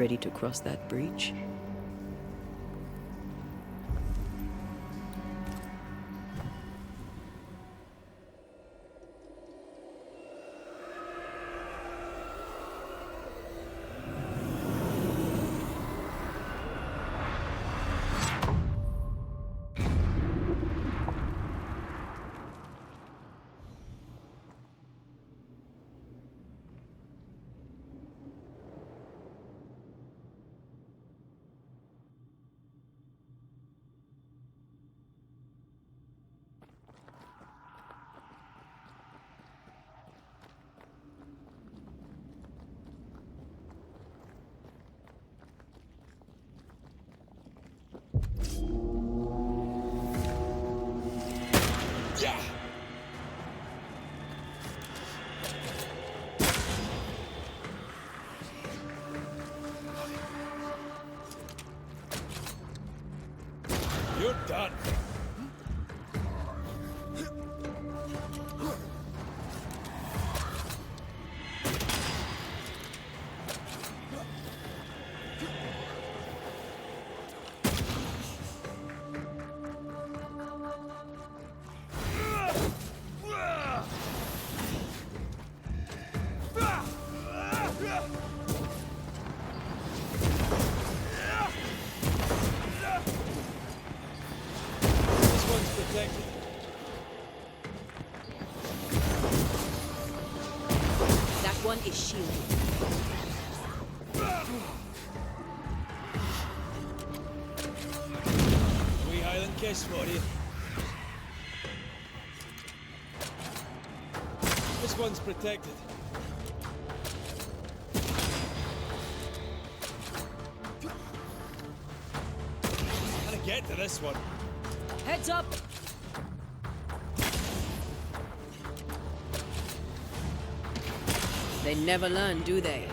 ready to cross that breach? You're done. That one is shielded. Wee Highland kiss for you. This one's protected. How to get to this one? Heads up! They never learn, do they?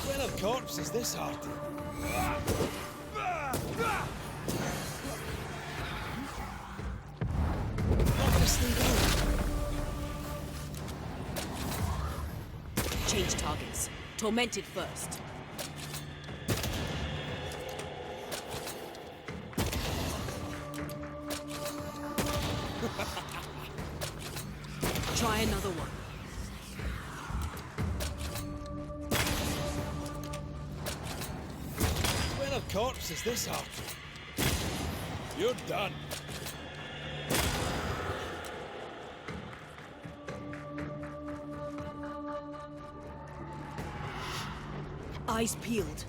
When of corpse is this hard? Change targets. Tormented first. Try another one. When of corpse is this hard? You're done. Eyes peeled.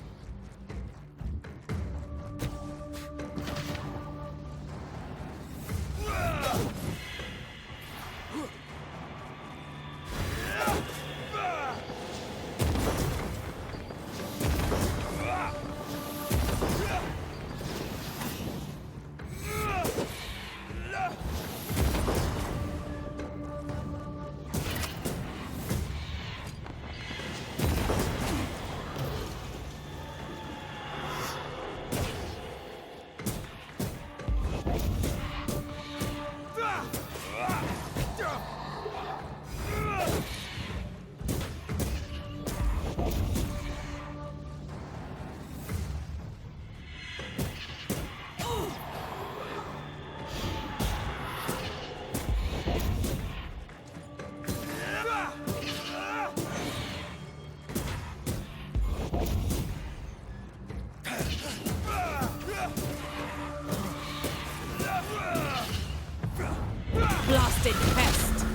Blasted pest!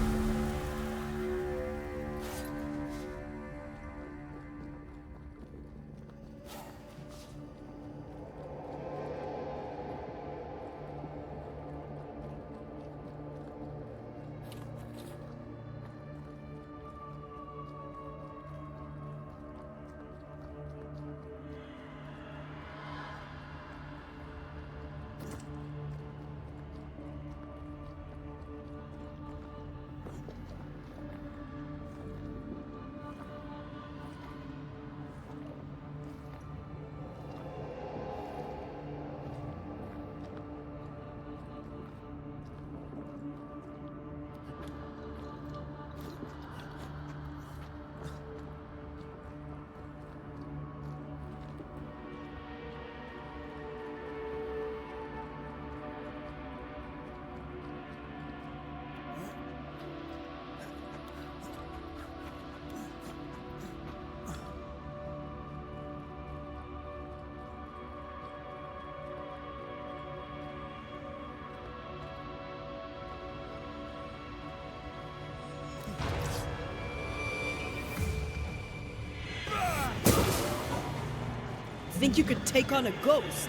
think you could take on a ghost?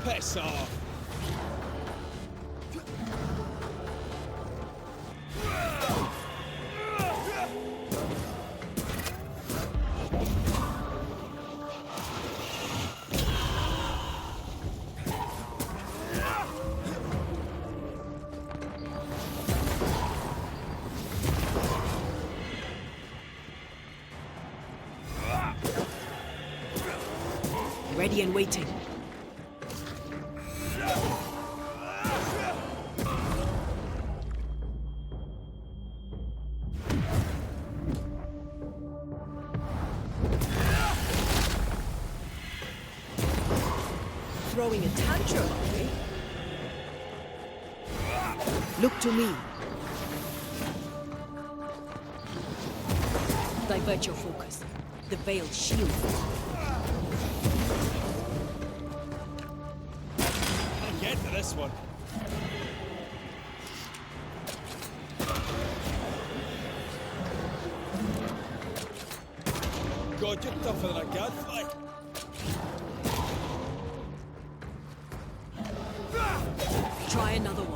Piss off. Ready and waiting. Throwing a tantrum, are we? Look to me. Divert your focus. The veiled shield. I'll get to this one. God, you're tougher than a gadfly. Try another one.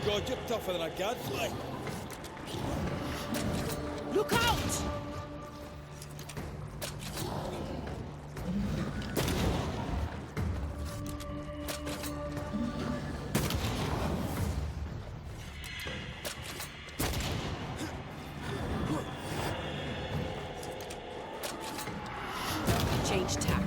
God, you're tougher than a gadfly. Look out! Change tack.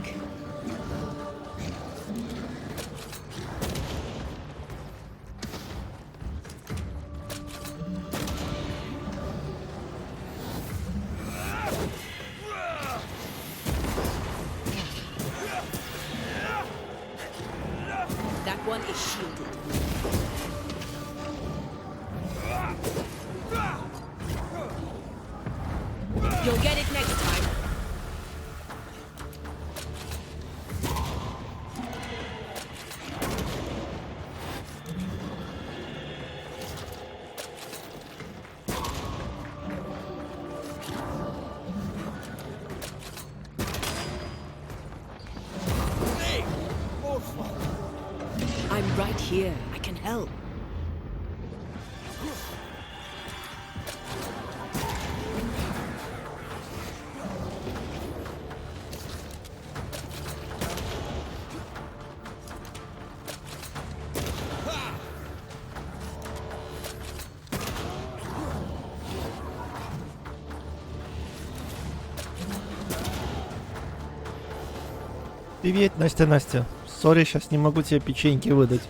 That one is shielded. You'll get it next time. Hey, more fun. I'm right here. I can help. Привет, Настя. Сори, сейчас не могу тебе печеньки выдать.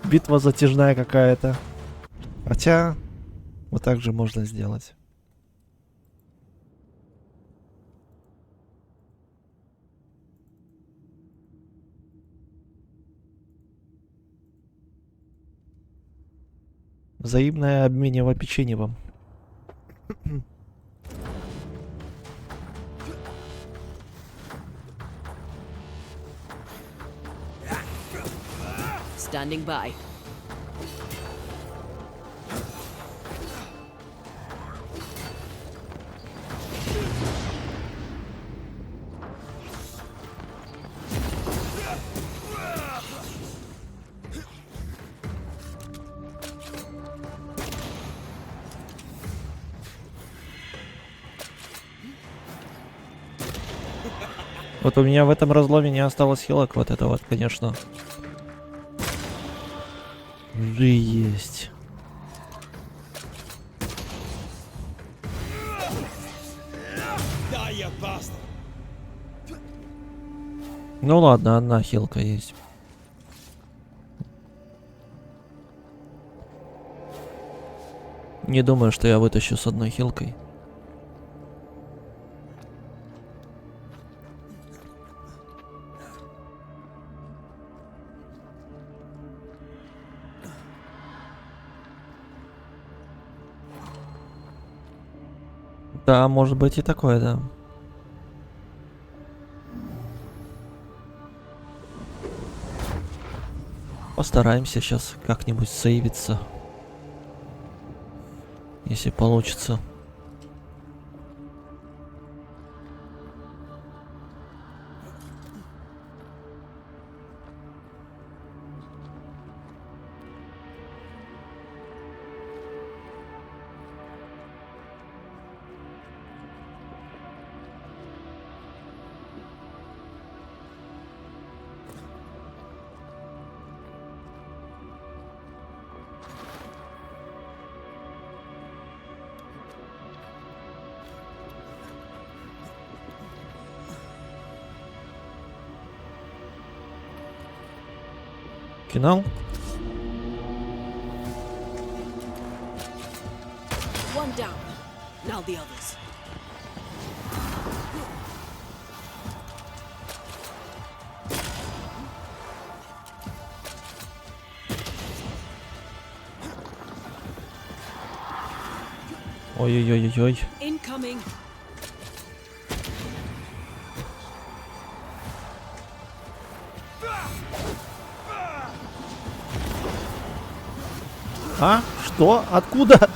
Битва затяжная какая-то. Хотя, вот так же можно сделать. Взаимное обменивание печеньем. Standing by. Вот у меня в этом разломе не осталось хилок. Вот это вот, конечно. Уже есть. Да, я баста. Ну ладно, одна хилка есть. Не думаю, что я вытащу с одной хилкой. Да, может быть и такое, да. Постараемся сейчас как-нибудь сейвиться. Если получится. Финал? One down. Now the others. Ой-ой-ой-ой-ой. Incoming. А? Что? Откуда?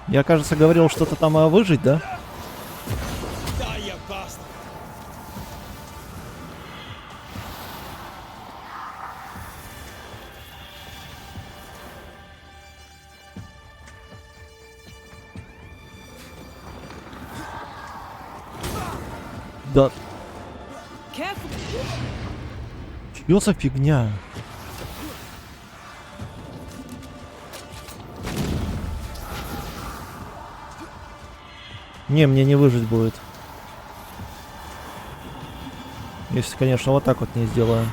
Я, кажется, говорил что-то там выжить, да? Да, я баста. Да. Careful. Чё за фигня? Не, мне не выжить будет. Если, конечно, вот так вот не сделаю.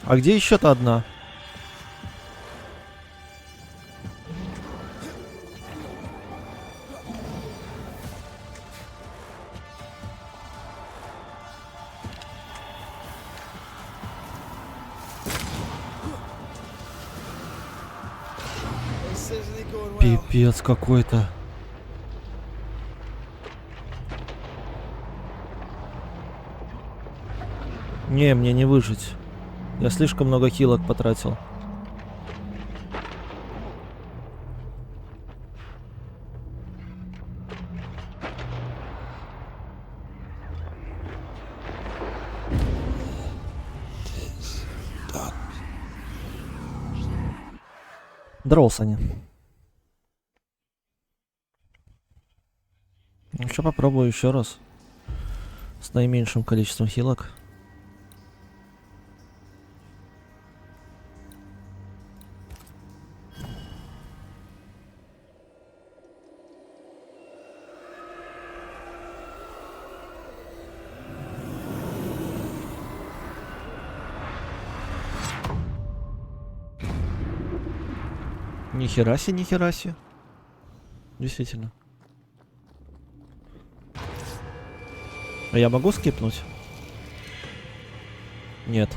А где еще-то одна? This isn't going well. Пипец какой-то. Не, мне не выжить. Я слишком много хилок потратил. Дролсани. Ну что, попробую еще раз. С наименьшим количеством хилок. Нихераси, нихераси. Действительно. А я могу скипнуть? Нет.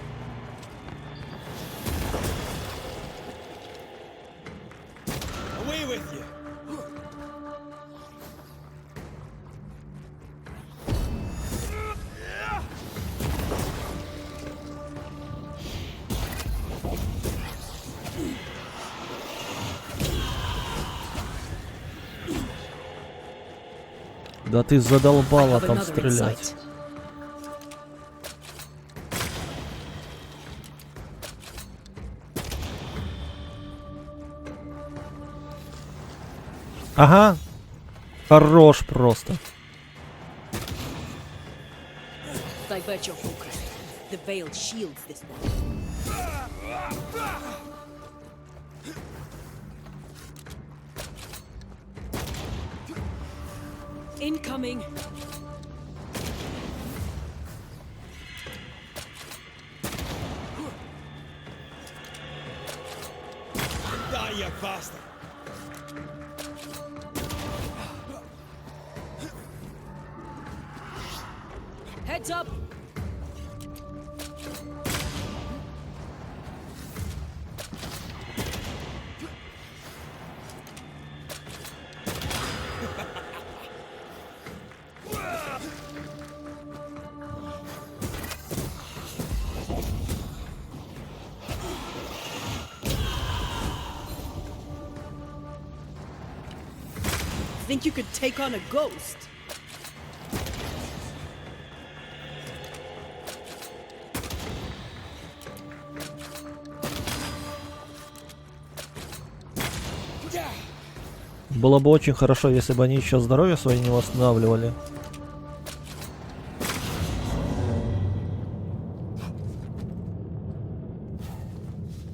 Да ты I задолбала have там another in стрелять. sight. Ага. Хорош просто. Divert your focus. The veil shields this one. Incoming. Die, you bastard! Heads up. Think you could take on a ghost? Было бы очень хорошо, если бы они еще здоровье свое не восстанавливали.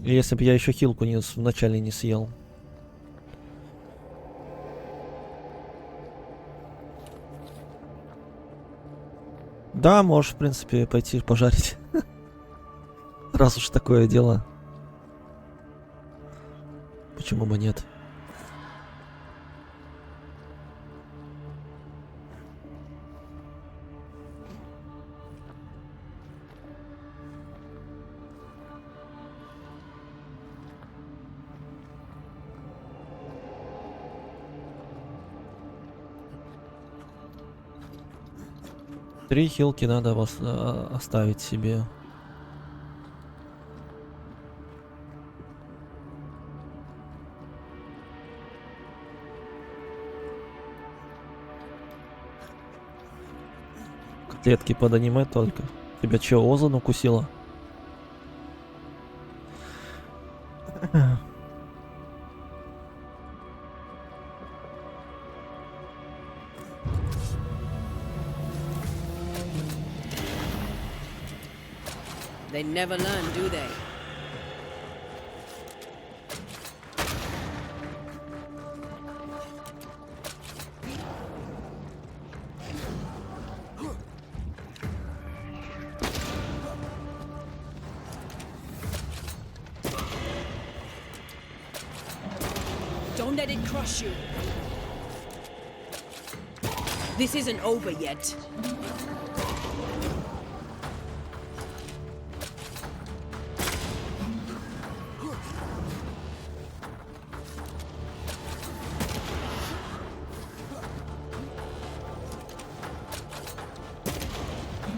И если бы я еще хилку вначале не съел. Да, можешь, в принципе, пойти пожарить. Раз уж такое дело. Почему бы нет? Три хилки надо оставить себе. Котлетки под аниме только. Тебя че, Озан укусила? They never learn, do they? Don't let it crush you. This isn't over yet.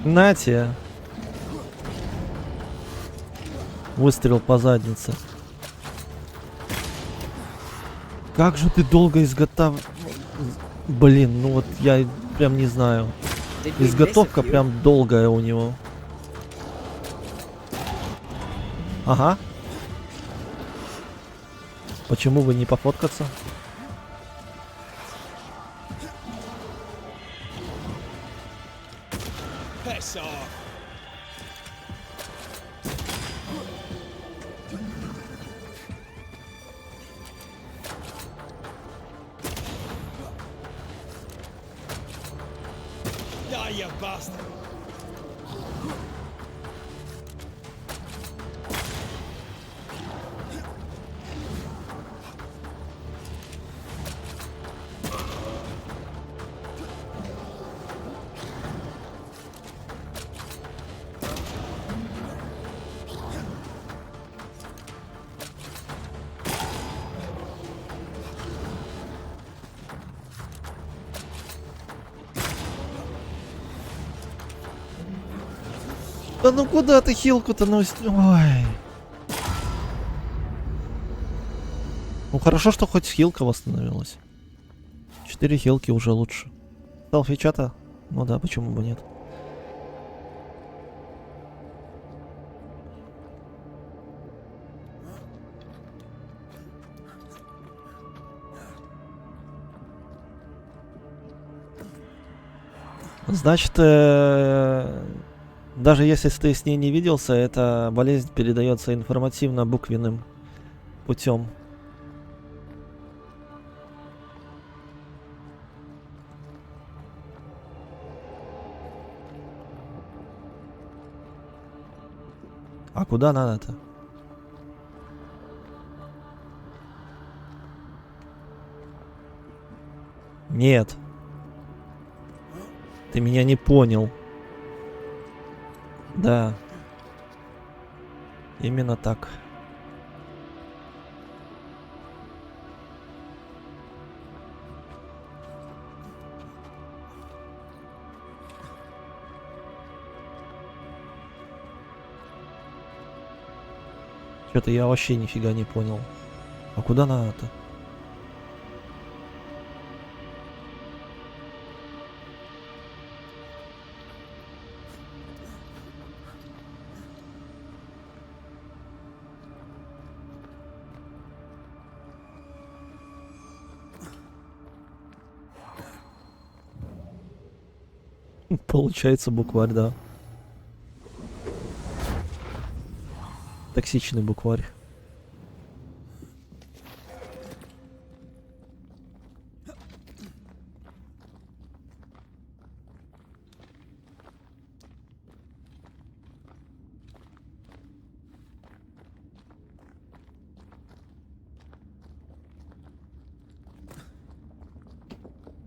Нате. Выстрел по заднице. Как же ты долго Блин, ну вот я прям не знаю. Изготовка прям долгая у него. Ага. Почему бы не пофоткаться? Piss off! Die, you bastard! Да ну куда ты хилку-то Ой. Ну хорошо, что хоть хилка восстановилась. 4 хилки уже лучше. Селфи-чата? Ну да, почему бы нет? Значит, даже если ты с ней не виделся, эта болезнь передается информативно-буквенным путем. А куда надо-то? Нет. Ты меня не понял. Да. Именно так. Что-то я вообще нифига не понял. А куда надо-то? Получается букварь, да. Токсичный букварь.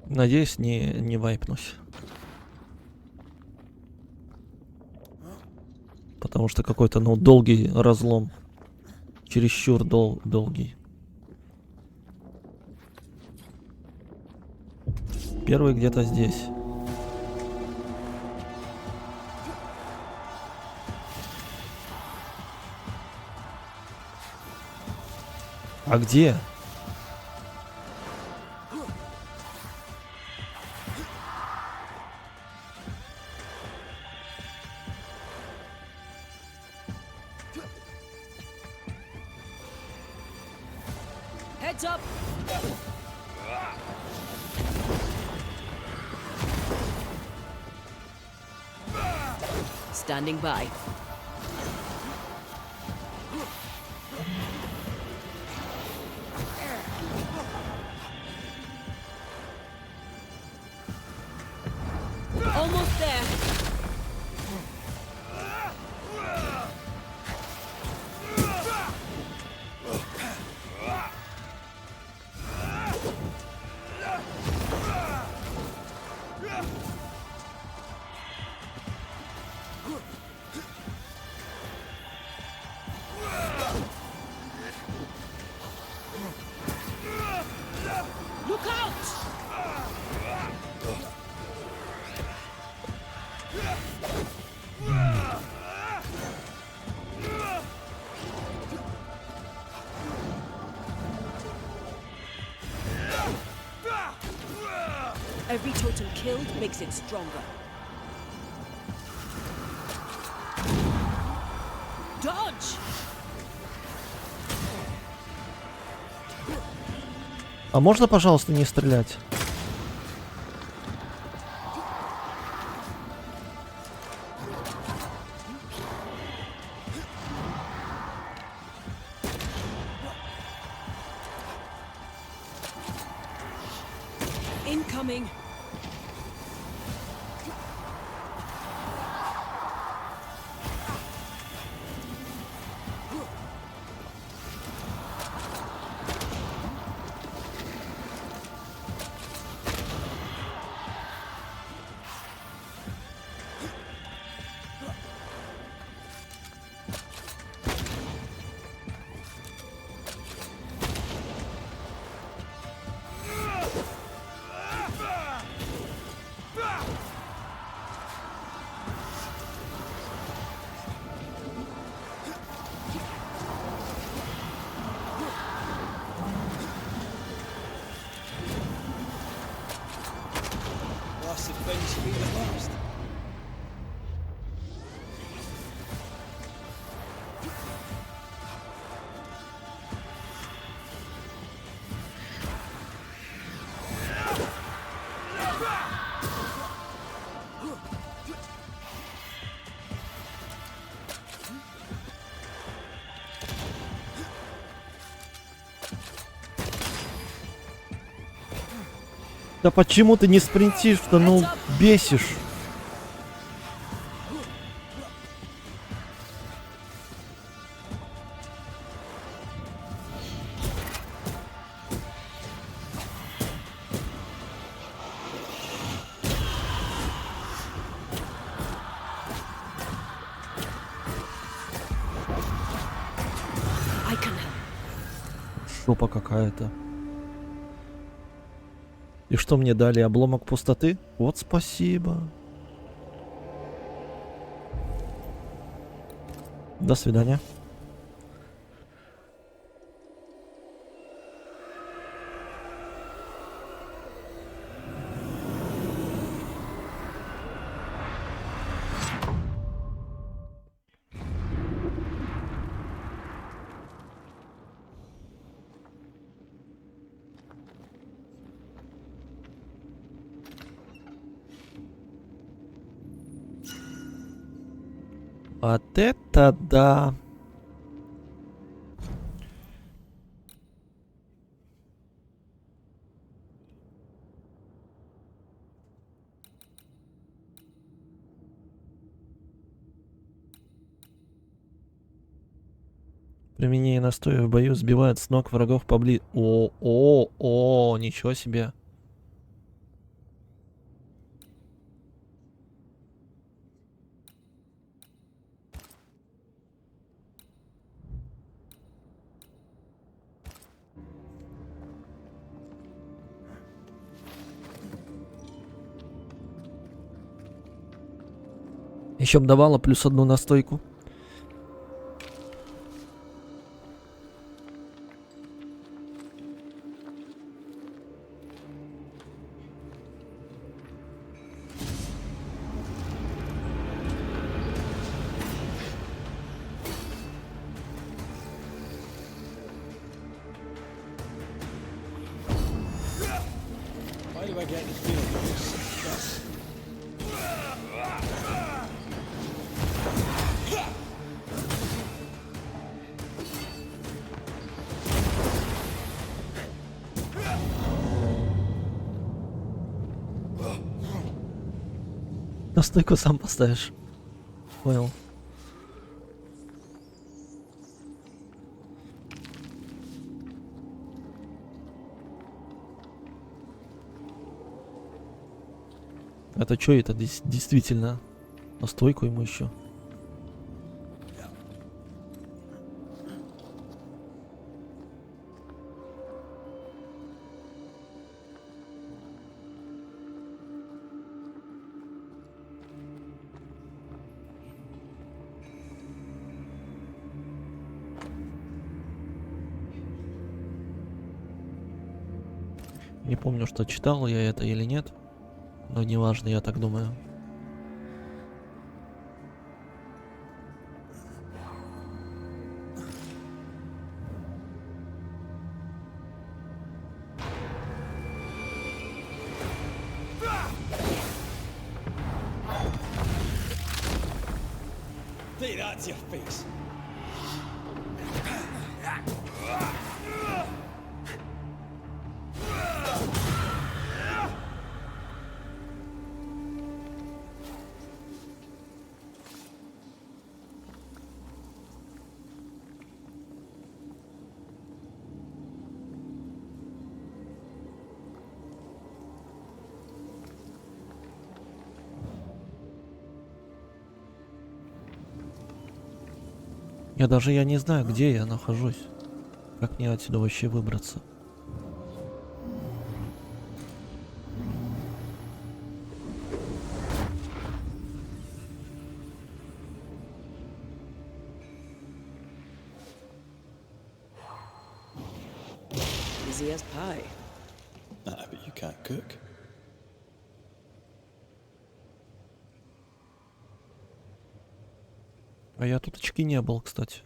Надеюсь, не вайпнусь. Потому что какой-то, ну, долгий разлом. Чересчур долгий. Первый где-то здесь. А где? Heads up! Standing by. Almost there. Look out! Every totem killed makes it stronger. Dodge! А можно, пожалуйста, не стрелять? Incoming. Да почему ты не спринтишь-то? Ну, бесишь. I can help. Жопа какая-то. И что мне дали? Обломок пустоты? Вот спасибо. До свидания. Вот это да. Применение настоя в бою сбивает с ног врагов поближе. О, ничего себе. Еще бы давала +1 настойку. Why do I get the feeling that this? Настойку сам поставишь. Понял. Это что это действительно? Настойку ему еще. Не помню, что читал я это или нет, но неважно, я так думаю. Take that to your face. Я не знаю, где я нахожусь. Как мне отсюда вообще выбраться? Easy as pie. Ah, but you can't cook. А я тут очки не был, кстати.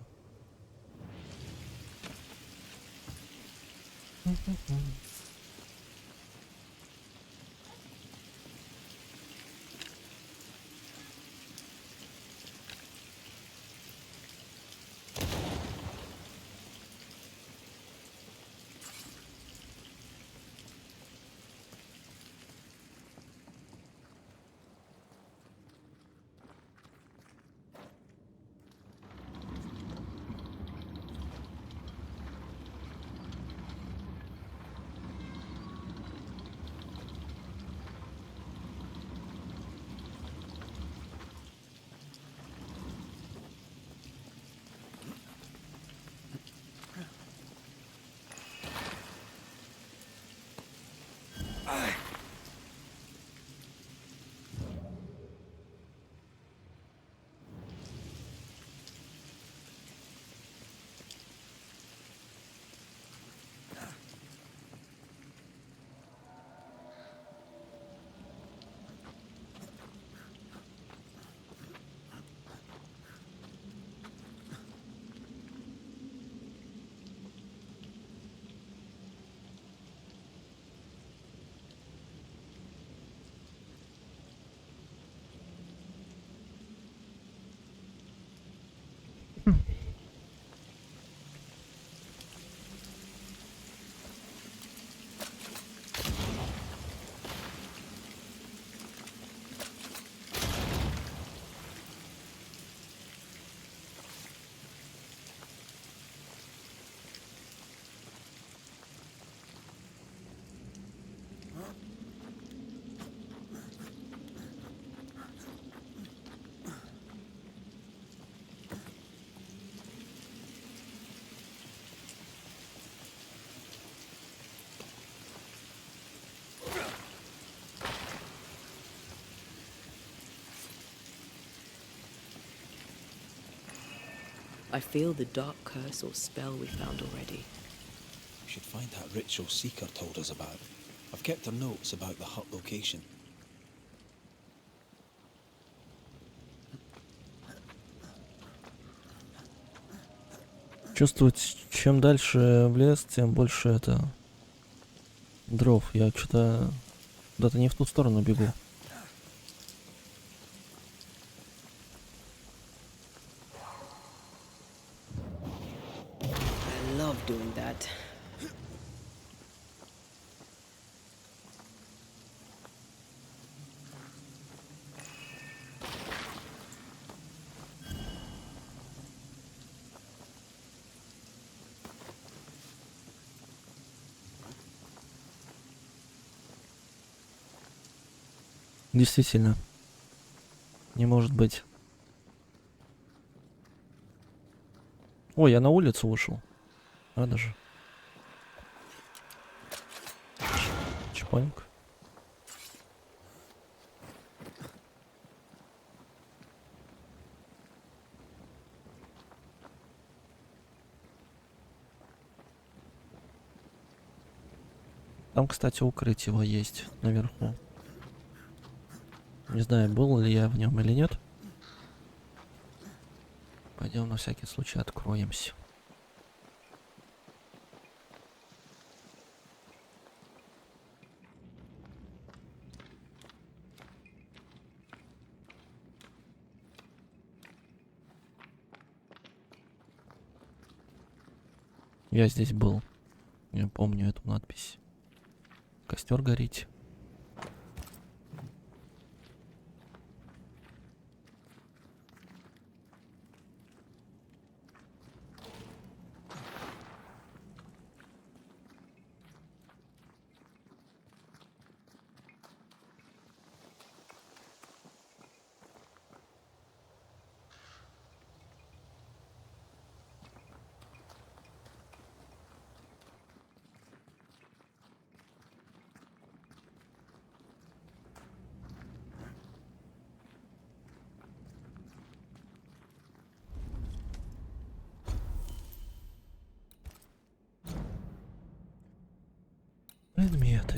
I feel the dark curse or spell we found already. We should find that ritual Seeker told us about. I've kept her notes about the hut location. Чувствовать, чем дальше в лес, тем больше это дров. Я что-то куда-то не в ту сторону бегу. I love doing that. Действительно. Не может быть. Ой, я на улицу вышел. Надо же. Чпоньк. Там, кстати, укрытие его есть наверху. Не знаю, был ли я в нем или нет. Пойдем на всякий случай откроемся. Я здесь был. Я помню эту надпись. Костер горит.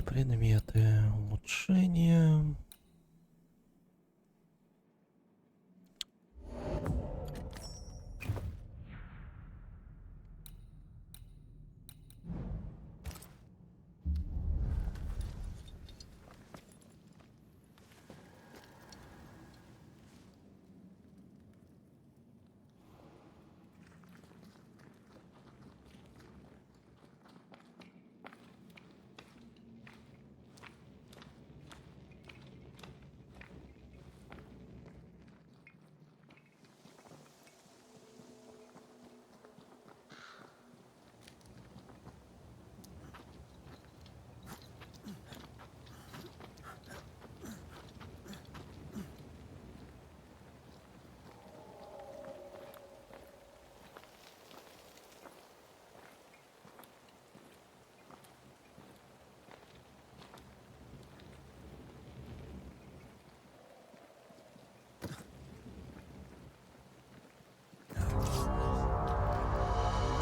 Предметы, улучшения.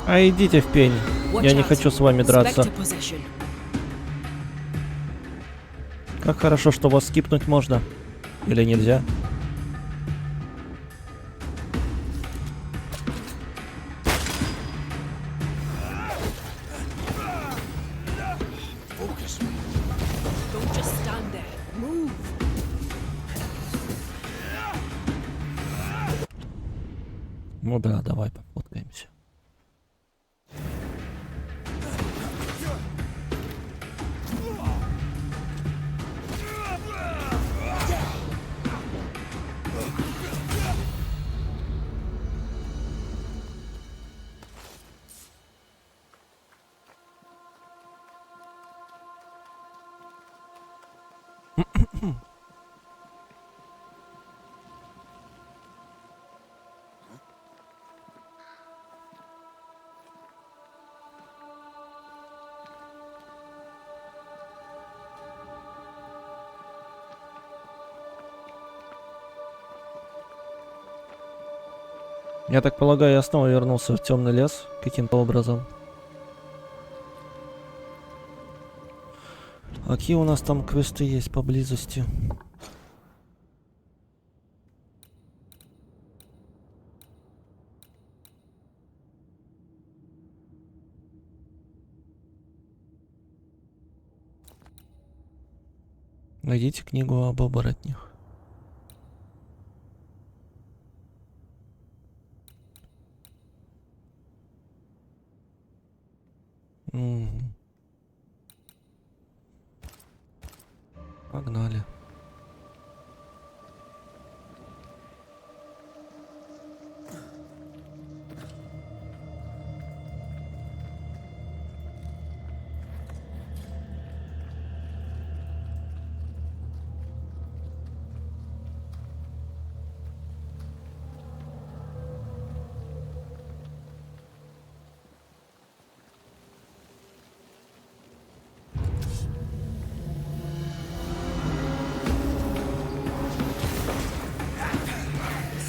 А идите в пень. Я не хочу с вами драться. Как хорошо, что вас скипнуть можно. Или нельзя? Ну да, давай пофоткаемся. Я так полагаю, я снова вернулся в темный лес каким-то образом. А какие у нас там квесты есть поблизости? Найдите книгу об оборотнях. Мгм. Погнали.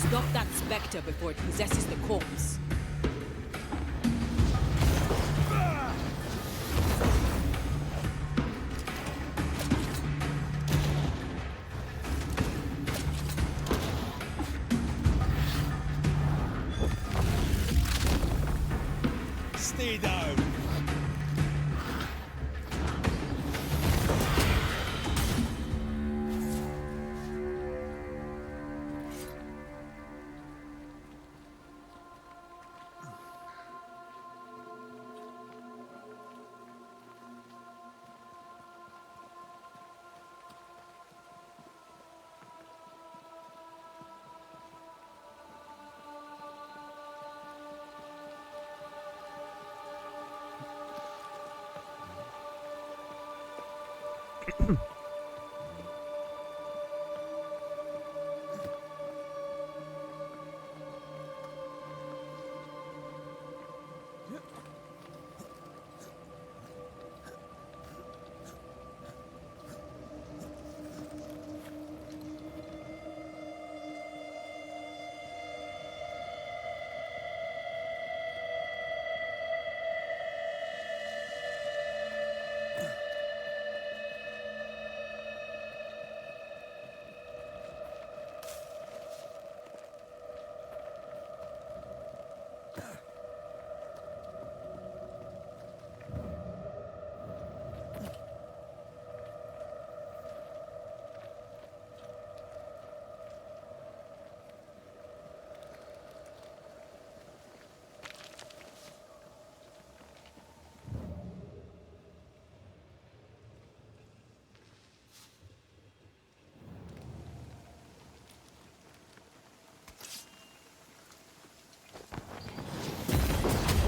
Stop that spectre before it possesses the corpse. Stay down.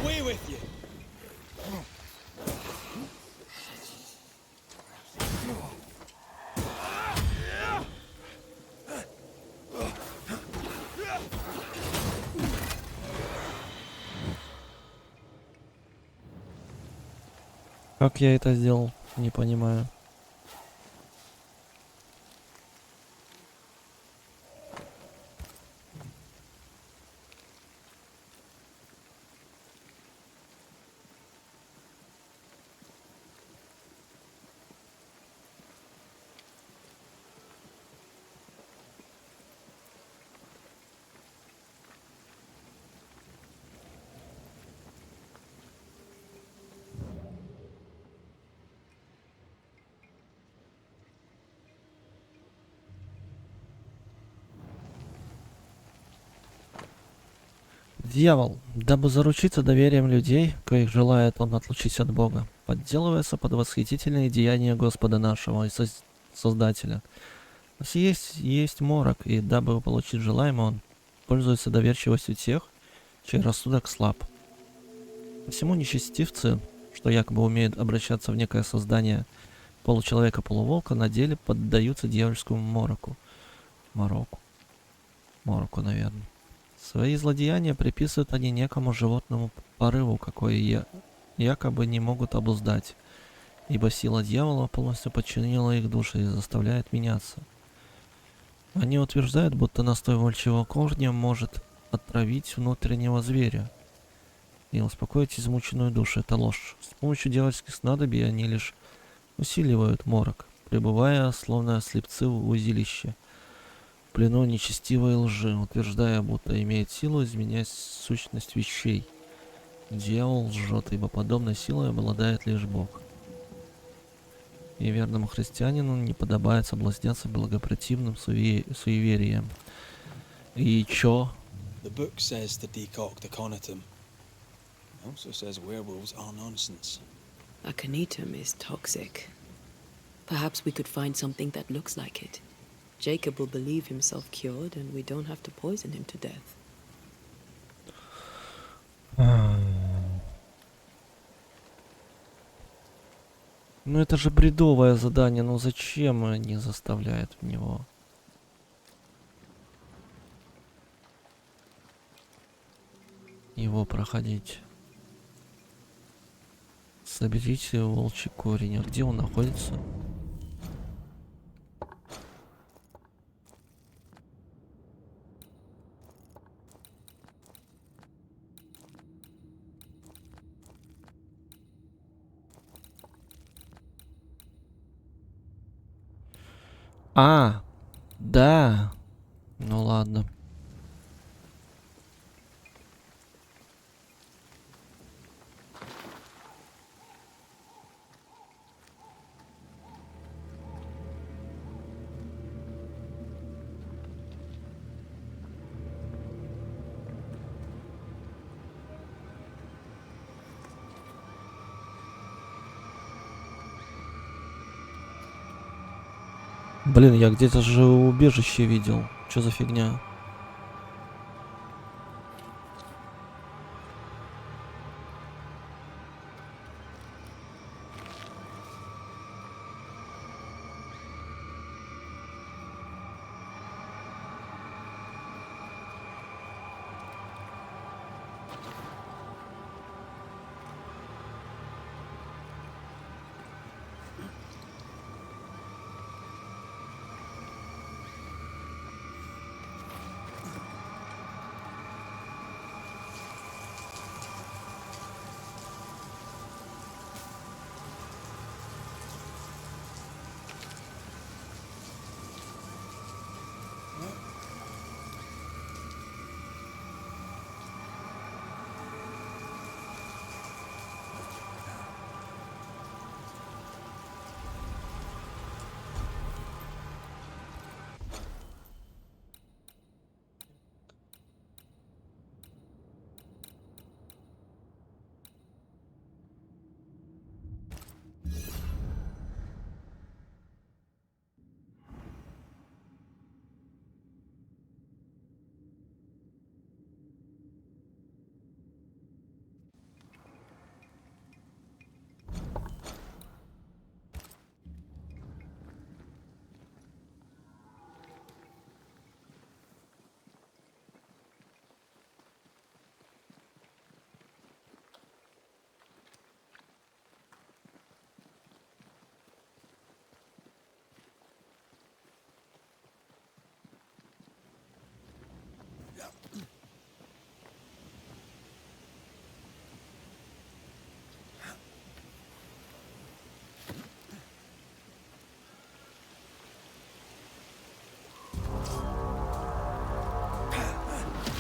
Away with you. Как я это сделал? Не понимаю. Дьявол, дабы заручиться доверием людей, коих желает он отлучить от Бога, подделывается под восхитительные деяния Господа нашего и Создателя. Есть морок, и дабы получить желаемое, он пользуется доверчивостью тех, чей рассудок слаб. Посему нечестивцы, что якобы умеют обращаться в некое создание получеловека-полуволка, на деле поддаются дьявольскому мороку. Мороку, наверное. Свои злодеяния приписывают они некому животному порыву, какой якобы не могут обуздать, ибо сила дьявола полностью подчинила их души и заставляет меняться. Они утверждают, будто настой волчьего корня может отравить внутреннего зверя и успокоить измученную душу. Это ложь. С помощью дьявольских снадобий они лишь усиливают морок, пребывая, словно слепцы в узилище, в плену нечестивой лжи, утверждая, будто имеет силу изменять сущность вещей. Дьявол лжет, ибо подобной силой обладает лишь Бог. И верному христианину не подобает соблазняться благопротивным суеверием. И чё? The book says to decoct aconitum. It also says werewolves are nonsense. Aconitum is toxic. Perhaps we could find something that looks like it. Jacob will believe himself cured, and we don't have to poison him to death. Ну это же бредовое задание, ну зачем они заставляют в него? Его проходить. Соберите волчий корень. А где он находится? А, да. Ну ладно. Блин, я где-то же убежище видел. Что за фигня?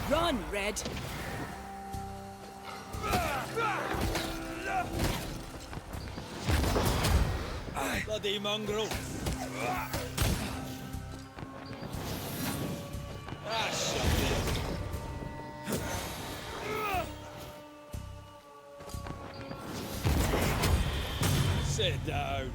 Run, Red! Bloody mongrel! Ah, shut it! Sit down.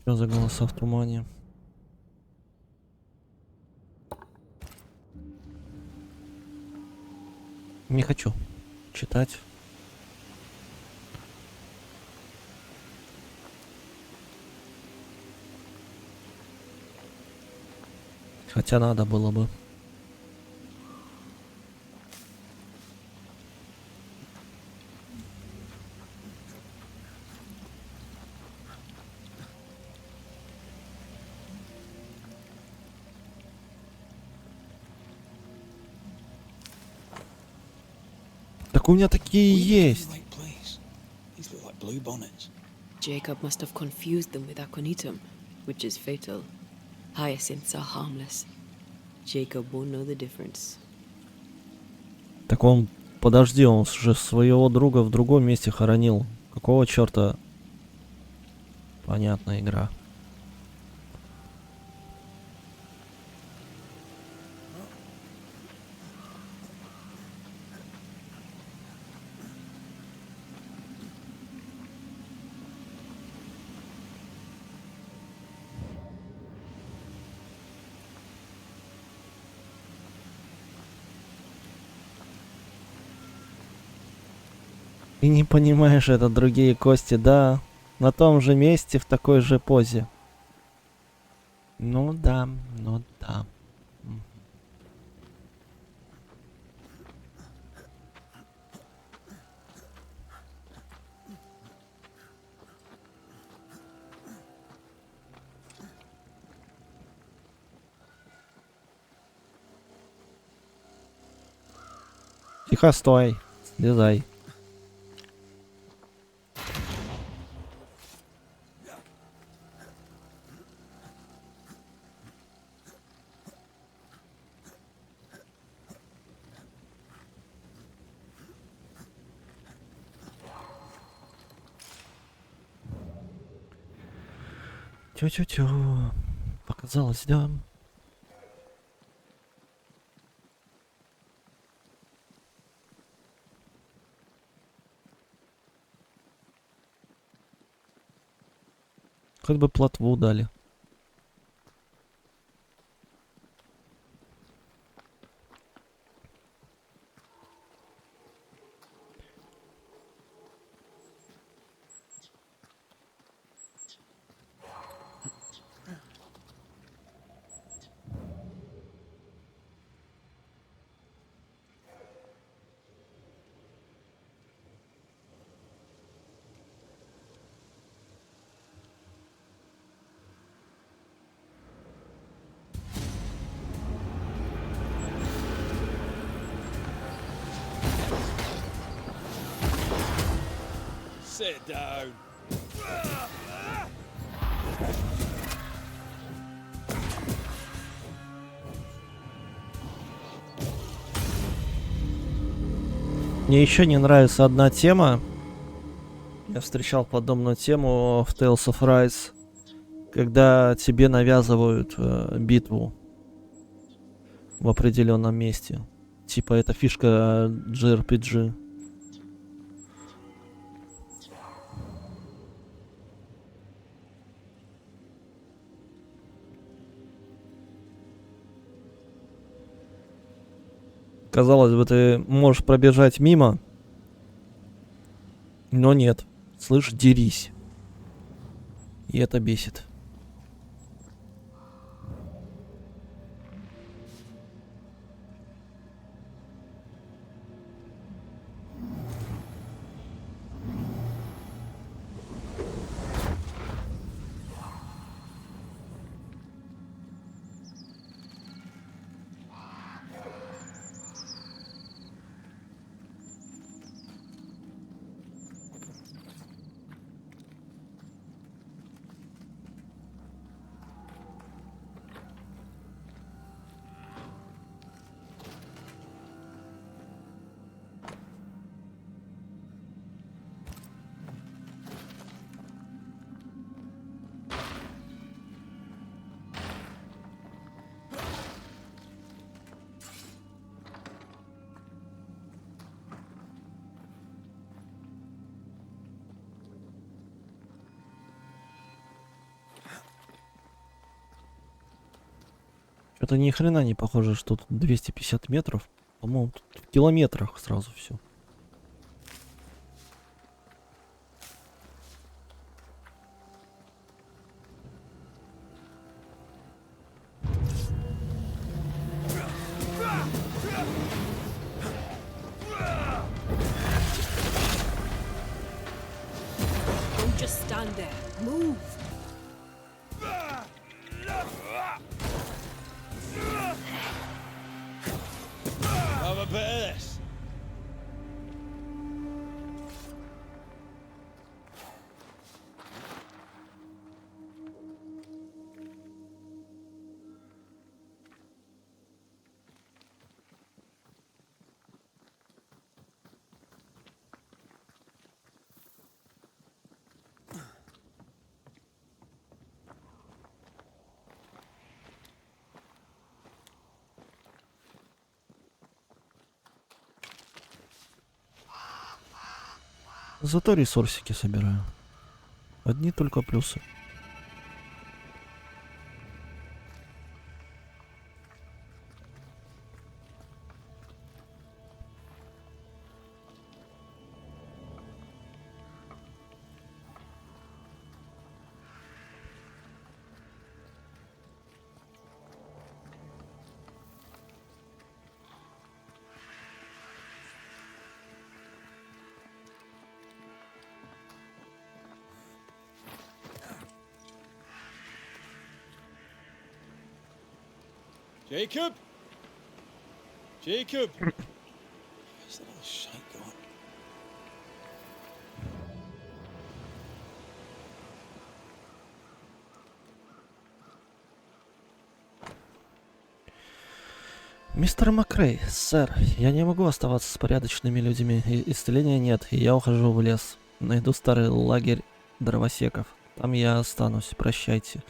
Что за голоса в тумане? Не хочу читать. Хотя надо было бы. Так у меня такие Were you in есть. the right place? These look like blue bonnets. Jacob must have confused them with aconitum, which is fatal. Hyacinths are harmless. Jacob won't know the difference. Так он, подожди, он же своего друга в другом месте хоронил. Какого черта? Понятная игра. И не понимаешь, это другие кости, да. На том же месте, в такой же позе. Ну да, ну да. Тихо, стой. Слезай. Тю-тю-тю. Показалось, да? Хоть бы плотву дали. Sit down. Мне еще не нравится одна тема. Я встречал подобную тему в Tales of Rise, когда тебе навязывают битву в определенном месте. Типа это фишка JRPG. Казалось бы, ты можешь пробежать мимо, но нет. Слышь, дерись. И это бесит. Это ни хрена не похоже, что тут 250 метров. По-моему, тут в километрах сразу все. Don't just stand there. Move. Have a bit of this. Зато ресурсики собираю. Одни только плюсы. Jacob? Jacob? Where's that little shite going? Мистер Макрей, сэр, я не могу оставаться с порядочными людьми. Исцеления нет, и я ухожу в лес. Найду старый лагерь дровосеков. Там я останусь. Прощайте.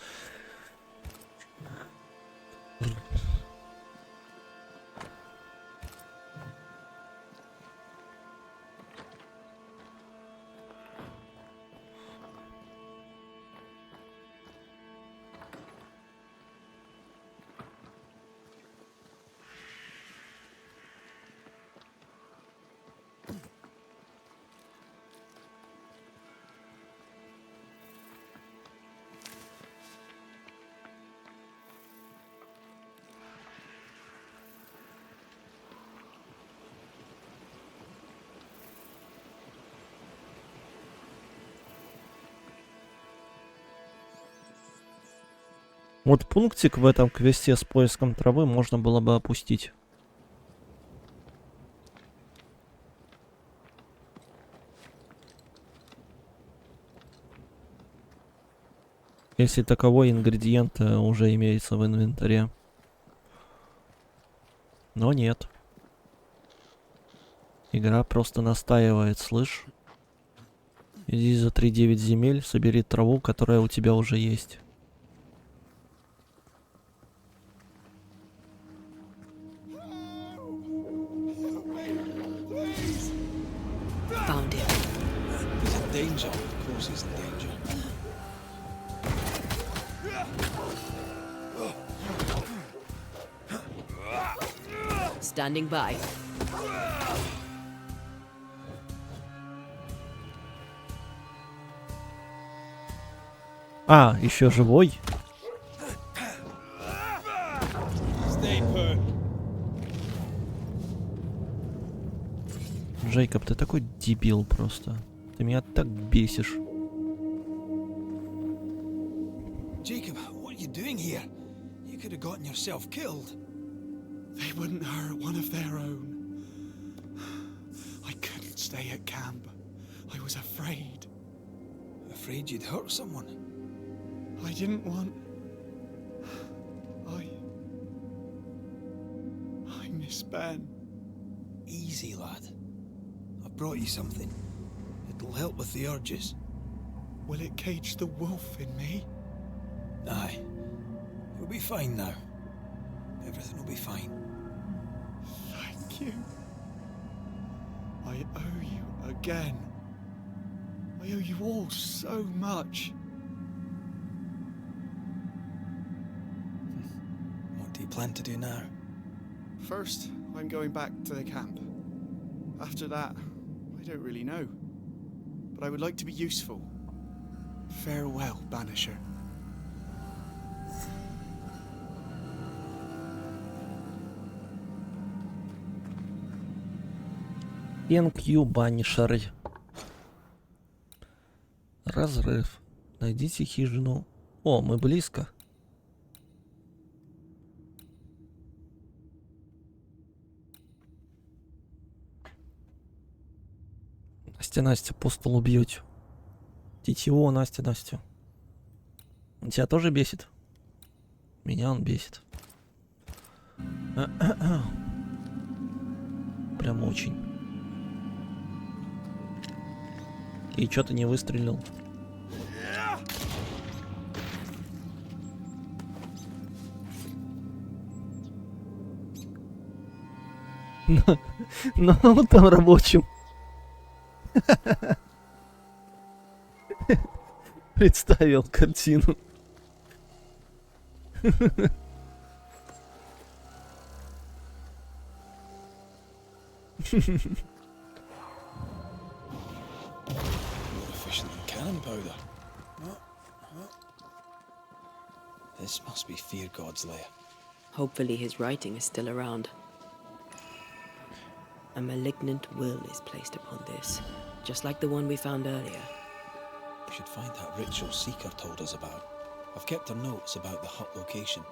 Вот пунктик в этом квесте с поиском травы можно было бы опустить. Если таковой ингредиент уже имеется в инвентаре. Но нет. Игра просто настаивает, слышь? Иди за 3-9 земель, собери траву, которая у тебя уже есть. Found it. He's in danger. Of course he's in danger. Standing by. А, еще живой? Stay put. Джейкоб, ты такой дебил просто. Ты меня так бесишь. Jacob, what are you doing here? You could have gotten yourself killed. They wouldn't hurt one of their own. I couldn't stay at camp. I was afraid. Afraid you'd hurt someone? I didn't want... I miss Ben. Easy, lad. I've brought you something. It'll help with the urges. Will it cage the wolf in me? Aye. You'll be fine now. Everything will be fine. Thank you. I owe you again. I owe you all so much. What do you plan to do now? First, I'm going back to the camp. After that, I don't really know. But I would like to be useful. Farewell, Banisher. Thank you, Banishers. Разрыв. Найдите хижину. О, мы близко. Настя, постул убьете. Тетиво, Настя. Он тебя тоже бесит? Меня он бесит. Прям очень. И чё ты не выстрелил? На там рабочем. Представил картину. More efficient than cannon powder. This must be Fear God's lair. Hopefully his writing is still around. A malignant will is placed upon this, just like the one we found earlier. We should find that ritual Seeker told us about. I've kept her notes about the hut location.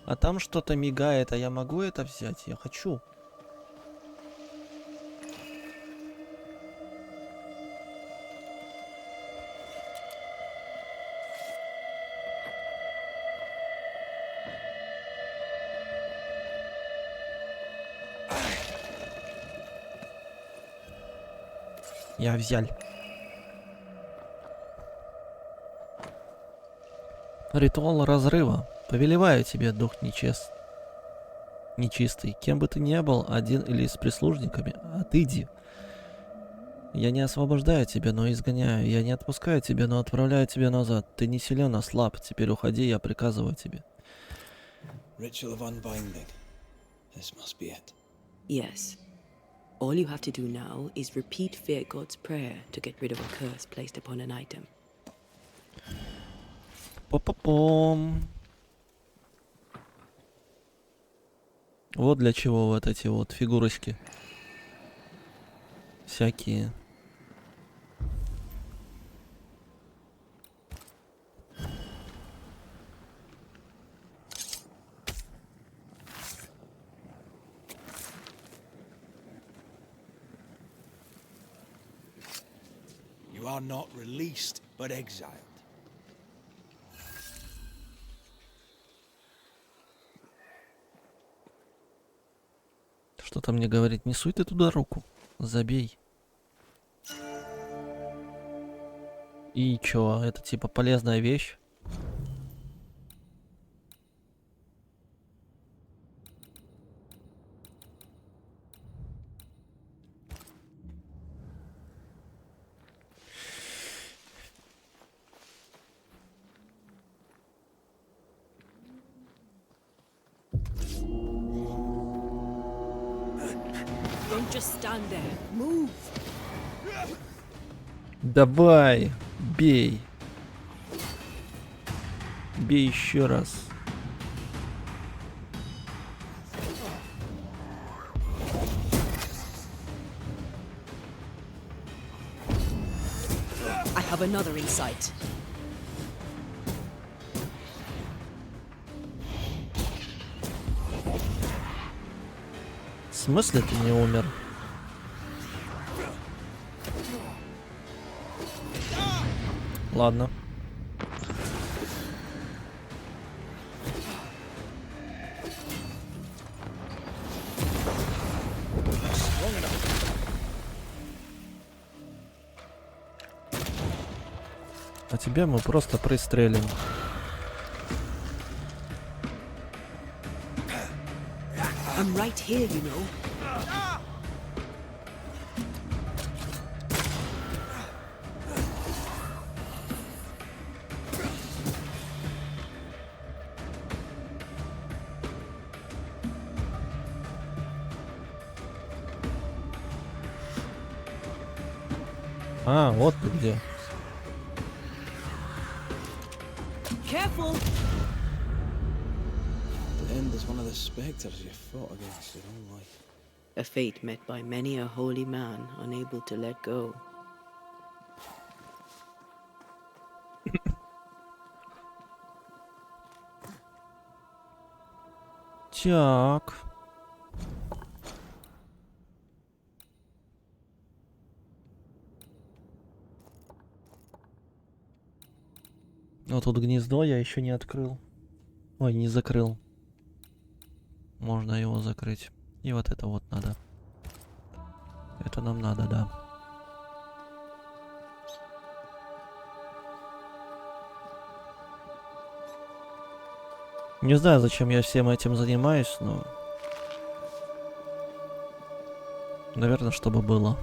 А там что-то мигает, а я могу это взять? Я хочу. Я взял. Ритуал разрыва. Повелеваю тебе, дух нечистый. Кем бы ты ни был, один или с прислужниками, отыди. Я не освобождаю тебя, но изгоняю. Я не отпускаю тебя, но отправляю тебя назад. Ты не силен, а слаб. Теперь уходи, я приказываю тебе. Ritual of unbinding. This must be it. Yes. All you have to do now is repeat Fear God's prayer to get rid of a curse placed upon an item. По-по-пом. Вот для чего вот эти вот фигурочки. Всякие. You are not released, but exiled. Что-то мне говорит, не суй ты туда руку. Забей. И чё, это типа полезная вещь? Don't just stand there. Move. Давай, бей. Бей еще раз. I have another insight. В смысле ты не умер? Ладно. А тебя мы просто пристрелим. I'm right here, you know. А, вот ты где. Careful. The end is one of the spectres you fought against your own life. A fate met by many a holy man unable to let go. Так. Вот тут гнездо я еще не открыл. Ой, не закрыл. Можно его закрыть. И вот это вот надо. Это нам надо, да. Не знаю, зачем я всем этим занимаюсь, но... Наверное, чтобы было.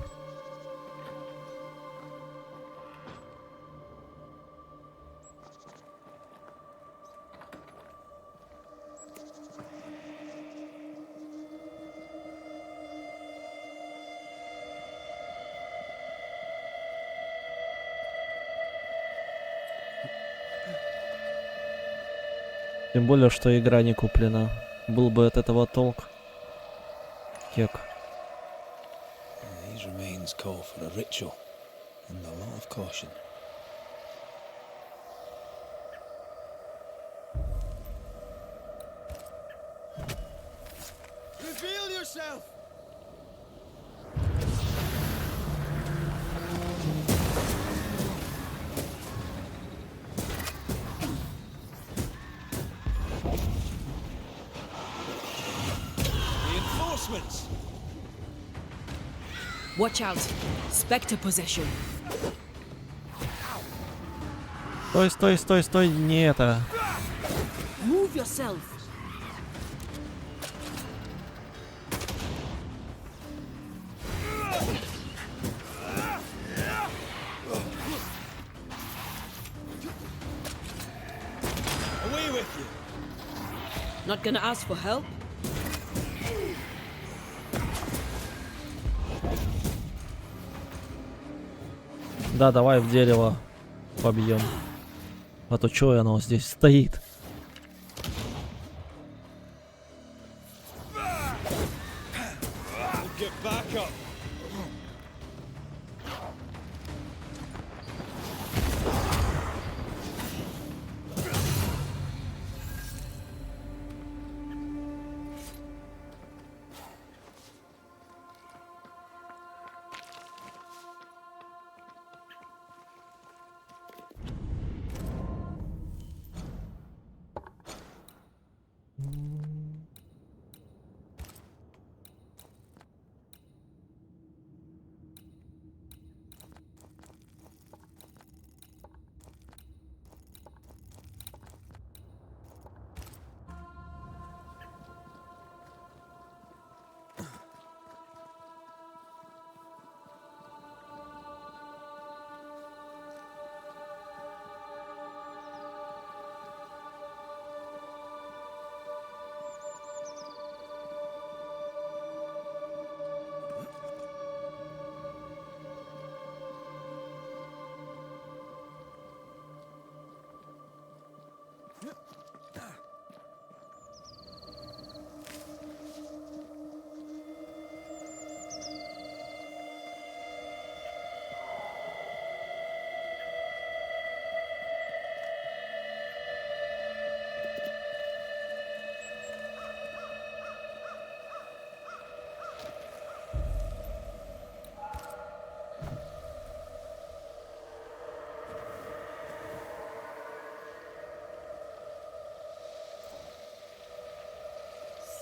Тем более, что игра не куплена. Был бы от этого толк. Кек. These remains call for a ritual and a lot of caution. Reveal yourself! Reinforcements! Watch out! Spectre possession. Стой, стой, стой, стой, не это. Move yourself. Away with you! Not gonna ask for help? Да, давай в дерево побьем. А то чё оно здесь стоит? Get back up!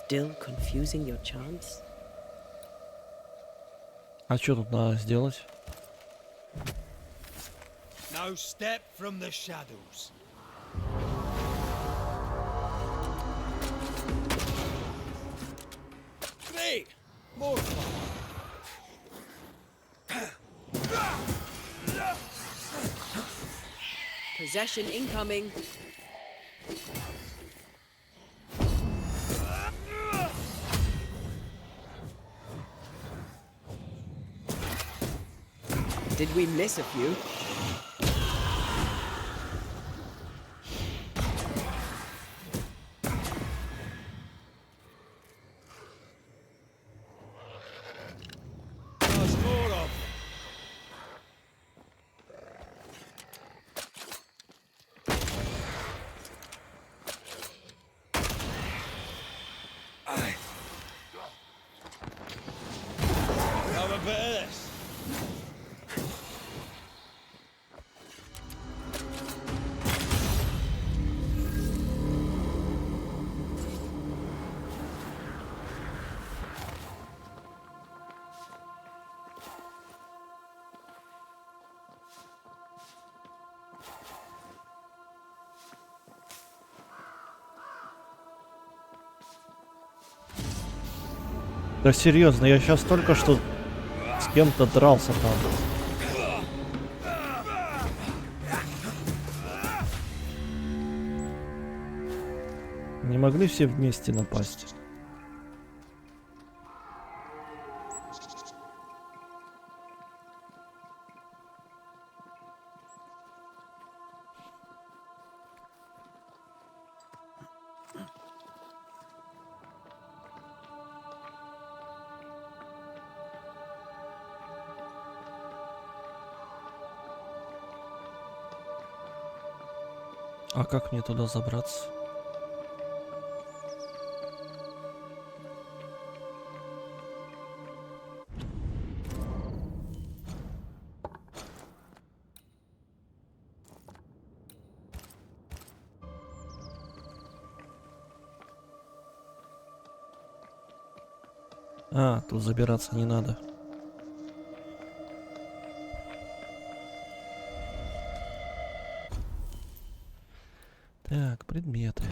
Still confusing your chance? А что тут надо сделать? Now step from the shadows. Great! More fun. Possession incoming. Did we miss a few? There's more of them. Have a bit of this. Да серьезно, я сейчас только что с кем-то дрался там. Не могли все вместе напасть? А как мне туда забраться? А, тут забираться не надо. Так, предметы.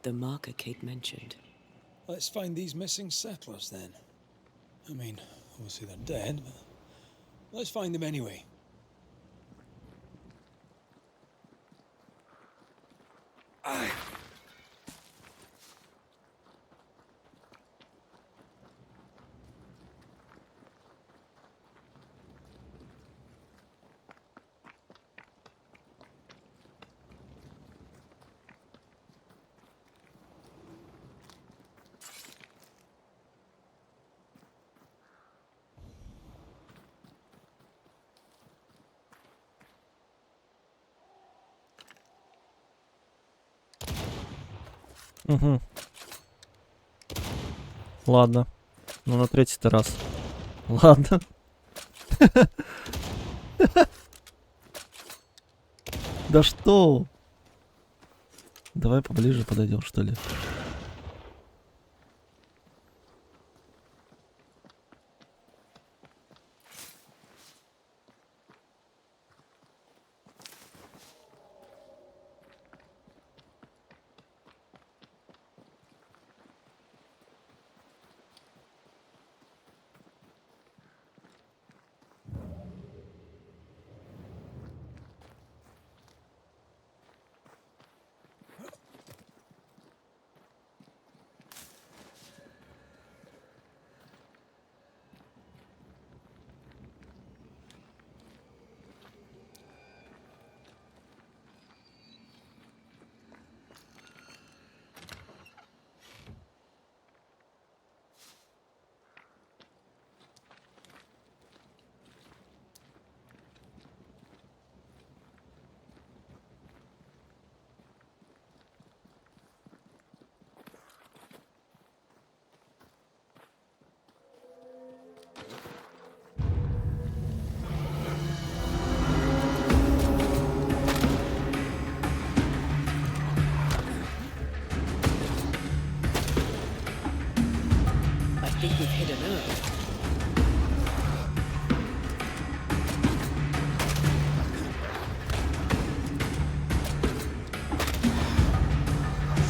The marker Kate mentioned. Let's find these missing settlers then. I mean, obviously they're dead, but let's find them anyway. Угу. Ладно. Ну, на третий-то раз. Ладно. Да что? Давай поближе подойдем, что ли.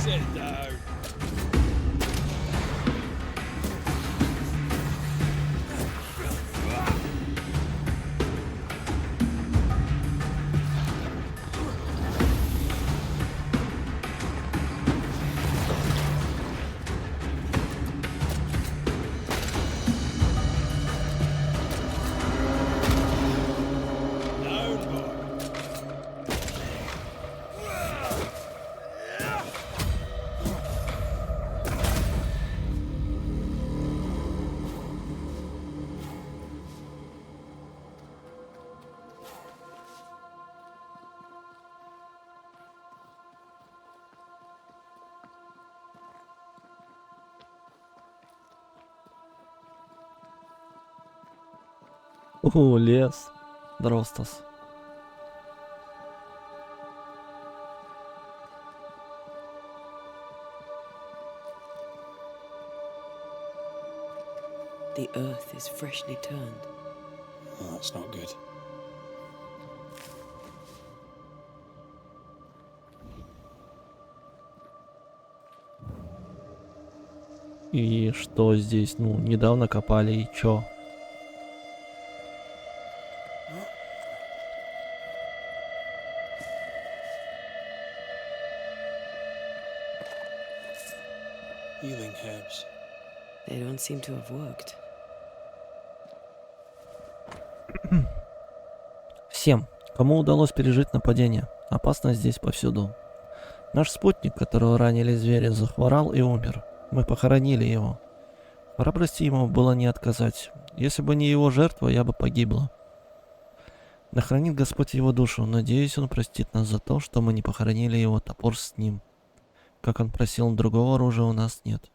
Sit down. О, лес. Дростас. The earth is freshly turned. Oh, that's not good. И что здесь? Ну, недавно копали, и чё? Healing herbs. They don't seem to have worked. Всем, кому удалось пережить нападение, опасность здесь повсюду. Наш спутник, которого ранили звери, захворал и умер. Мы похоронили его. Храбрости ему было не отказать. Если бы не его жертва, я бы погибла. Да хранит Господь его душу. Надеюсь, он простит нас за то, что мы не похоронили его, топор с ним. Как он просил, другого оружия у нас нет.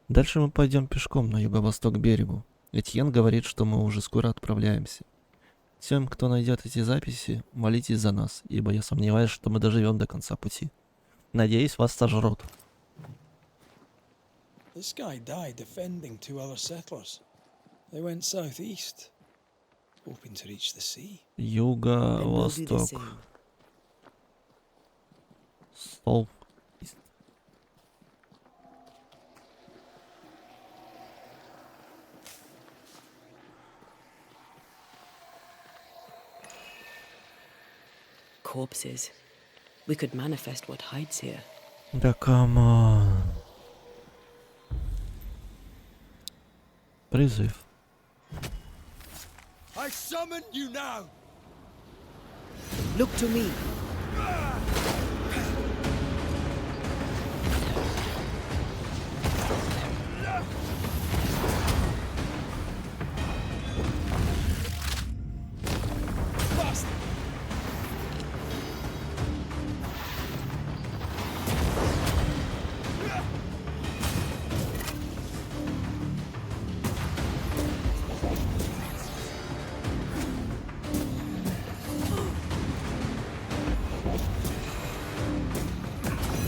Дальше мы пойдем пешком на юго-восток к берегу. Этьен говорит, что мы уже скоро отправляемся. Всем, кто найдет эти записи, молитесь за нас, ибо я сомневаюсь, что мы доживем до конца пути. Надеюсь, вас сожрут. This guy died defending two other settlers. They went southeast, hoping to reach the sea. Then we'll do the Юго-восток. same. Стол. Corpses. We could manifest what hides here. Да камон. Призыв. I summon you now! Look to me.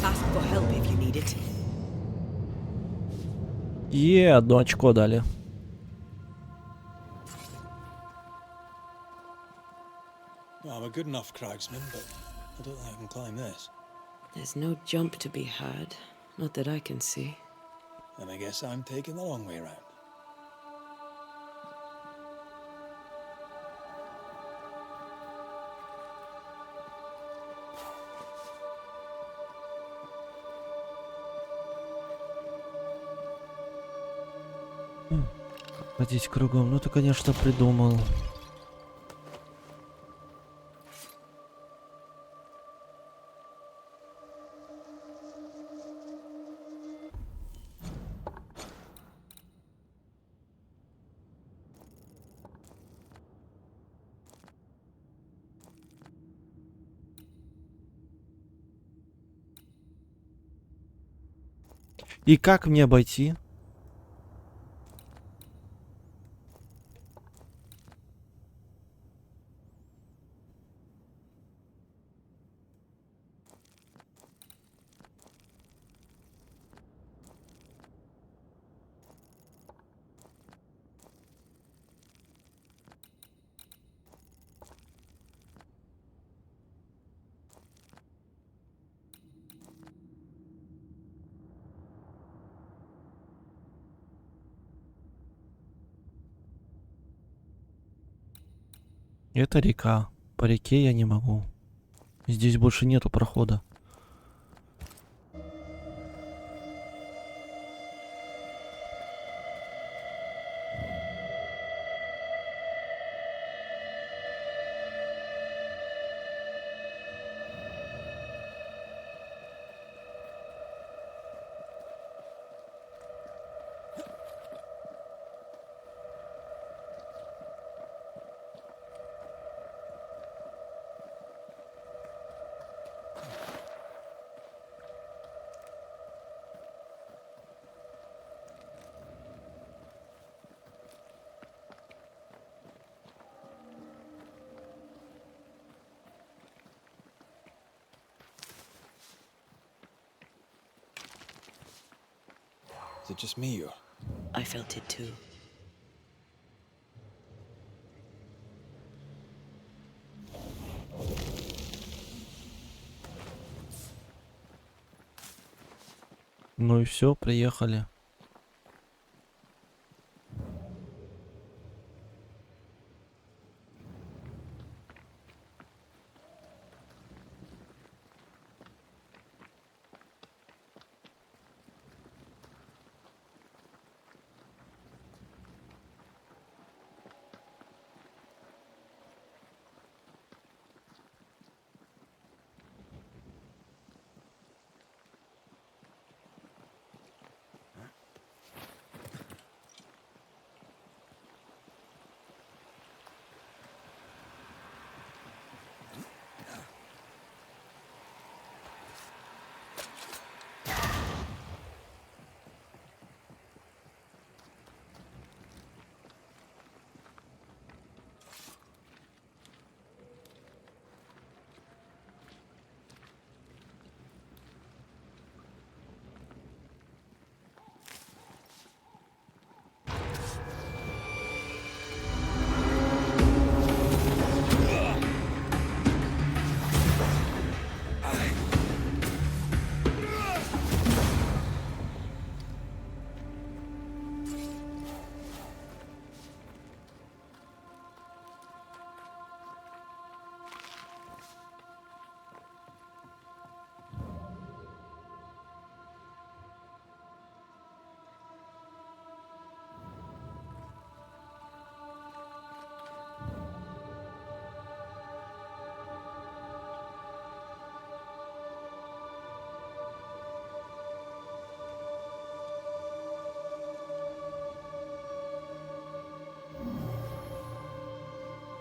Ask for help if you need it. Одно очко дали. Well, I'm a good enough cragsman, but I don't think I can climb this. There's no jump to be had. Not that I can see. And I guess I'm taking the long way round. Ходить кругом. Ну ты, конечно, придумал. И как мне обойти? Это река. По реке я не могу. Здесь больше нету прохода. Is it just me or... I felt it too. Ну и все, приехали.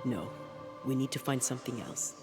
No, we need to find something else.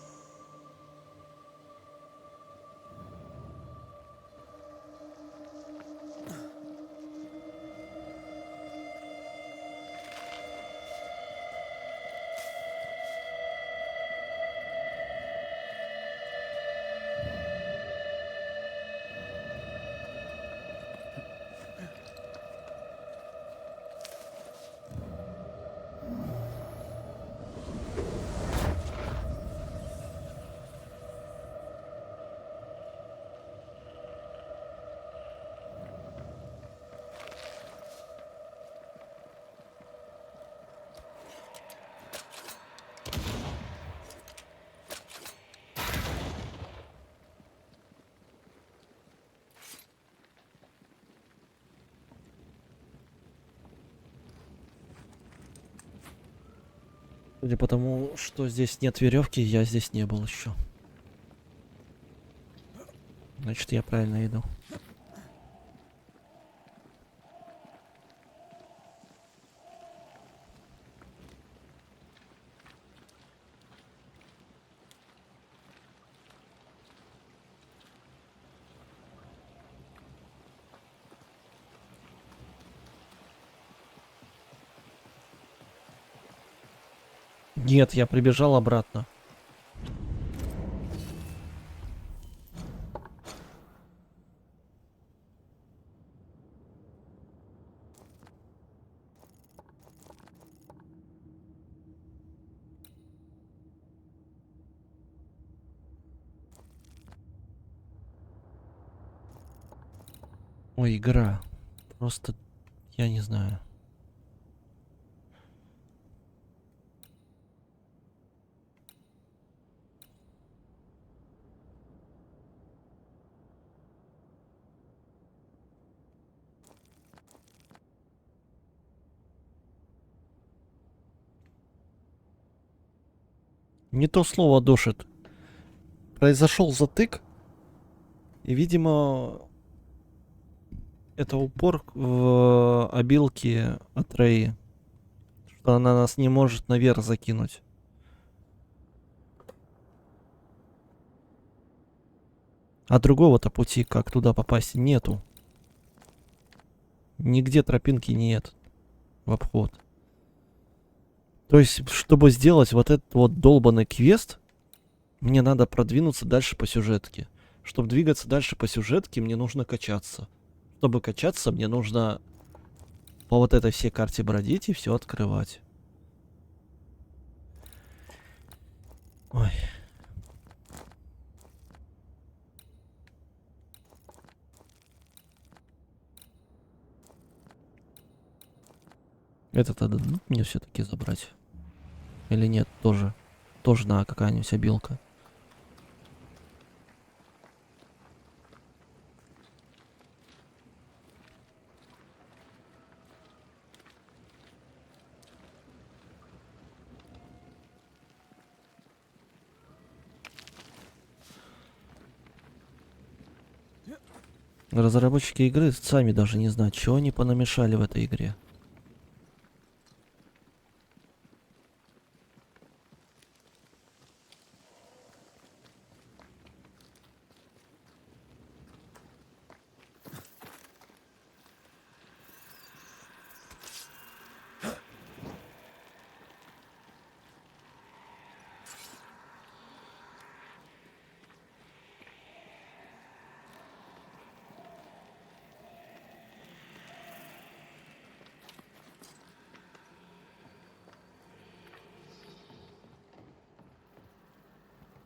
Судя по тому, что здесь нет веревки, я здесь не был еще. Значит, я правильно иду. Нет, я прибежал обратно. Ой, игра. Просто, я не знаю. Не то слово душит. Произошел затык. И, видимо, это упор в обилке от Реи. Что она нас не может наверх закинуть. А другого-то пути, как туда попасть, нету. Нигде тропинки нет в обход. То есть, чтобы сделать вот этот вот долбанный квест, мне надо продвинуться дальше по сюжетке. Чтобы двигаться дальше по сюжетке, мне нужно качаться. Чтобы качаться, мне нужно по вот этой всей карте бродить и все открывать. Ой. Это-то дадут мне все-таки забрать? Или нет, тоже? Тоже на какая-нибудь обилка. Разработчики игры сами даже не знают, чего они понамешали в этой игре.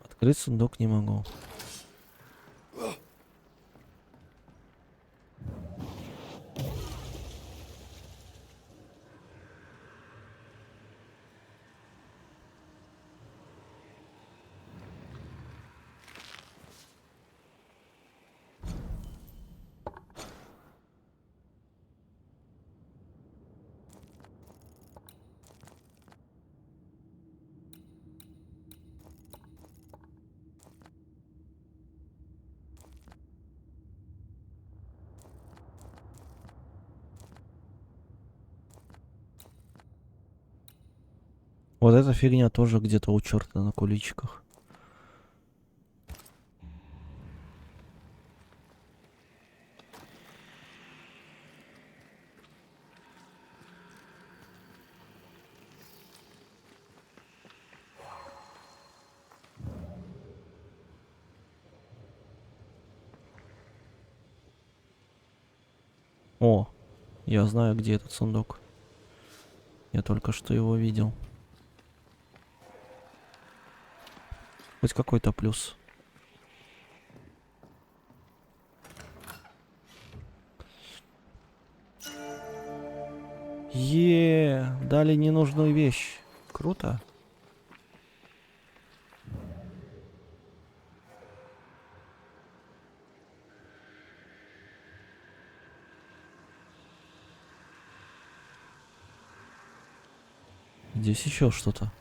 Открыть сундук не могу. Вот эта фигня тоже где-то у черта на куличиках. О, я знаю, где этот сундук. Я только что его видел. Хоть какой-то плюс. Дали ненужную вещь. Круто. Здесь еще что-то.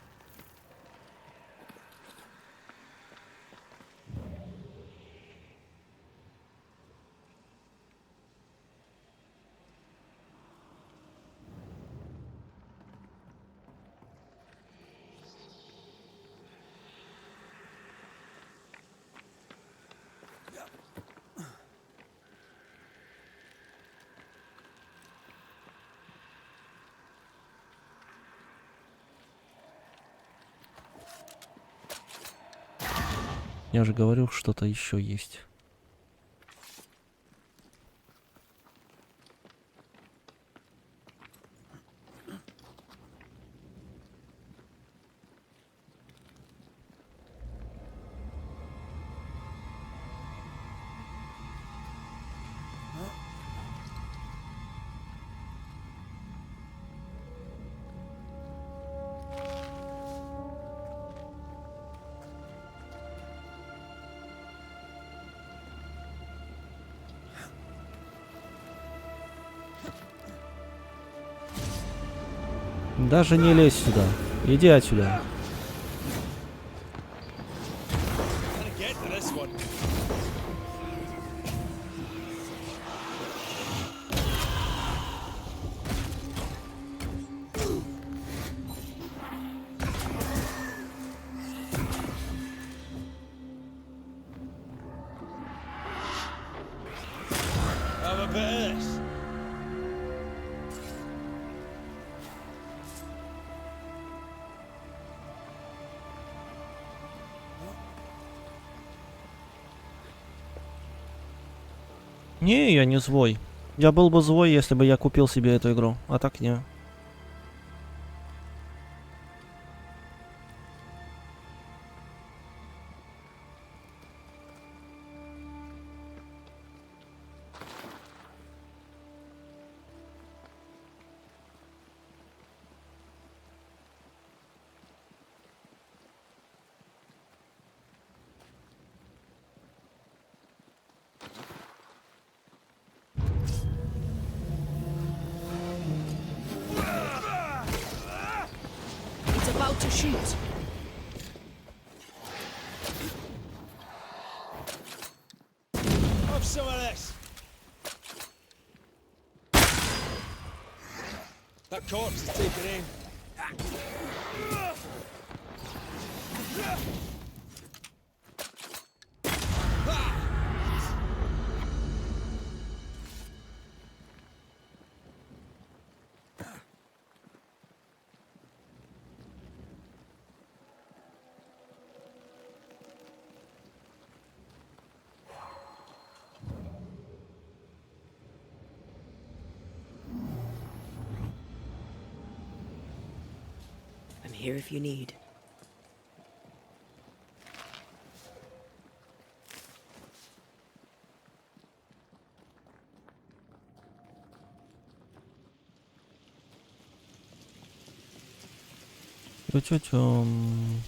Я же говорил, что-то еще есть. Даже не лезь сюда. Иди отсюда. Have a bit of this. Не, я не злой. Я был бы злой, если бы я купил себе эту игру, а так не. It's about to shoot. Have some of this. That corpse is taken aim. I'm here if you need. Тю-тю-тюм.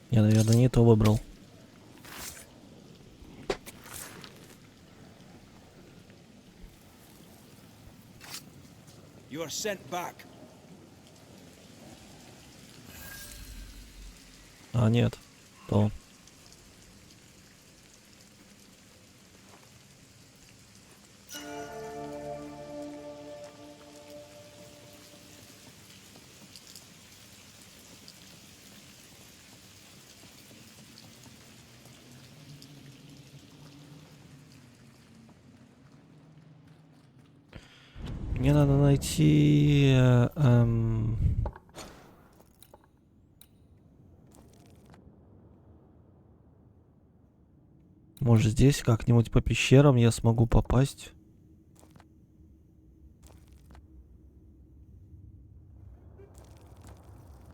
Я, наверное, не то выбрал. You are sent back. А, нет. То. Мне надо найти... Может, здесь как-нибудь по пещерам я смогу попасть?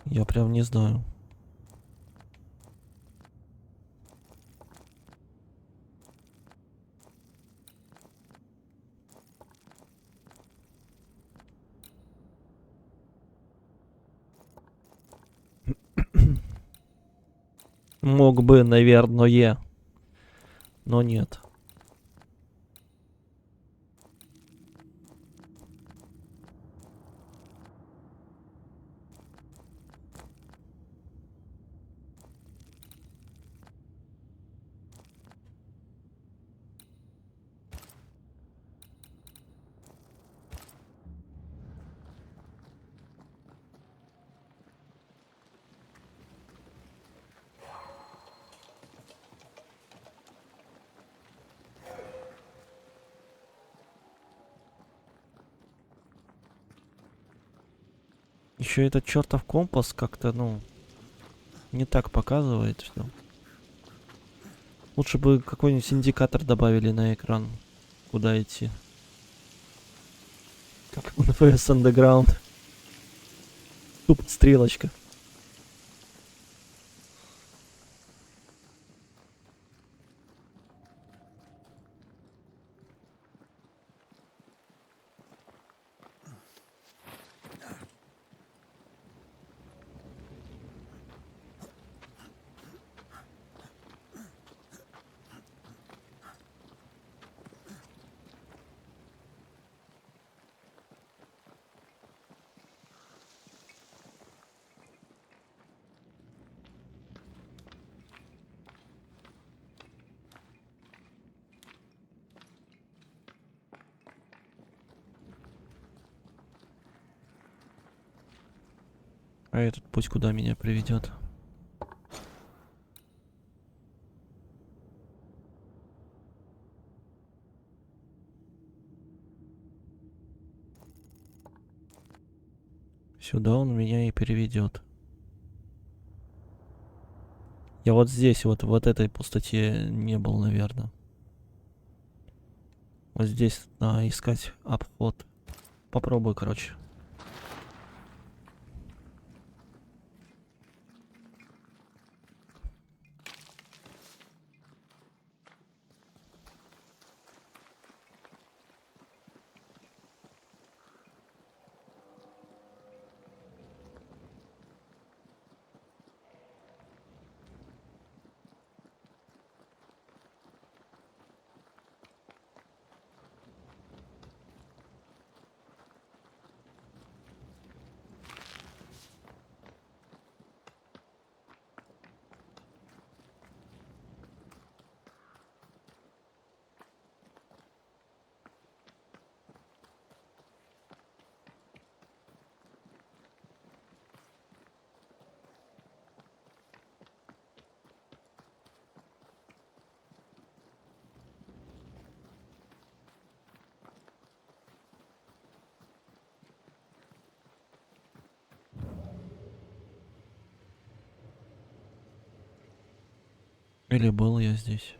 Я прям не знаю. Мог бы, наверное, но нет. Еще этот чертов компас как-то, ну, не так показывает все. Лучше бы какой-нибудь индикатор добавили на экран, куда идти. Как в PS Underground. Тупо стрелочка. А этот путь куда меня приведет? Сюда он меня и переведет. Я вот здесь, вот в этой пустоте не был, наверное. Вот здесь надо искать обход. Попробую, короче. Или был я здесь?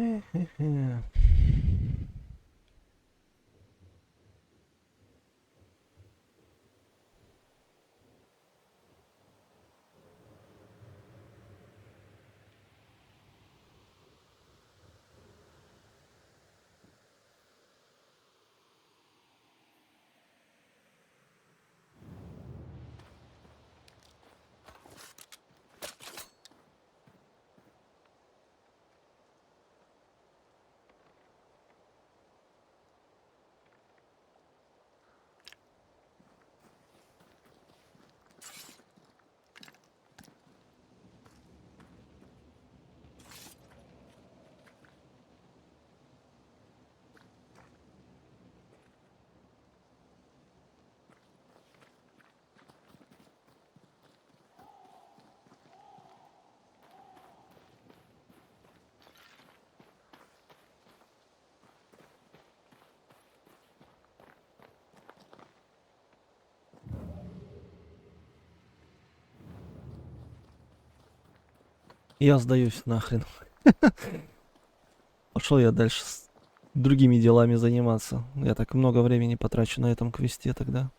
Хе-хе-хе. Я сдаюсь нахрен. Пошел я дальше с другими делами заниматься. Я так много времени потрачу на этом квесте тогда.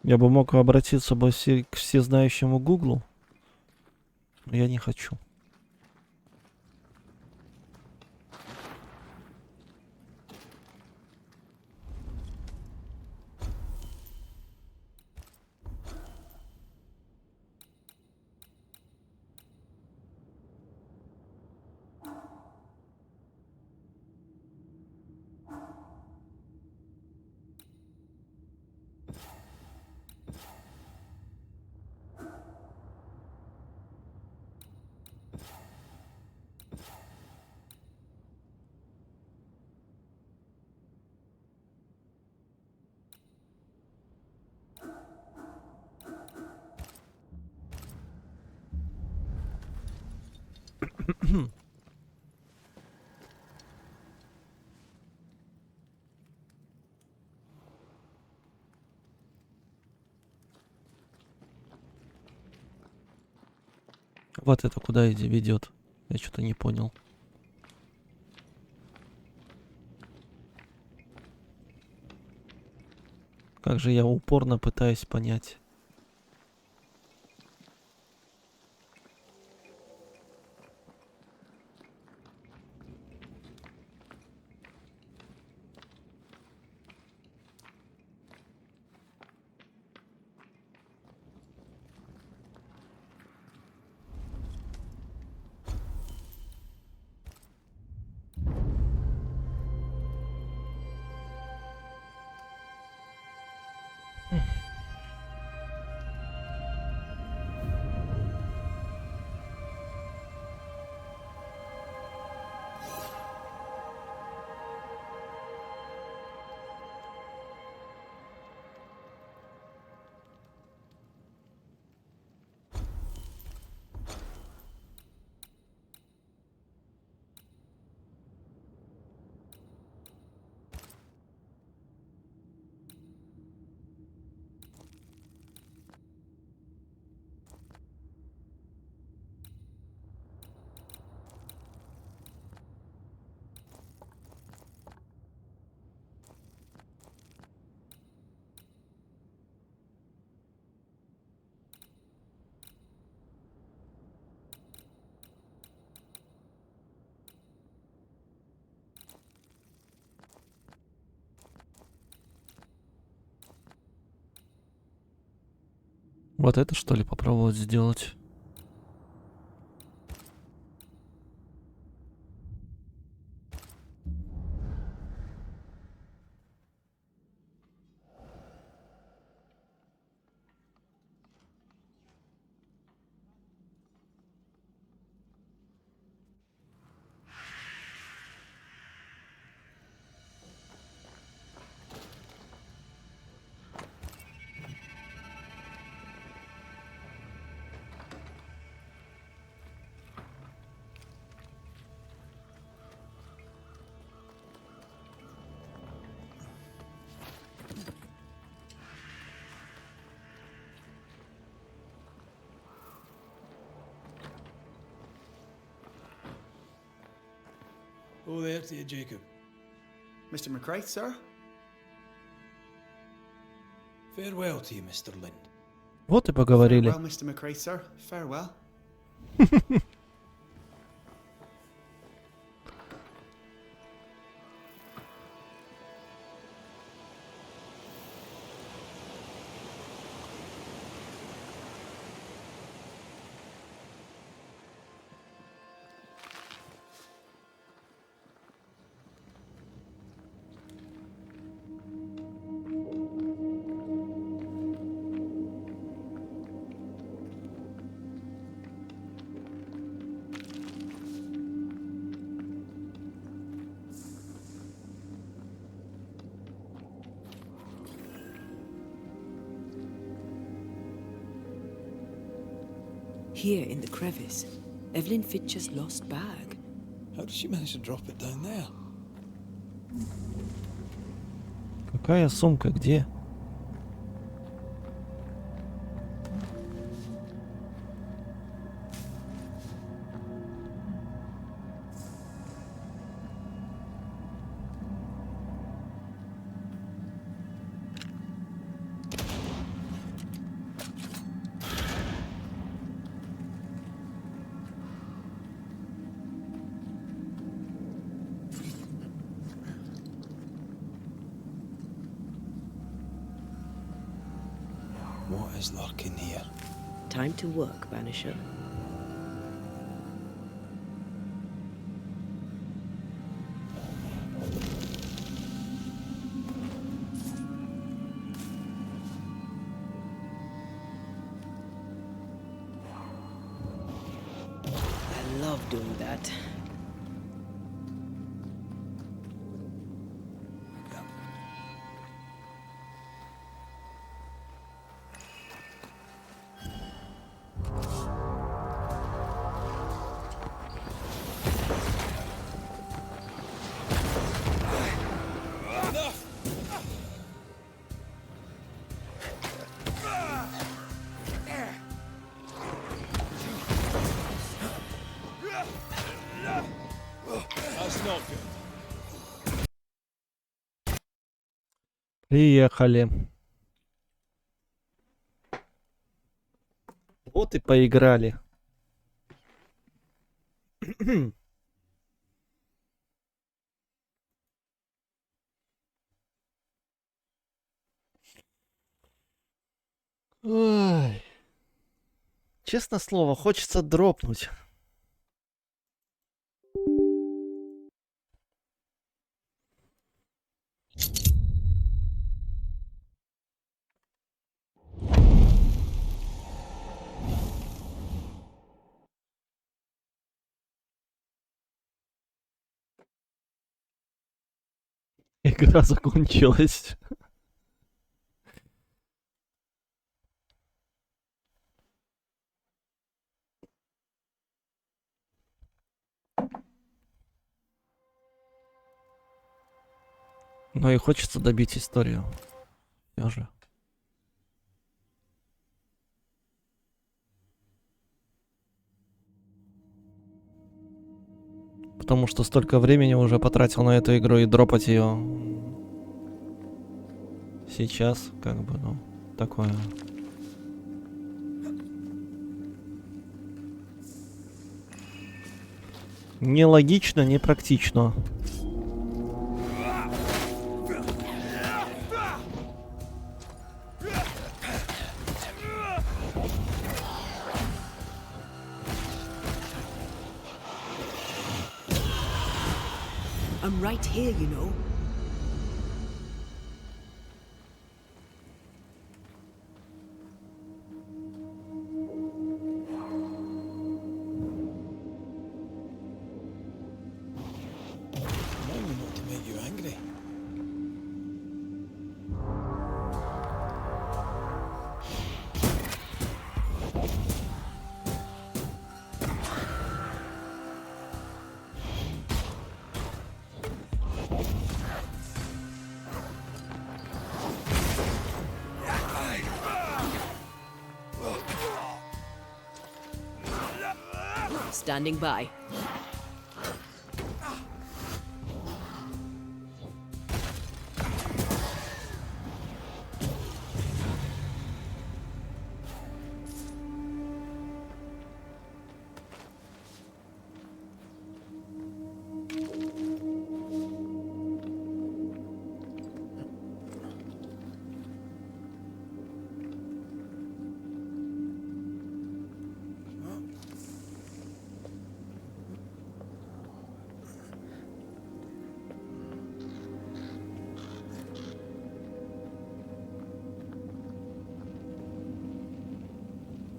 Я бы мог обратиться бы к всезнающему Гуглу, но я не хочу. Вот это куда ведет? Я что-то не понял. Как же я упорно пытаюсь понять. Вот это что ли попробовать сделать? Oh, there to you, Jacob. Mr. McCraith, sir? Farewell to you, Mr. Lind. Вот и поговорили. Farewell, Mr. McCraith, sir. Farewell. Here in the crevice, Evelyn Fitcher's lost bag. How did she manage to drop it down there? Какая сумка? Где? dangers lurking here. Time to work, Banisher. I love doing that. Приехали. Вот и поиграли. Ой. Честно слово, хочется дропнуть. Игра закончилась. Но и хочется добить историю. Всё же. Потому что столько времени уже потратил на эту игру, и дропать ее сейчас, как бы, ну, такое. Нелогично, непрактично. I'm right here, you know. Remind me not to make you angry. Standing by.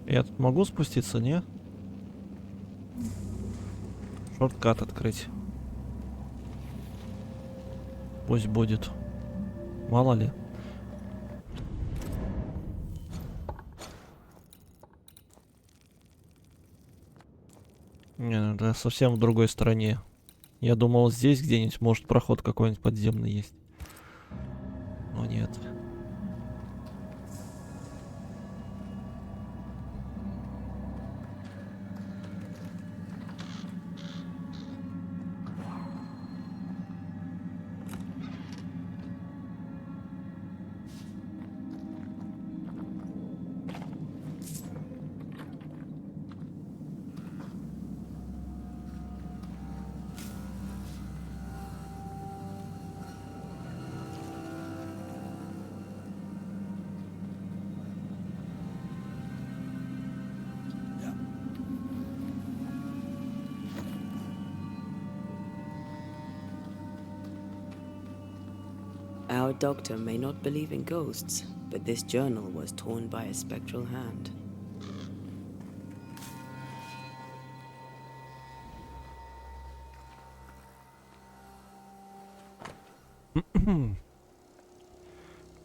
Я тут могу спуститься, не? Шорткат открыть. Пусть будет. Мало ли. Не, ну это совсем в другой стороне. Я думал, здесь где-нибудь, может, проход какой-нибудь подземный есть. Но нет. Our doctor may not believe in ghosts, but this journal was torn by a spectral hand.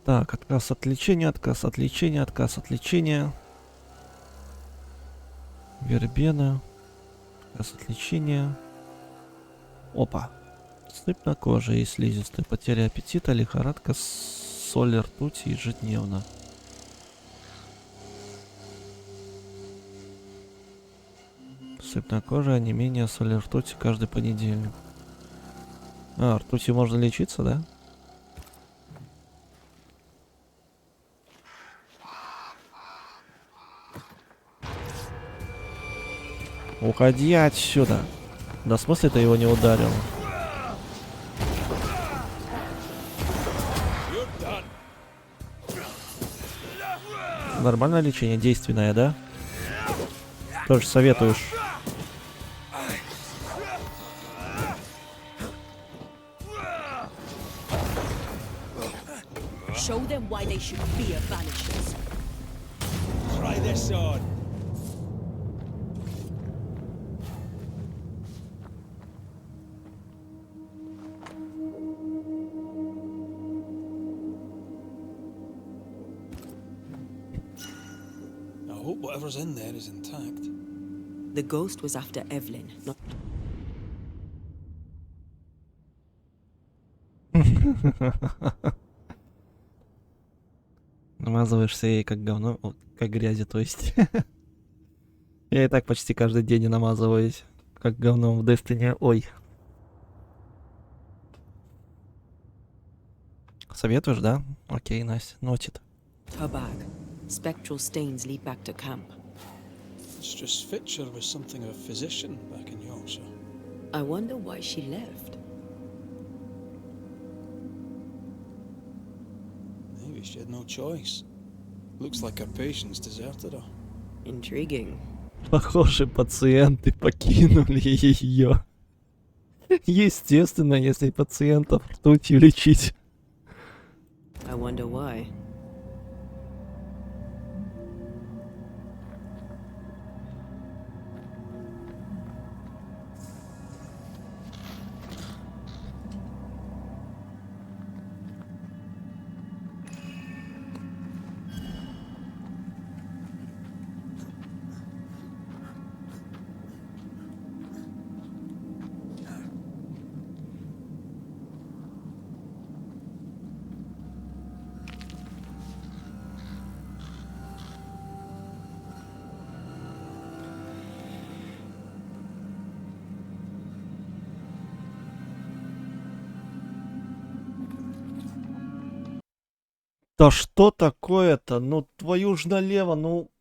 Так, отказ от лечения, отказ от лечения, отказ от лечения. Вербена. Отказ от лечения. Опа. Сыпь на коже и слизистой. Потеря аппетита, лихорадка, соль ртути ежедневно. Сыпь на коже, онемение, соль ртути каждый понедельник. А, ртутью можно лечиться, да? Уходи отсюда. Да в смысле ты его не ударил? Нормальное лечение, действенное, да? Тоже советуешь. Show them why they should fear Banishers. Try this on. I hope whatever's in there is intact. The ghost was after Evelyn, not... Намазываешься ей как говно, как грязи, то есть. Я и так почти каждый день намазываюсь как говном в Destiny. Ой. Советуешь, да? Окей, Настя, нотит. Her bag. Spectral stains lead back to camp. Mistress Fitcher was something of a physician back in Yorkshire. I wonder why she left. Maybe she had no choice. Looks like her patients deserted her. Intriguing. Похоже, пациенты покинули ее. Естественно, если пациентов ртутью лечить. I wonder why. Да что такое-то? Ну, твою ж налево, ну...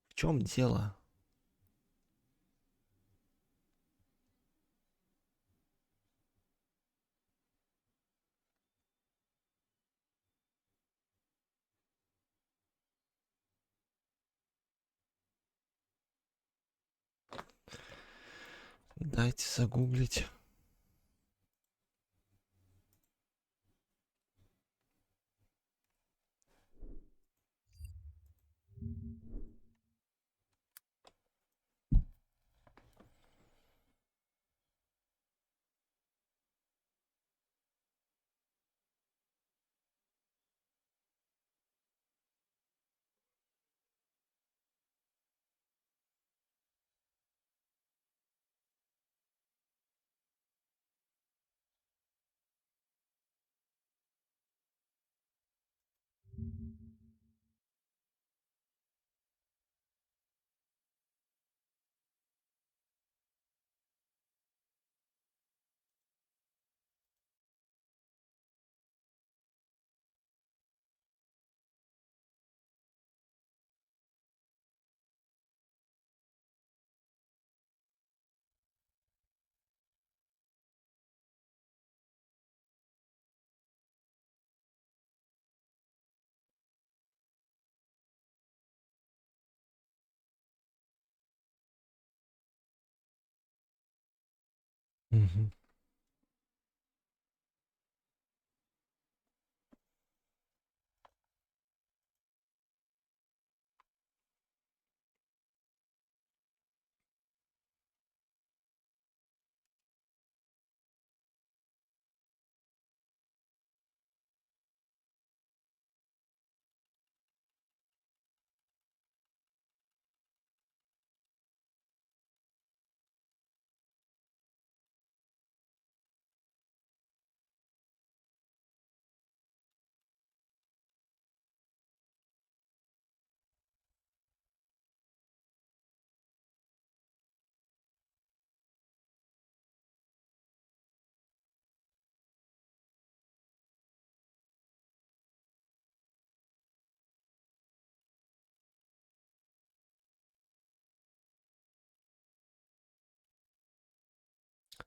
В чем дело? Дайте загуглить. Мгм.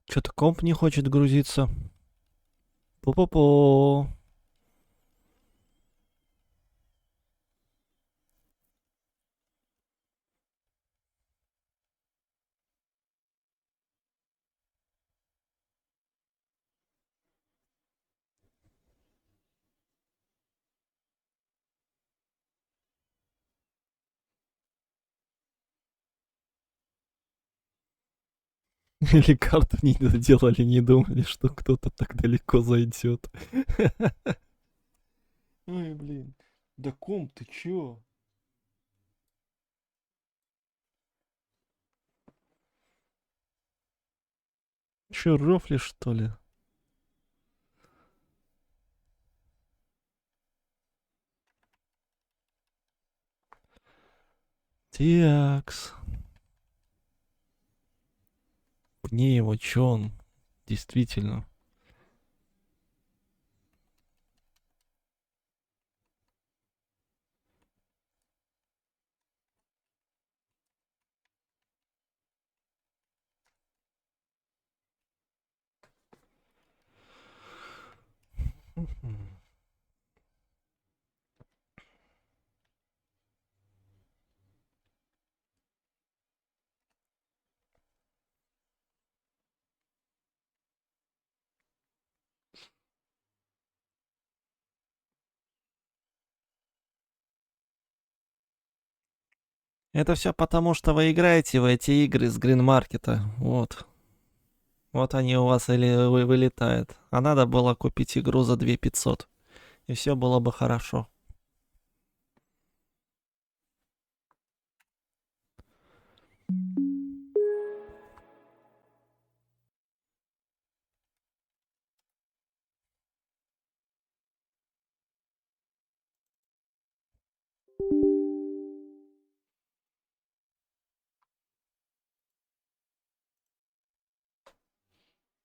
Что-то комп не хочет грузиться. Пу-пу-пу. Или карту не доделали, не думали, что кто-то так далеко зайдет. Ой, блин. Да комп, ты чё? Чё, рофлишь, что ли? Тиакс. Пни его, чё он? Действительно. Это все потому, что вы играете в эти игры с грин-маркета. Вот. Вот они у вас или вылетают. А надо было купить игру за 2500. И все было бы хорошо.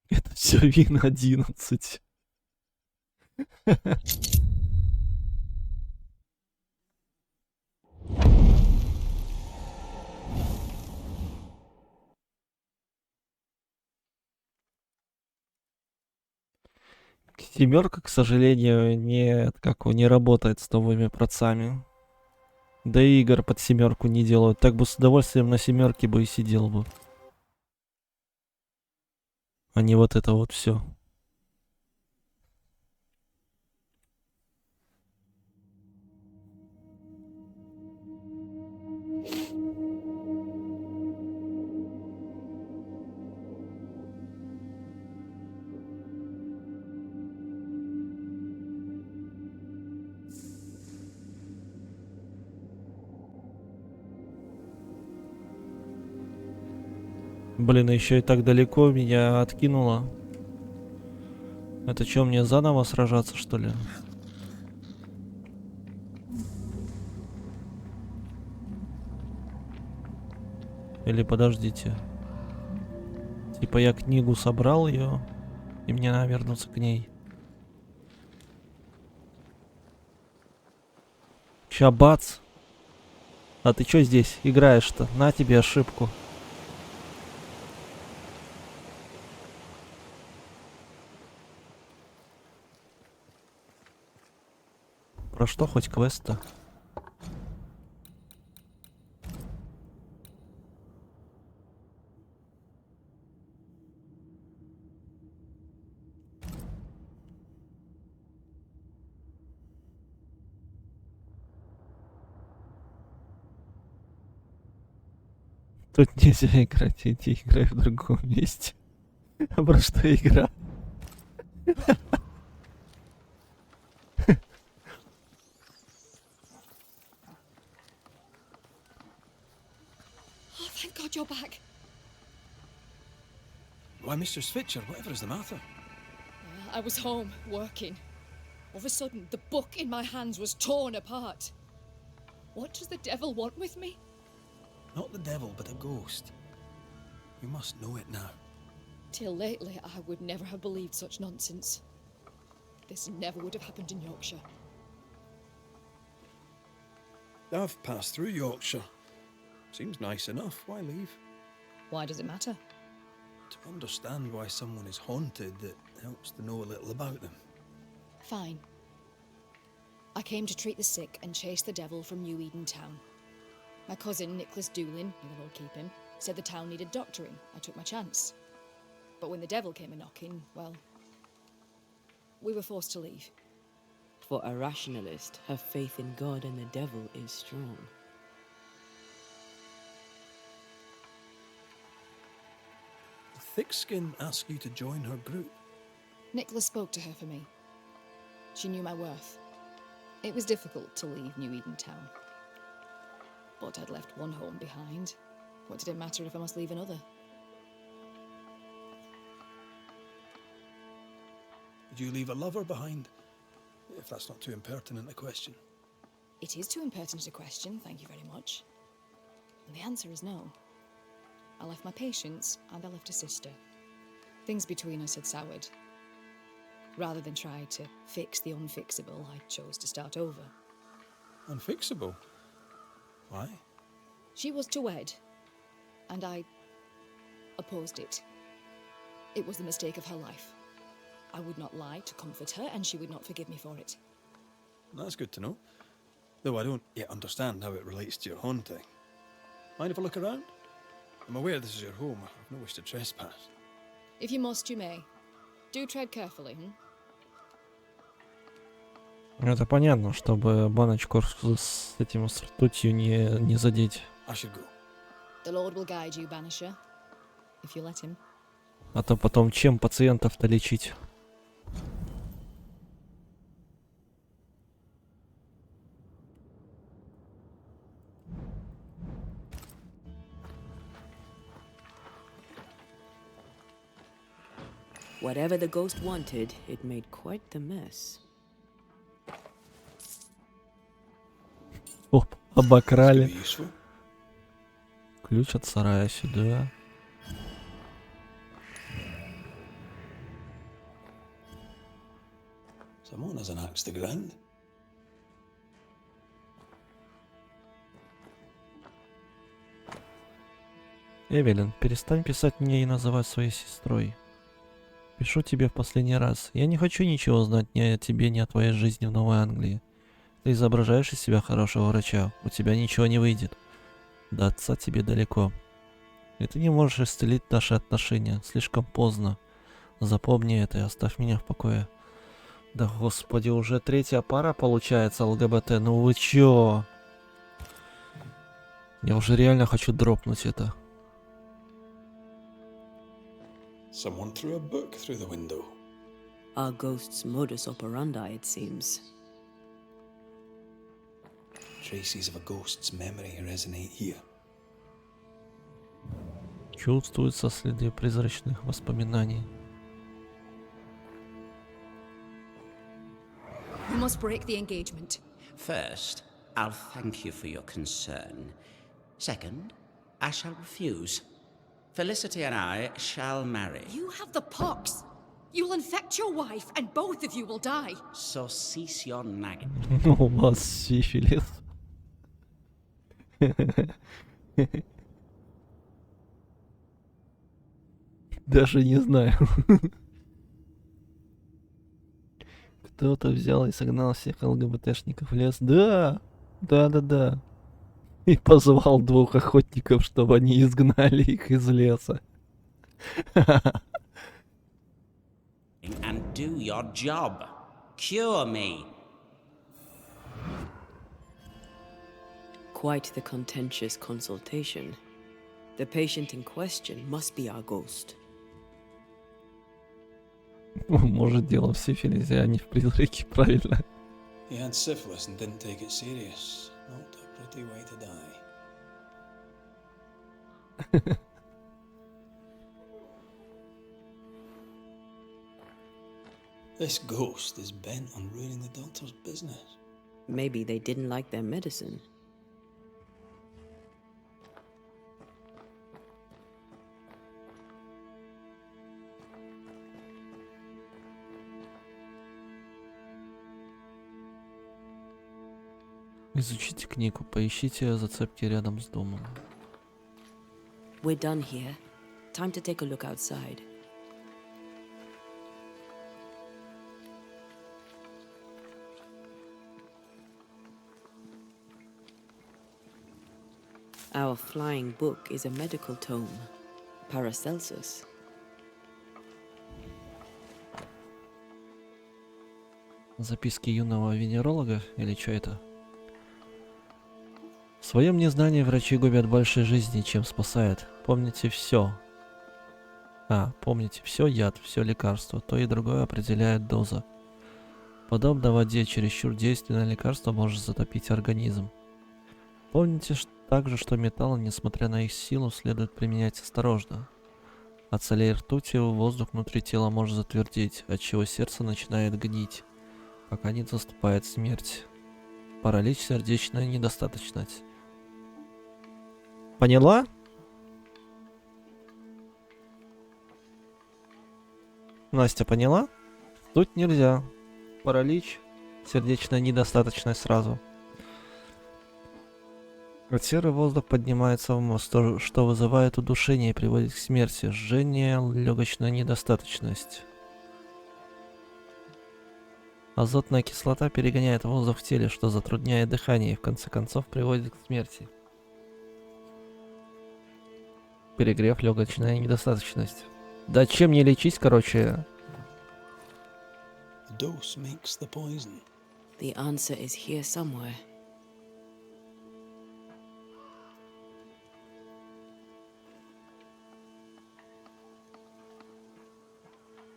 Это все вин 11. Семерка, к сожалению, не работает с новыми процами. Да и игр под семерку не делают. Так бы с удовольствием на семерке бы и сидел бы. А не вот это вот все. Блин, а еще и так далеко меня откинуло. Это что, мне заново сражаться, что ли? Или подождите. Типа я книгу собрал ее, и мне надо вернуться к ней. Ща бац. А ты чё здесь играешь-то? На тебе ошибку. Про что хоть квест-то? Тут нельзя играть, иди играй в другом месте. А про что игра? Oh, thank God you're back. Why, Mr. Switcher, whatever is the matter? I was home, working. All of a sudden, the book in my hands was torn apart. What does the devil want with me? Not the devil, but a ghost. You must know it now. Till lately, I would never have believed such nonsense. This never would have happened in Yorkshire. I've passed through Yorkshire. Seems nice enough. Why leave? Why does it matter? To understand why someone is haunted, it helps to know a little about them. Fine. I came to treat the sick and chase the devil from New Eden Town. My cousin, Nicholas Doolin, may the Lord keep him, said the town needed doctoring. I took my chance. But when the devil came a-knocking, well, we were forced to leave. For a rationalist, her faith in God and the devil is strong. Did Thickskin ask you to join her group? Nicholas spoke to her for me. She knew my worth. It was difficult to leave New Eden Town. But I'd left one home behind. What did it matter if I must leave another? Did you leave a lover behind? If that's not too impertinent a question. It is too impertinent a question, thank you very much. And the answer is no. I left my patients, and I left a sister. Things between us had soured. Rather than try to fix the unfixable, I chose to start over. Unfixable? Why? She was to wed, and I opposed it. It was the mistake of her life. I would not lie to comfort her, and she would not forgive me for it. That's good to know. Though I don't yet understand how it relates to your haunting. Mind if I look around? I'm aware this is your home. I've no wish to trespass. If you must, you may. Do tread carefully, Это понятно, чтобы баночку с этим с ртутью не задеть. I should go. The Lord will guide you, Banisher, if you let him. А то потом чем пациентов-то лечить? Whatever the ghost wanted, it made quite the mess. Оп, This could обокрали. be useful. Ключ от сарая сюда. Someone has an axe to grind. Эвелин, перестань писать мне и называть своей сестрой. Пишу тебе в последний раз. Я не хочу ничего знать ни о тебе, ни о твоей жизни в Новой Англии. Ты изображаешь из себя хорошего врача. У тебя ничего не выйдет. До отца тебе далеко. И ты не можешь исцелить наши отношения. Слишком поздно. Запомни это и оставь меня в покое. Да господи, уже третья пара получается ЛГБТ. Ну вы чё? Я уже реально хочу дропнуть это. Someone threw a book through the window. Our ghost's modus operandi, it seems. Traces of a ghost's memory resonate here. Чувствуются следы призрачных воспоминаний. You must break the engagement. First, I'll thank you for your concern. Second, I shall refuse. Felicity and I shall marry. You have the pox. You'll infect your wife, and both of you will die. So cease your nagging. У вас сифилис. Даже не знаю. Кто-то взял и согнал всех ЛГБТшников в лес. Да, да. И позвал двух охотников, чтобы они изгнали их из леса. And do your job. Cure me. Quite the contentious consultation. The patient in question must be our ghost. Может, дело в сифилисе, а не в призраке, правильно? He had syphilis and didn't take it serious. Not a pretty way to die. This ghost is bent on ruining the doctor's business. Maybe they didn't like their medicine. Изучите книгу, поищите зацепки рядом с домом. We're done here. Time to take a look outside. Our flying book is a medical tome, Paracelsus. Записки юного венеролога или что это? В своем незнании врачи губят больше жизни, чем спасают. Помните все. Помните, все яд, все лекарство, то и другое определяет доза. Подобно воде, чересчур действенное лекарство может затопить организм. Помните также, что металлы, несмотря на их силу, следует применять осторожно. От солей ртути воздух внутри тела может затвердеть, отчего сердце начинает гнить, пока не наступает смерть. Паралич, сердечная недостаточность. Поняла? Настя, поняла? Тут нельзя. Паралич, сердечная недостаточность сразу. От серы воздух поднимается в мозг, что вызывает удушение и приводит к смерти, жжение, легочная недостаточность. Азотная кислота перегоняет воздух в теле, что затрудняет дыхание и в конце концов приводит к смерти. Перегрев, легочная недостаточность. Да чем не лечить, короче. The dose makes the poison. The answer is here somewhere.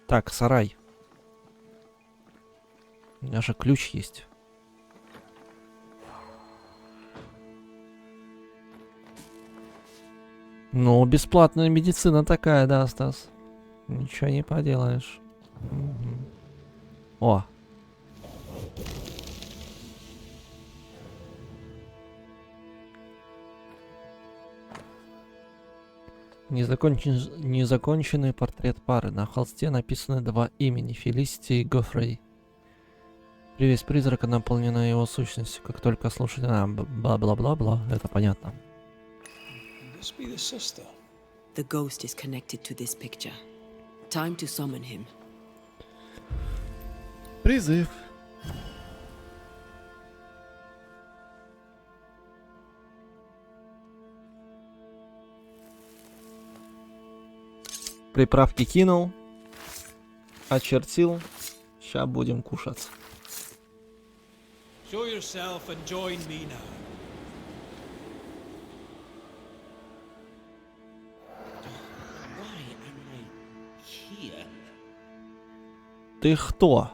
Так, сарай. У меня же ключ есть. Ну, бесплатная медицина такая, да, Стас? Ничего не поделаешь. О. Незаконченный портрет пары. На холсте написаны два имени: Фелисити и Гофрей. Привязь призрака наполнена его сущностью. Как только слушать бла-бла-бла-бла, это понятно. This be the sister. The ghost is connected to this picture. Time to summon him. Призыв. Приправки кинул. Очертил. Сейчас будем кушать. Show yourself and join me now. Why am I here? Ты кто?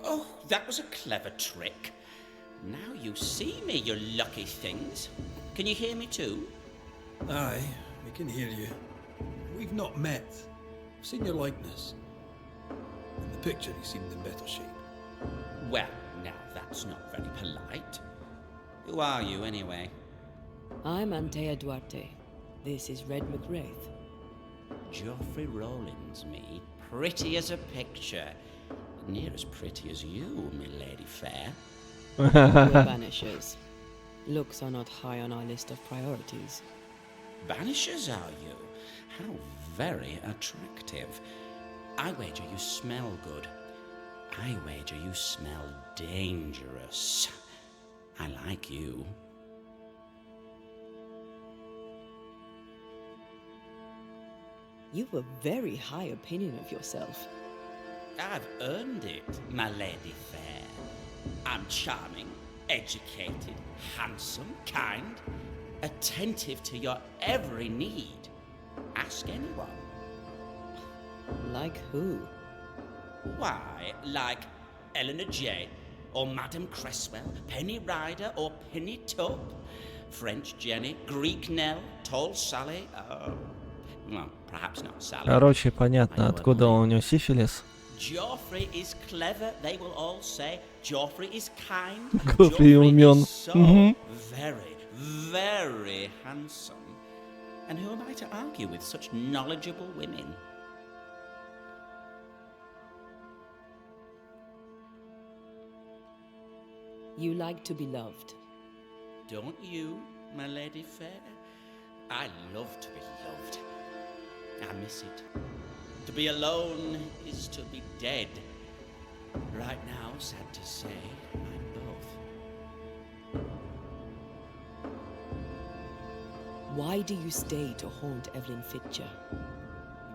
Oh, that was a clever trick. Now you see me, you lucky things. Can you hear me too? Aye, we can hear you. We've not met. I've seen your likeness. In the picture, he seemed in better shape. Well, now that's not very polite. Who are you, anyway? I'm Antea Duarte. This is Red McWraith. Geoffrey Rollins, me. Pretty as a picture. Near as pretty as you, me lady fair. We're Banishers. Looks are not high on our list of priorities. Banishers, are you? How very attractive. I wager you smell good. I wager you smell dangerous. I like you. You've a very high opinion of yourself. I've earned it, my lady fair. I'm charming, educated, handsome, kind, attentive to your every need. Ask anyone. Like who? Why, like Eleanor J, or Madame Cresswell, Penny Ryder, or Penny Tup, French Jenny, Greek Nell, Tall Sally, well, perhaps not Sally. Короче, понятно, откуда у него сифилис. Joffrey is clever, they will all say. Joffrey is kind. Joffrey умен. is so very, very handsome. And who am I to argue with such knowledgeable women? You like to be loved. Don't you, my lady fair? I love to be loved. I miss it. To be alone is to be dead. Right now, sad to say, I'm both. Why do you stay to haunt Evelyn Fitcher?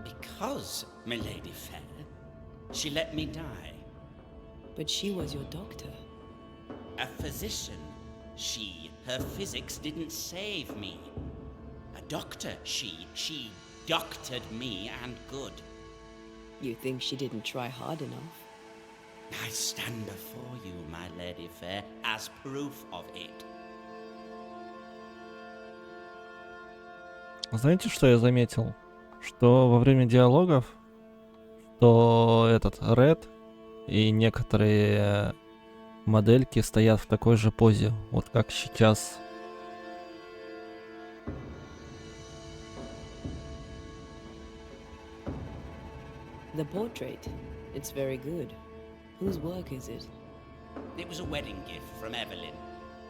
Because, my lady fair, she let me die. But she was your doctor. A physician, her physics didn't save me. A doctor, she doctored me and good. You think she didn't try hard enough? I stand before you, my lady fair, as proof of it. Знаете, что я заметил? Что во время диалогов, то этот Ред и некоторые модельки стоят в такой же позе, вот как сейчас. The portrait. It's very good. Whose work is it? It was a wedding gift from Evelyn,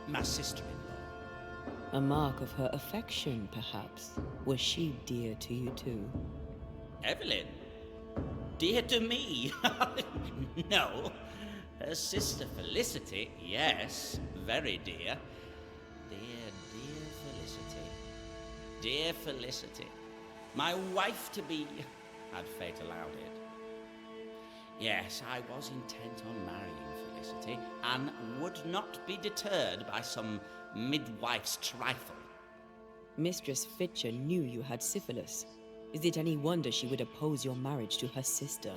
my sister-in-law. A mark of her affection, perhaps. Was she dear to you too? Evelyn? Dear to me? No. Her sister Felicity, yes, very dear. Dear Felicity. Dear Felicity. My wife-to-be, had fate allowed it. Yes, I was intent on marrying Felicity, and would not be deterred by some midwife's trifle. Mistress Fitcher knew you had syphilis. Is it any wonder she would oppose your marriage to her sister?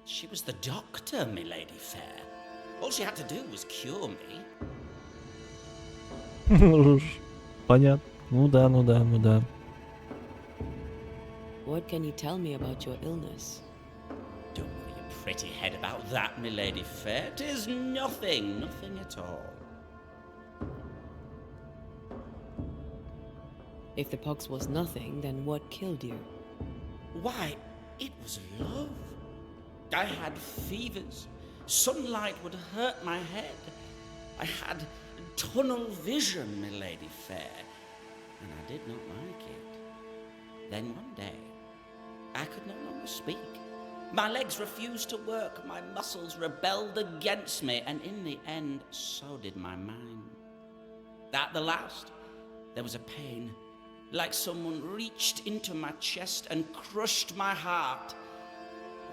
She was the doctor, my lady fair. All she had to do was cure me. Понятно. Ну да. What can you tell me about your illness? Don't worry your pretty head about that, my lady fair. 'Tis nothing at all. If the pox was nothing, then what killed you? Why, it was love. I had fevers. Sunlight would hurt my head. I had tunnel vision, my lady fair, and I did not like it. Then one day, I could no longer speak. My legs refused to work, my muscles rebelled against me, and in the end, so did my mind. At the last, there was a pain, like someone reached into my chest and crushed my heart.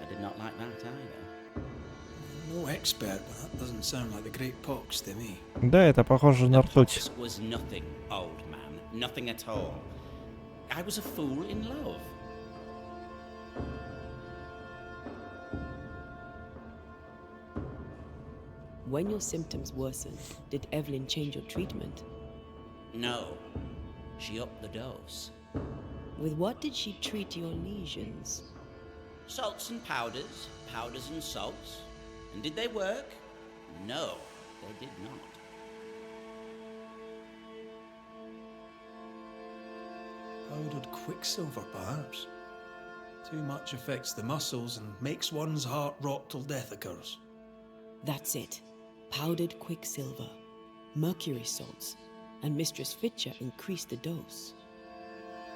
I did not like that either. No expert, but that doesn't sound like the great pox to me. Да, это похоже на ртуть. It was nothing, old man, nothing at all. I was a fool in love. When your symptoms worsened, did Evelyn change your treatment? No, she upped the dose. With what did she treat your lesions? Salts and powders, powders and salts. And did they work? No, they did not. Powdered quicksilver, perhaps. Too much affects the muscles and makes one's heart rot till death occurs. That's it. Powdered quicksilver, mercury salts, and Mistress Fitcher increased the dose.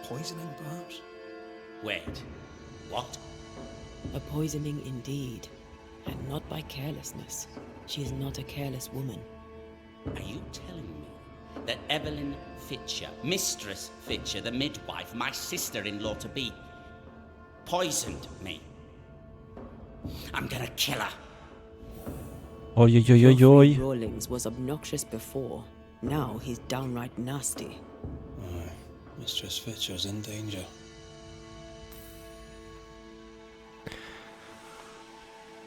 Poisoning, perhaps? Wait, what? A poisoning indeed, and not by carelessness. She is not a careless woman. Are you telling me that Evelyn Fitcher, Mistress Fitcher, the midwife, my sister-in-law to be, poisoned me? I'm gonna kill her. Ой-ой-ой-ой-ой. Rawlings was obnoxious before. Now he's downright nasty. Aye, Mistress Fitcher's in danger.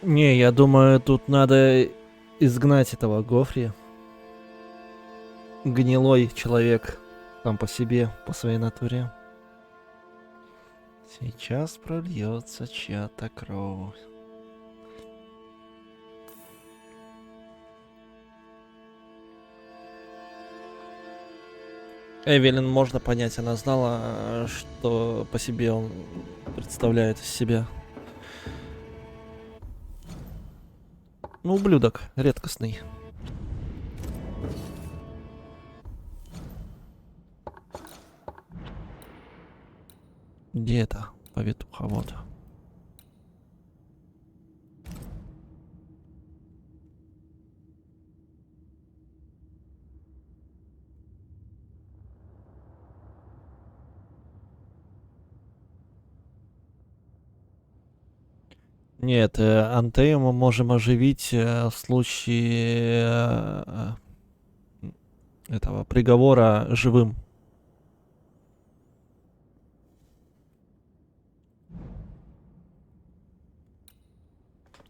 Не, я думаю, тут надо изгнать этого Гофри. Гнилой человек сам по себе, по своей натуре. Сейчас прольется чья-то кровь. Эвелин можно понять, она знала, что по себе он представляет из себя. Ну, ублюдок, редкостный. Где это? Повитуха, вот. Нет, Антею мы можем оживить в случае этого приговора живым.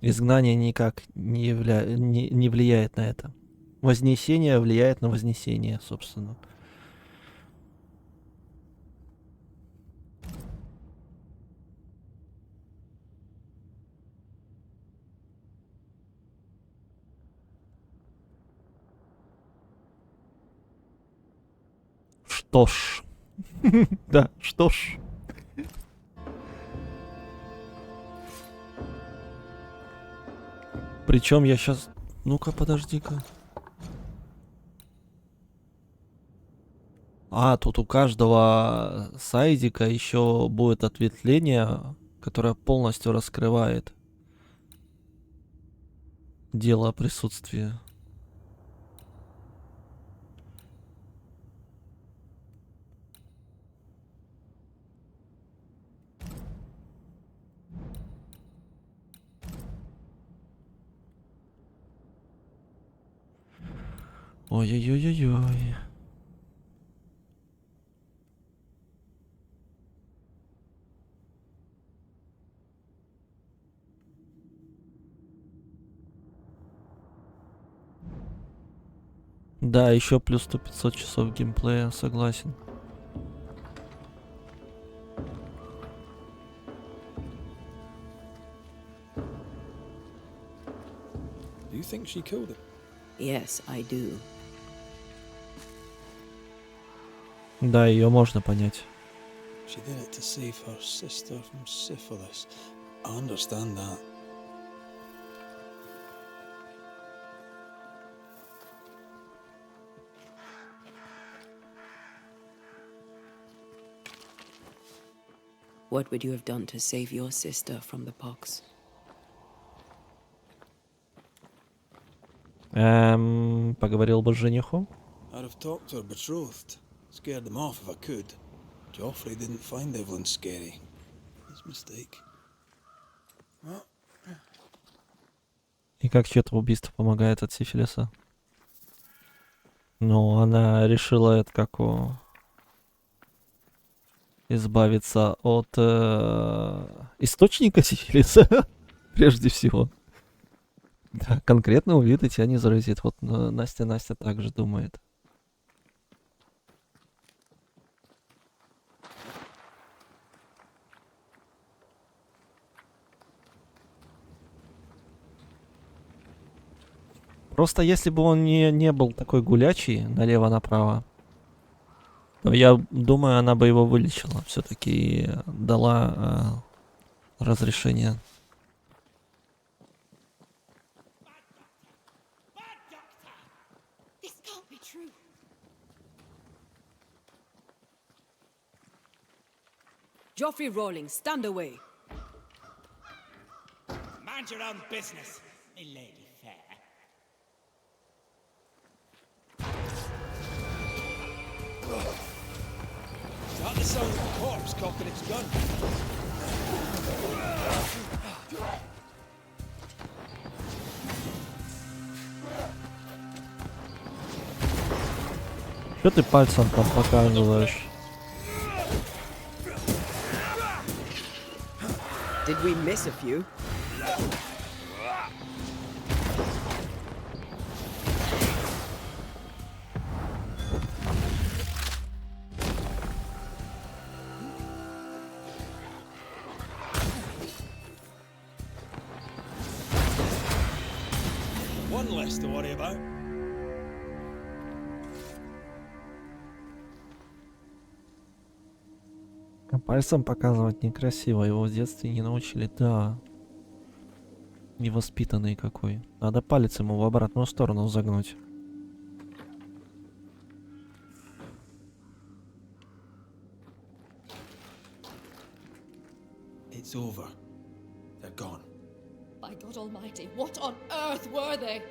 Изгнание никак не влияет на это. Вознесение влияет на вознесение, собственно. Что ж. Да, что ж. Причем я сейчас... Ну-ка, подожди-ка. А, тут у каждого сайдика еще будет ответвление, которое полностью раскрывает дело о присутствии. Ой-ой-ой-ой-ой. Да, еще плюс 100-500 часов геймплея, согласен. Do you think she killed him? Yes, I do. Да, ее можно понять. She did it to save her sister from syphilis. I understand that. What would you have done to save your sister from the pox? Поговорил бы с женихом. I'd have talked to her betrothed. Scared them off if I could. Joffrey didn't find Evelyn scary. His mistake. И как чье-то убийство помогает от сифилиса? Ну, она решила это как избавиться от источника сифилиса, прежде всего. Да, конкретно увидеть тебя не заразит. Вот Настя также думает. Просто если бы он не был такой гулячий налево-направо, то я думаю, она бы его вылечила. Все-таки дала разрешение. Joffrey Rawlings, stand away. Mind your own business, me lady fair. Is that the sound of a corpse cocking its gun? Что ты пальцем там показываешь? Did we miss a few? one less to worry about. А пальцем показывать некрасиво, его в детстве не научили, да. Невоспитанный какой. Надо палец ему в обратную сторону загнуть. It's over. They're gone. By God Almighty, what on earth were they?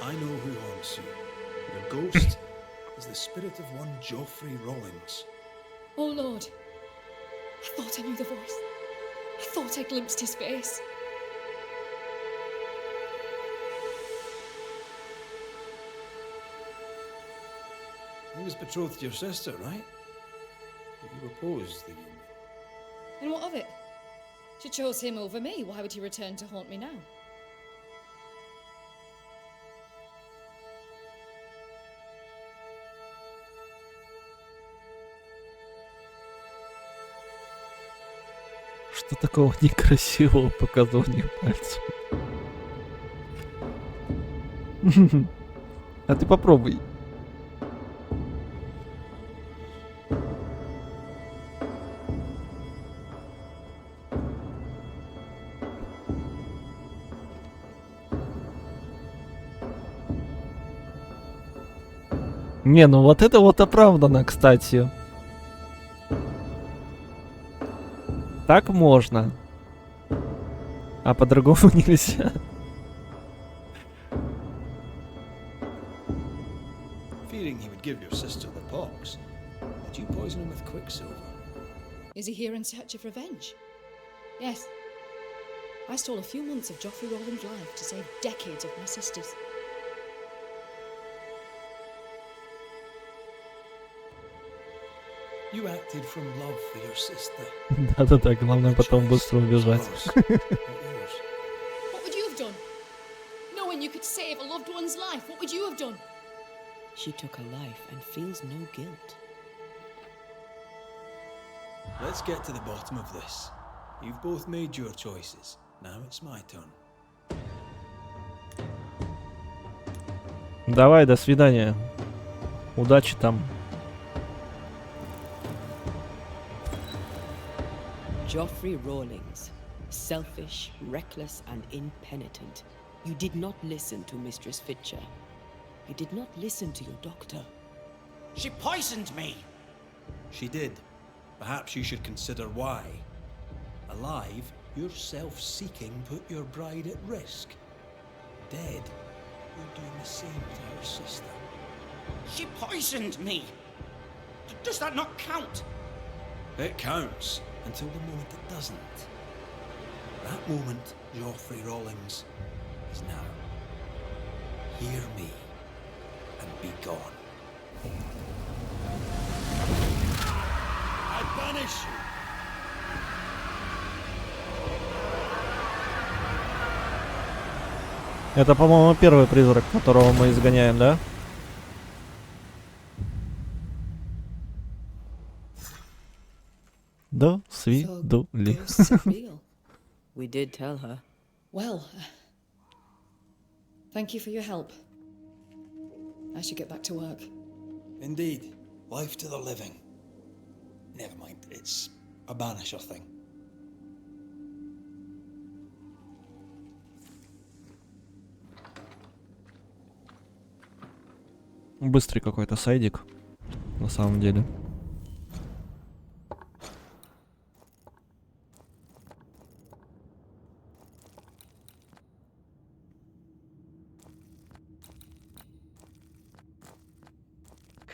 I know who haunts you. Your ghost is the spirit of one Geoffrey Rawlings. Oh Lord. I thought I knew the voice. I thought I glimpsed his face. He was betrothed to your sister, right? You opposed the union. And what of it? She chose him over me. Why would he return to haunt me now? Что такого некрасивого показывания пальцем? А ты попробуй. Не, ну вот это вот оправдано, кстати. Так можно. А по-другому нельзя. Fearing he would give your sister the pox, did you poison him with quicksilver? Is he here in search of revenge? Yes. I stole a few months of Geoffrey Rawlings' life to save decades of my sister's. You acted from love for your sister. Да-да-да, главное потом быстро убежать. Not yours. What would you have done? Knowing you could save a loved one's life, what would you have done? She took a life and feels no guilt. Let's get to the bottom of this. You've both made your choices. Now it's my turn. Давай, до свидания. Удачи там. Geoffrey Rawlings, selfish, reckless, and impenitent. You did not listen to Mistress Fitcher. You did not listen to your doctor. She poisoned me! She did. Perhaps you should consider why. Alive, your self-seeking put your bride at risk. Dead, you're doing the same to her sister. She poisoned me! Does that not count? It counts until the moment it doesn't. That moment, Geoffrey Rawlings, is now. Hear me and be gone. I banish you! Это, по-моему, первый призрак, которого мы изгоняем, да? До свидули. Ghosts are real. We did tell her. Well, thank you for your help. I should get back to work. Indeed, life to the living. Never mind, it's a Banisher thing. Быстрый какой-то сайдик, на самом деле.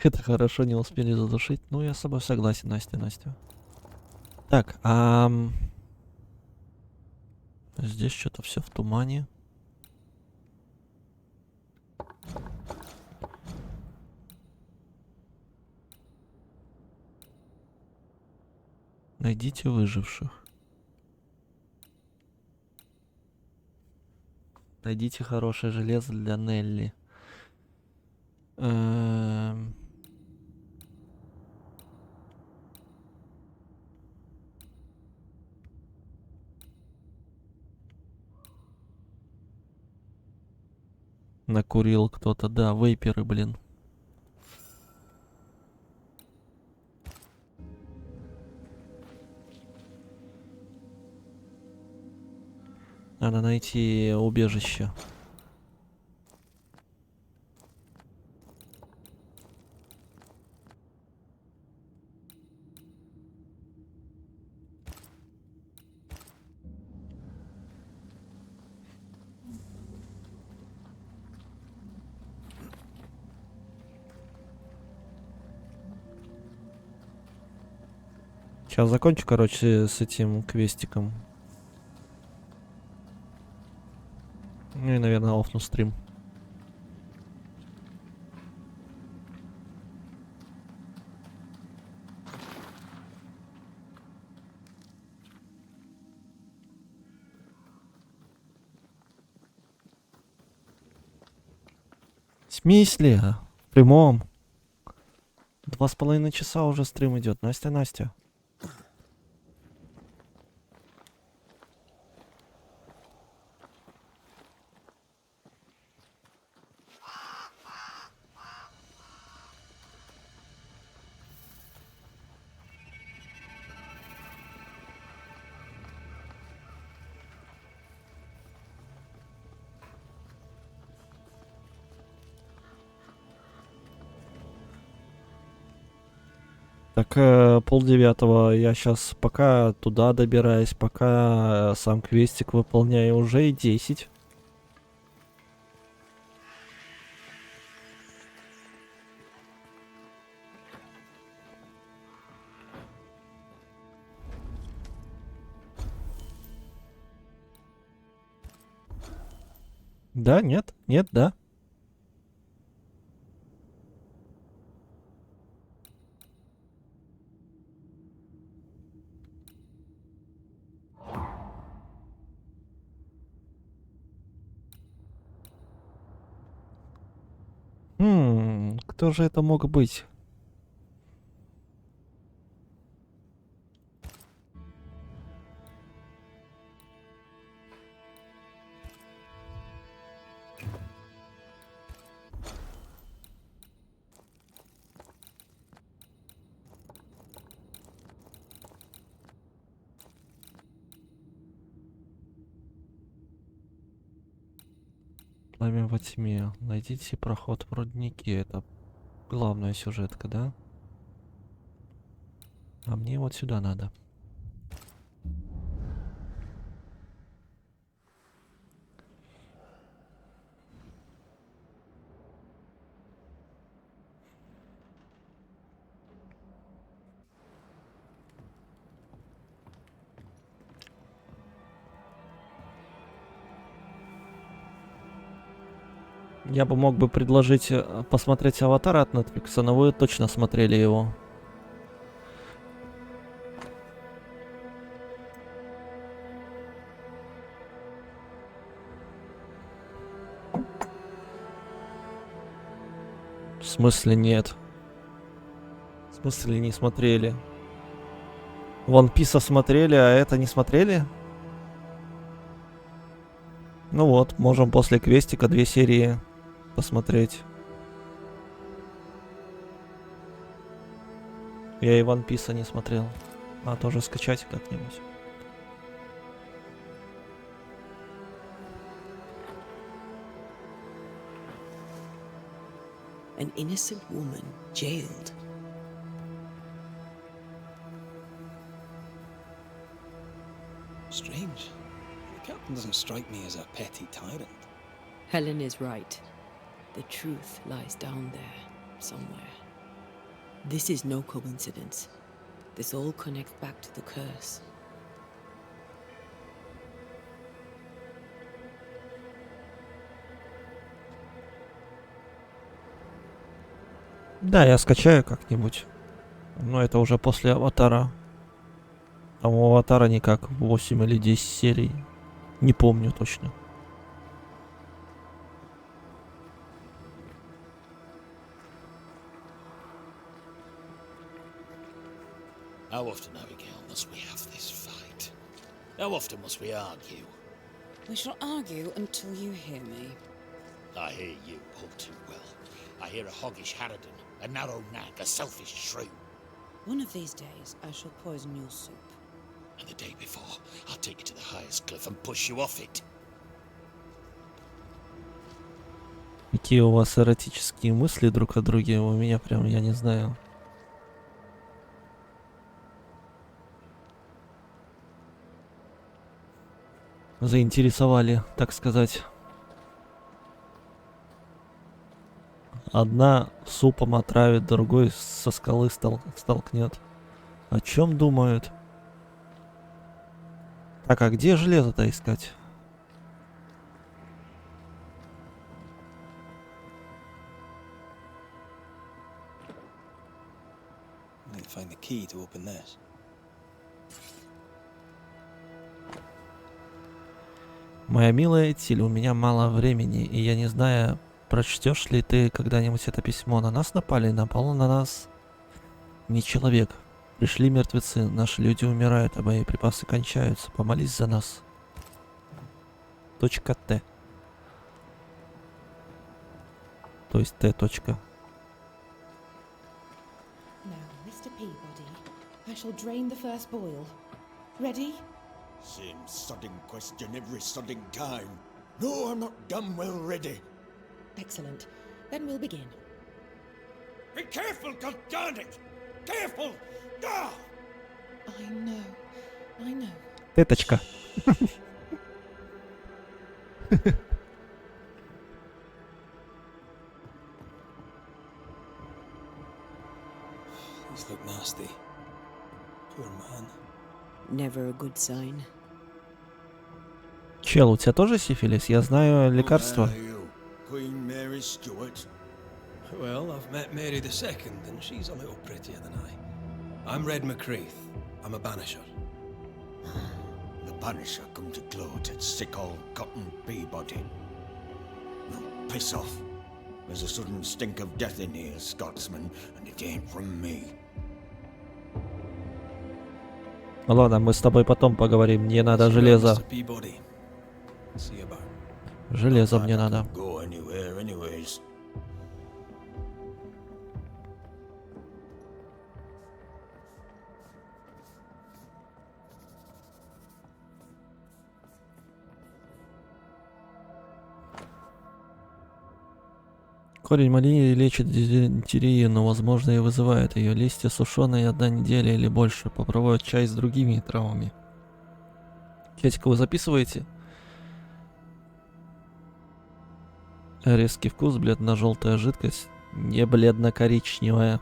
Это хорошо, не успели задушить. Ну, я с собой согласен, Настя. Так, здесь что-то все в тумане. Найдите выживших. Найдите хорошее железо для Нелли. Накурил кто-то, да, вейперы, блин. Надо найти убежище. Сейчас закончу, короче, с этим квестиком. Ну и, наверное, офну стрим. В смысле? В прямом. 2,5 часа уже стрим идет. Настя. Так, 8:30 я сейчас пока туда добираюсь, пока сам квестик выполняю, уже и 10. Да, нет, да. Кто же это мог быть? Пламя во тьме. Найдите проход в рудники. Это главная сюжетка, да? А мне вот сюда надо. Я бы мог бы предложить посмотреть «Аватар» от Netflix, но вы точно смотрели его. В смысле нет? В смысле не смотрели? One Piece смотрели, а это не смотрели? Ну вот, можем после квестика 2 серии посмотреть. Я и One Piece не смотрел. А тоже скачать как-нибудь. An innocent woman jailed. Strange. The captain doesn't strike me as a petty tyrant. Helen is right. The truth lies down there, somewhere. This is no coincidence. This all connects back to the curse. Да, я скачаю как-нибудь. Но это уже после «Аватара». Там у «Аватара» никак 8 или 10 серий. Не помню точно. How often, Abigail, must we have this fight? How often must we argue? We shall argue until you hear me. I hear you all too well. I hear a hoggish harridan, a narrow nag, a selfish shrew. One of these days, I shall poison your soup. And the day before, I'll take you to the highest cliff and push you off it. Какие у вас эротические мысли друг о друге, у меня прям, я не знаю. Заинтересовали, так сказать. Одна супом отравит, другой со скалы столкнет. О чем думают? Так, а где железо-то искать? I need to find the key to open this. Моя милая Этиль, у меня мало времени, и я не знаю, прочтешь ли ты когда-нибудь это письмо. На нас напали, напал на нас не человек. Пришли мертвецы, наши люди умирают, а боеприпасы кончаются. Помолись за нас. Точка Т. То есть Т. Точка. Now, Mr. Peabody, I shall drain the first boil. Ready? Same sodding question every sodding time. No, I'm not damn well ready. Excellent. Then we'll begin. Be careful, goddarn it! Careful! Ah! I know. I know. Теточка. These look nasty. Poor man. Never a good sign. Чел, у тебя тоже сифилис? Я знаю лекарство. Who are you? Queen Mary Stuart? Well, I've met Mary II, and she's a little prettier than I. I'm Red McCreath. I'm a banisher. The Banisher come to gloat at sick old Cotton Peabody. No, piss off. There's a sudden stink of death in here, Scotsman, and it ain't from me. Ладно, мы с тобой потом поговорим. Мне надо железо. Mr. Peabody. See you about. Железо мне надо. Go anywhere, anyways. Корень малины лечит дизентерию, но, возможно, и вызывает ее. Листья сушеные 1 неделя или больше. Попробовать чай с другими травами. Чатика вы записываете? Резкий вкус, бледно-желтая жидкость, не бледно-коричневая.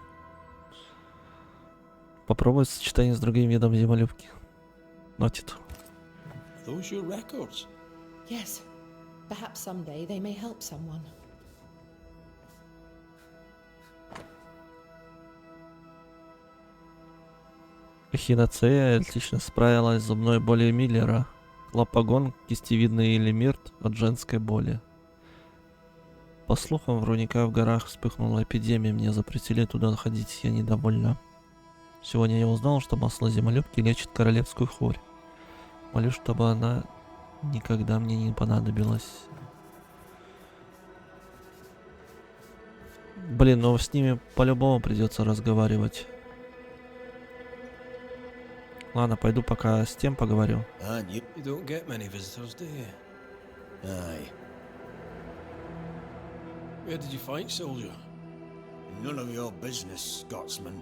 Попробовать сочетание с другим видом зимолюбки. Нотит. Those your records? Yes. Perhaps someday they may help someone. Эхиноцея отлично справилась с зубной болью Миллера. Клопагон, кистевидный или мирт от женской боли. По слухам, в Руника в горах вспыхнула эпидемия. Мне запретили туда ходить, я недовольна. Сегодня я узнал, что масло зимолюбки лечит королевскую хворь. Молюсь, чтобы она никогда мне не понадобилась. Блин, ну с ними по-любому придется разговаривать. Ладно, пойду пока с тем поговорю. You don't get many visitors, do you? Aye. Where did you fight, soldier? None of your business, Scotsman.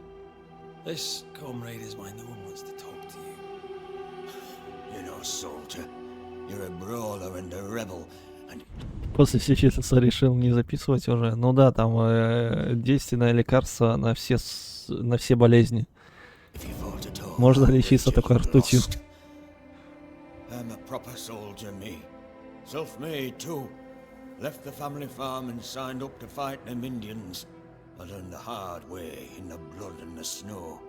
This comrade is mine. No one wants to talk to you. You're no soldier. You're a brawler and a rebel, and После сифилиса решил не записывать уже. Ну да, там действенное лекарство на все болезни. if you fought at all, Можно I лечиться bet такой you've ртутью. lost. I'm a proper soldier, me. Self-made, too. Left the family farm and signed up to fight them Indians. I learned the hard way, in the blood and the snow.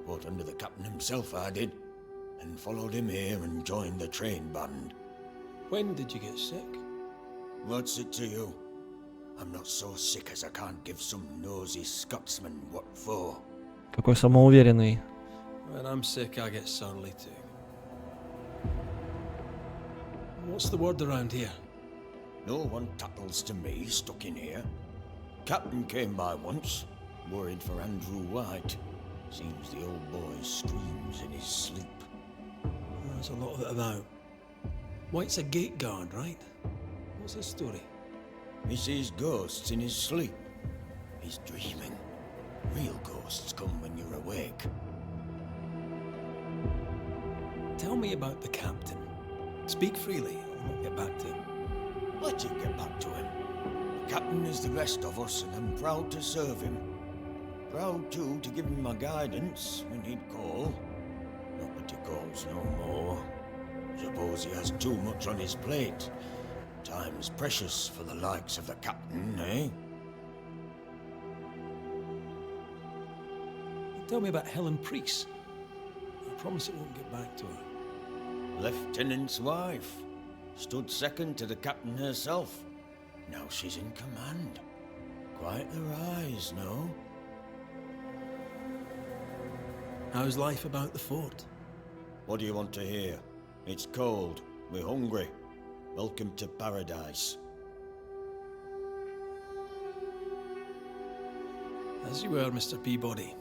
Fought under the captain himself, I did. And followed him here and joined the train band. When did you get sick? What's it to you? I'm not so sick as I can't give some nosy Scotsman what for. Какой самоуверенный. When I'm sick, I get surly too. What's the word around here? No one tattles to me stuck in here. Captain came by once, worried for Andrew White. Seems the old boy screams in his sleep. There's a lot of it about. White's a gate guard, right? What's his story? He sees ghosts in his sleep. He's dreaming. Real ghosts come when you're awake. Tell me about the captain. Speak freely, and we'll get back to him. Let you get back to him. The captain is the rest of us, and I'm proud to serve him. Proud, too, to give him my guidance when he'd call. Not that he calls no more. Suppose he has too much on his plate. Time's precious for the likes of the captain, eh? Tell me about Helen Priest. I promise it won't get back to her. Lieutenant's wife. Stood second to the captain herself. Now she's in command. Quite the rise, no? How's life about the fort? What do you want to hear? It's cold. We're hungry. Welcome to paradise. As you were, Mr. Peabody.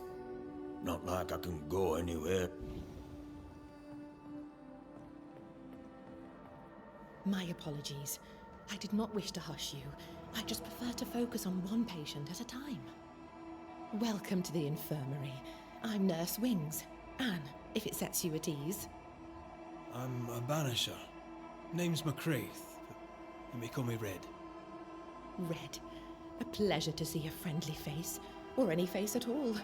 Not like I can go anywhere. My apologies. I did not wish to hush you. I just prefer to focus on one patient at a time. Welcome to the infirmary. I'm Nurse Wings. Anne, if it sets you at ease. I'm a banisher. Name's McCraith, but you may call me Red. Red. A pleasure to see a friendly face. Or any face at all.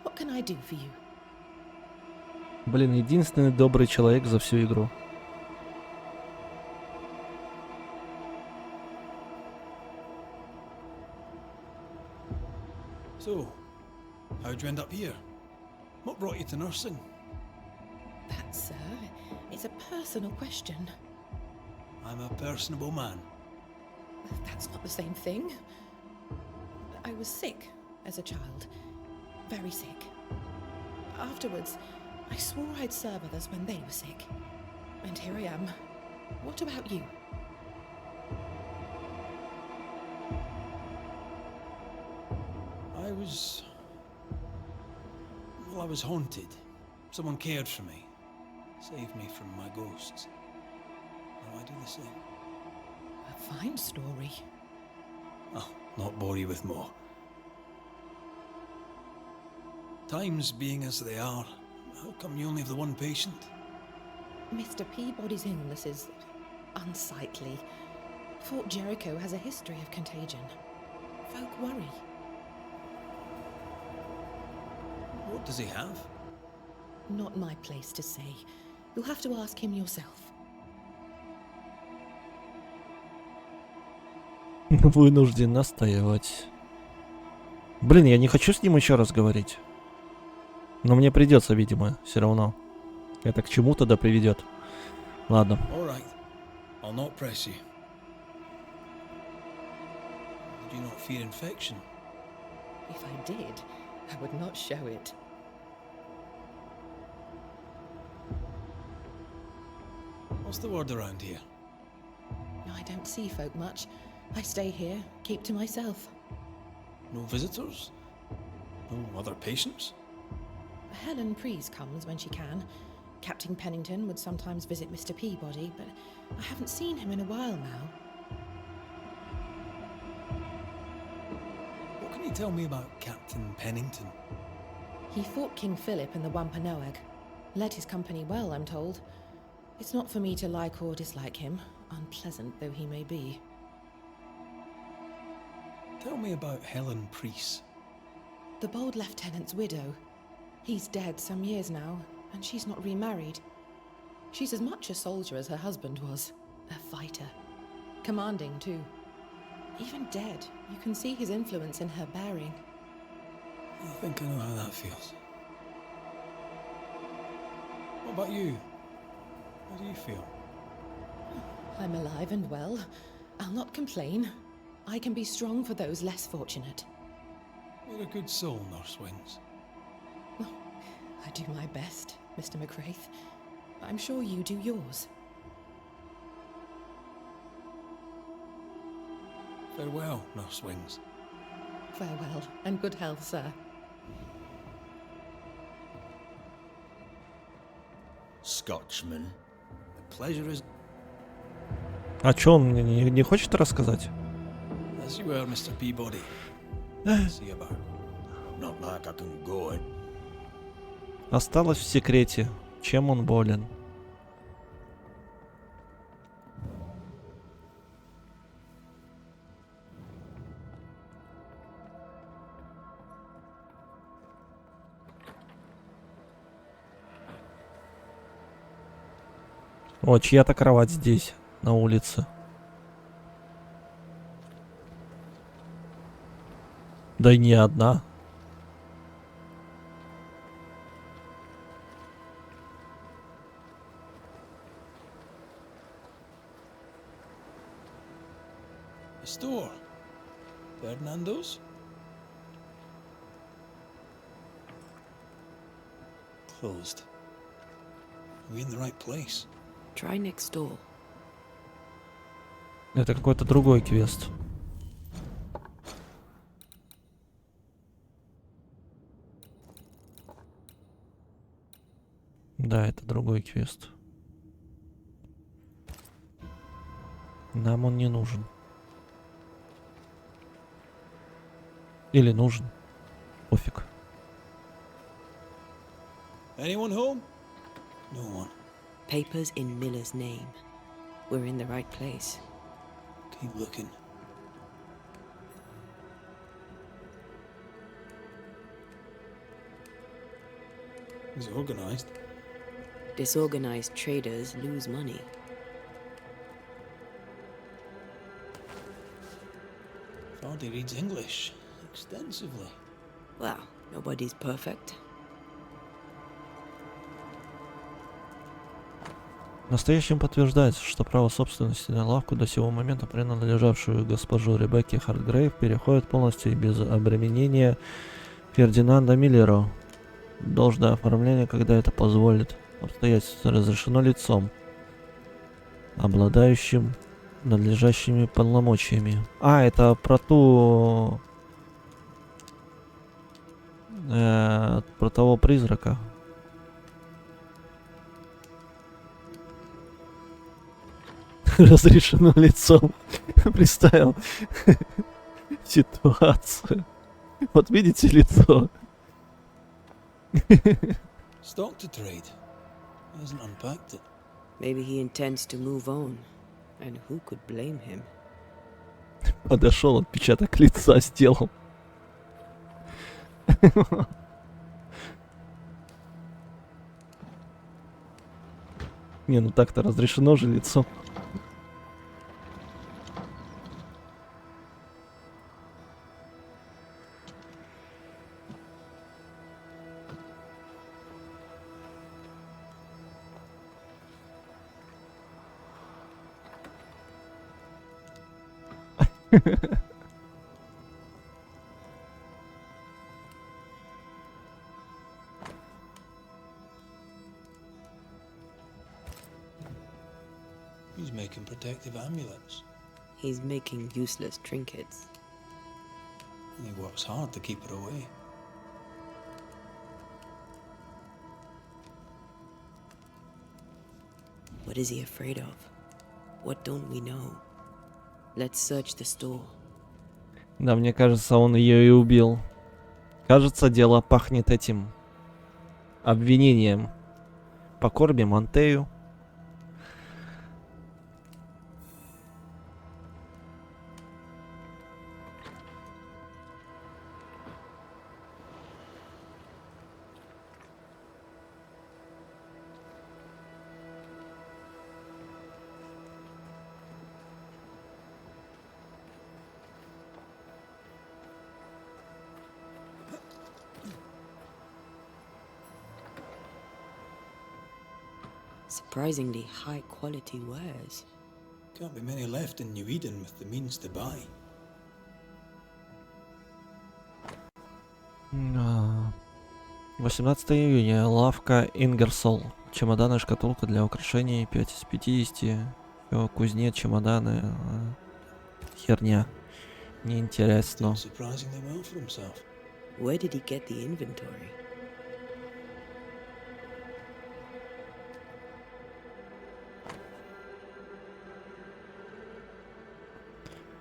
What can I do for you? Блин, единственный добрый человек за всю игру. So, how'd you end up here? What brought you to nursing? That, sir, is a personal question. I'm a personable man. That's not the same thing. I was sick as a child. Very sick. Afterwards, I swore I'd serve others when they were sick. And here I am. What about you? I was haunted. Someone cared for me. Saved me from my ghosts. Now I do the same. A fine story. I'll not bore you with more. Times being as they are, how come you only have the one patient? Mr. Peabody's illness is unsightly. Fort Jericho has a history of contagion. Folk worry. What does he have? Not my place to say. You'll have to ask him yourself. Вынужден настаивать. Блин, я не хочу с ним еще раз говорить. Но мне придется, видимо, все равно. Это к чему тогда приведет. Ладно. All right. I'll not press you. Did you not fear infection? If I did, I would not show it. What's the word around here? I don't see folk much. I stay here, keep to myself. No visitors? No other patients? Helen Priest comes when she can. Captain Pennington would sometimes visit Mr. Peabody, but I haven't seen him in a while now. What can you tell me about Captain Pennington? He fought King Philip in the Wampanoag. Led his company well, I'm told. It's not for me to like or dislike him, unpleasant though he may be. Tell me about Helen Priest. The bold lieutenant's widow. He's dead some years now, and she's not remarried. She's as much a soldier as her husband was. A fighter. Commanding, too. Even dead, you can see his influence in her bearing. I think I know how that feels. What about you? How do you feel? I'm alive and well. I'll not complain. I can be strong for those less fortunate. You're a good soul, Nurse Wings. I do my best, Mr. McCraith. I'm sure you do yours. Farewell, Nurse Wings. Farewell, and good health, sir. Scotchman. The pleasure is А чё он мне не хочет рассказать? as you were, Mr. Peabody. See you about. Not like I can go it. Осталось в секрете, чем он болен. О, чья-то кровать здесь, на улице. Да и не одна. The store. Fernando's? Closed. Are we in the right place? Try next door. Это какой-то другой квест. Да, это другой квест. Нам он не нужен. Или нужен. Пофиг. Anyone home? No one. Papers in Miller's name. We're in the right place. Keep looking. Is it organized? Disorganized traders lose money. Vardy reads English extensively. Well, nobody's perfect. Настоящим подтверждается, что право собственности на лавку, до сего момента принадлежавшую госпожу Ребекке Хартгрейв, переходит полностью и без обременения Фердинанда Миллеру. Должное оформление, когда это позволит. Обстоятельство разрешено лицом, обладающим надлежащими полномочиями. А, это про ту... про того призрака. Разрешено лицом. Представил ситуацию. Вот видите лицо. Stock to trade. He hasn't unpacked it. Maybe he intends to move on. And who could blame him? Подошел, отпечаток лица сделал. Не, ну так-то разрешено же лицо. He's making protective amulets. He's making useless trinkets. And he works hard to keep her away. What is he afraid of? What don't we know? Let's search the store. Да, мне кажется, он ее и убил. Кажется, дело пахнет этим обвинением. Покормим Антею. Surprisingly high quality wares. Can't be many left in New Eden with the means to buy. 18 июня. Лавка Ингерсол. Чемоданы, шкатулка для украшений. 5 из 50. Кузнец, чемоданы. Херня. Неинтересно. Surprisingly well for himself. Where did he get the inventory?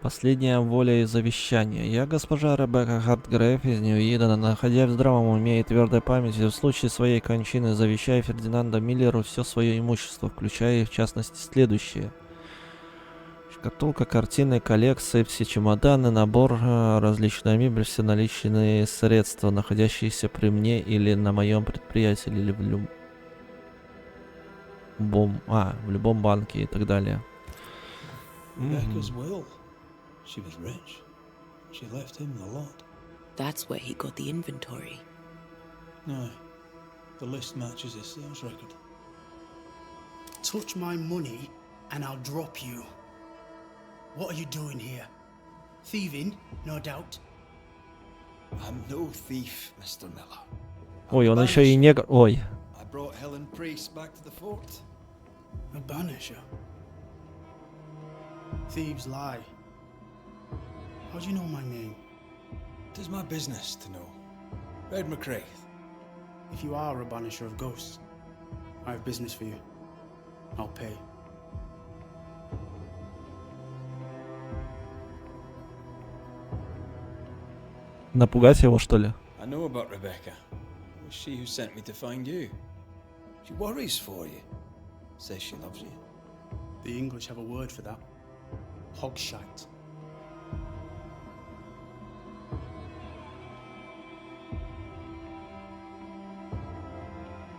Последняя воля и завещание. Я, госпожа Ребекка Хартгрейв из Нью-Идена, находясь в здравом уме и твердой памяти, в случае своей кончины завещаю Фердинанду Миллеру все свое имущество, включая, в частности, следующее. Шкатулка, картины, коллекции, все чемоданы, набор, различная мебель, все наличные средства, находящиеся при мне или на моем предприятии, или в любом банке и так далее. Rebecca's will. She was rich. She left him the lot. That's where he got the inventory. No, the list matches his sales record. Touch my money and I'll drop you. What are you doing here? Thieving, no doubt. I'm no thief, Mr. Miller. Ой, он еще и негр. Ой. I brought Helen Priest back to the fort. A banisher. Thieves lie. How do you know my name? It is my business to know. Red McCraith. If you are a banisher of ghosts, I have business for you. I'll pay. Напугать его, что ли? I know about Rebecca. It was she who sent me to find you. She worries for you. Says she loves you. The English have a word for that. Hogshite.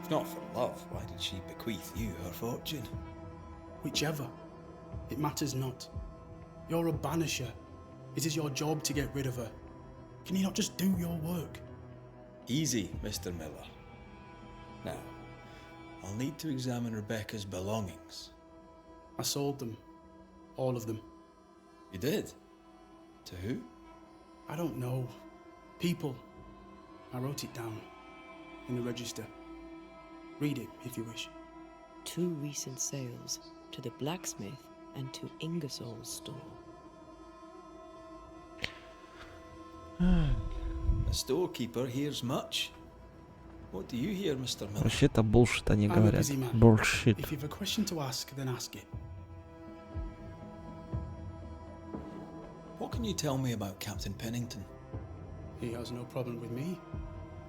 If not for love, why did she bequeath you her fortune? Whichever. It matters not. You're a banisher. It is your job to get rid of her. Can you not just do your work? Easy, Mr. Miller. Now, I'll need to examine Rebecca's belongings. I sold them. All of them. You did? To who? I don't know. People. I wrote it down. In the register. Read it, if you wish. 2 recent sales to the blacksmith and to Ingersoll's store. The storekeeper hears much. What do you hear, Mr. Miller? Вообще это bullshit, они I'm a говорят. busy man. Bullshit. If you've a question to ask, then ask it. What can you tell me about Captain Pennington? He has no problem with me.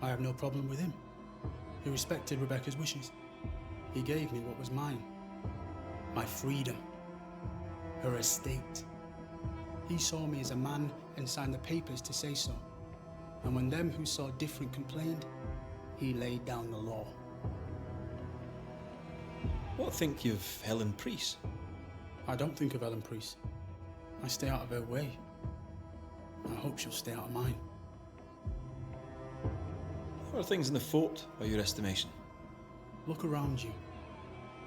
I have no problem with him. He respected Rebecca's wishes. He gave me what was mine. My freedom. Her estate. He saw me as a man and signed the papers to say so. And when them who saw different complained, he laid down the law. What think you of Helen Priest? I don't think of Ellen Priest. I stay out of her way. I hope she'll stay out of mine. How are things in the fort, by your estimation? Look around you.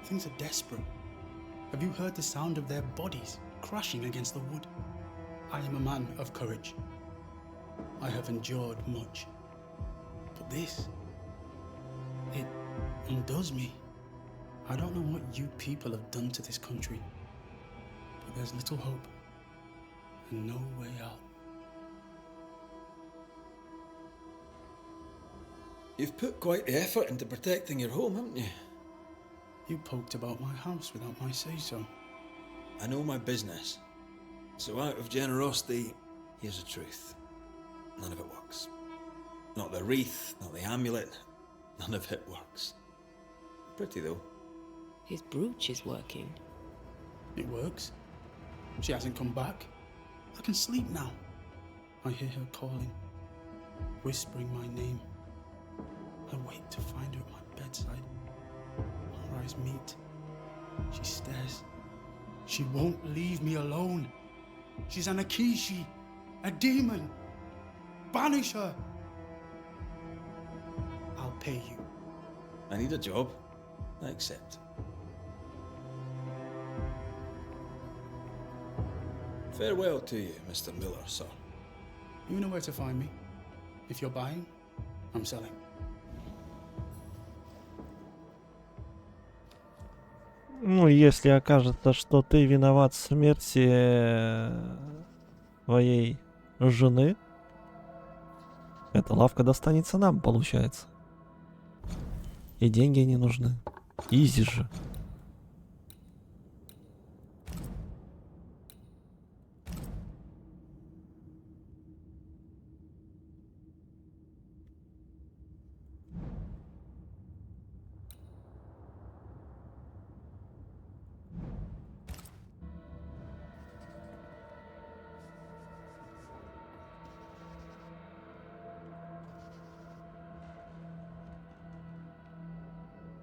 Things are desperate. Have you heard the sound of their bodies crashing against the wood? I am a man of courage. I have endured much. But this, it undoes me. I don't know what you people have done to this country, but there's little hope and no way out. You've put quite the effort into protecting your home, haven't you? You poked about my house without my say-so. I know my business. So out of generosity, here's the truth. None of it works. Not the wreath, not the amulet, none of it works. Pretty though. His brooch is working. It works. She hasn't come back. I can sleep now. I hear her calling, whispering my name. I wait to find her at my bedside. Our eyes meet. She stares. She won't leave me alone. She's an Akishi, a demon. Banish her. I'll pay you. I need a job. I accept. Farewell to you, Mr. Miller, sir. You know where to find me. If you're buying, I'm selling. Ну, если окажется, что ты виноват в смерти твоей жены. Эта лавка достанется нам, получается. И деньги не нужны. Изи же.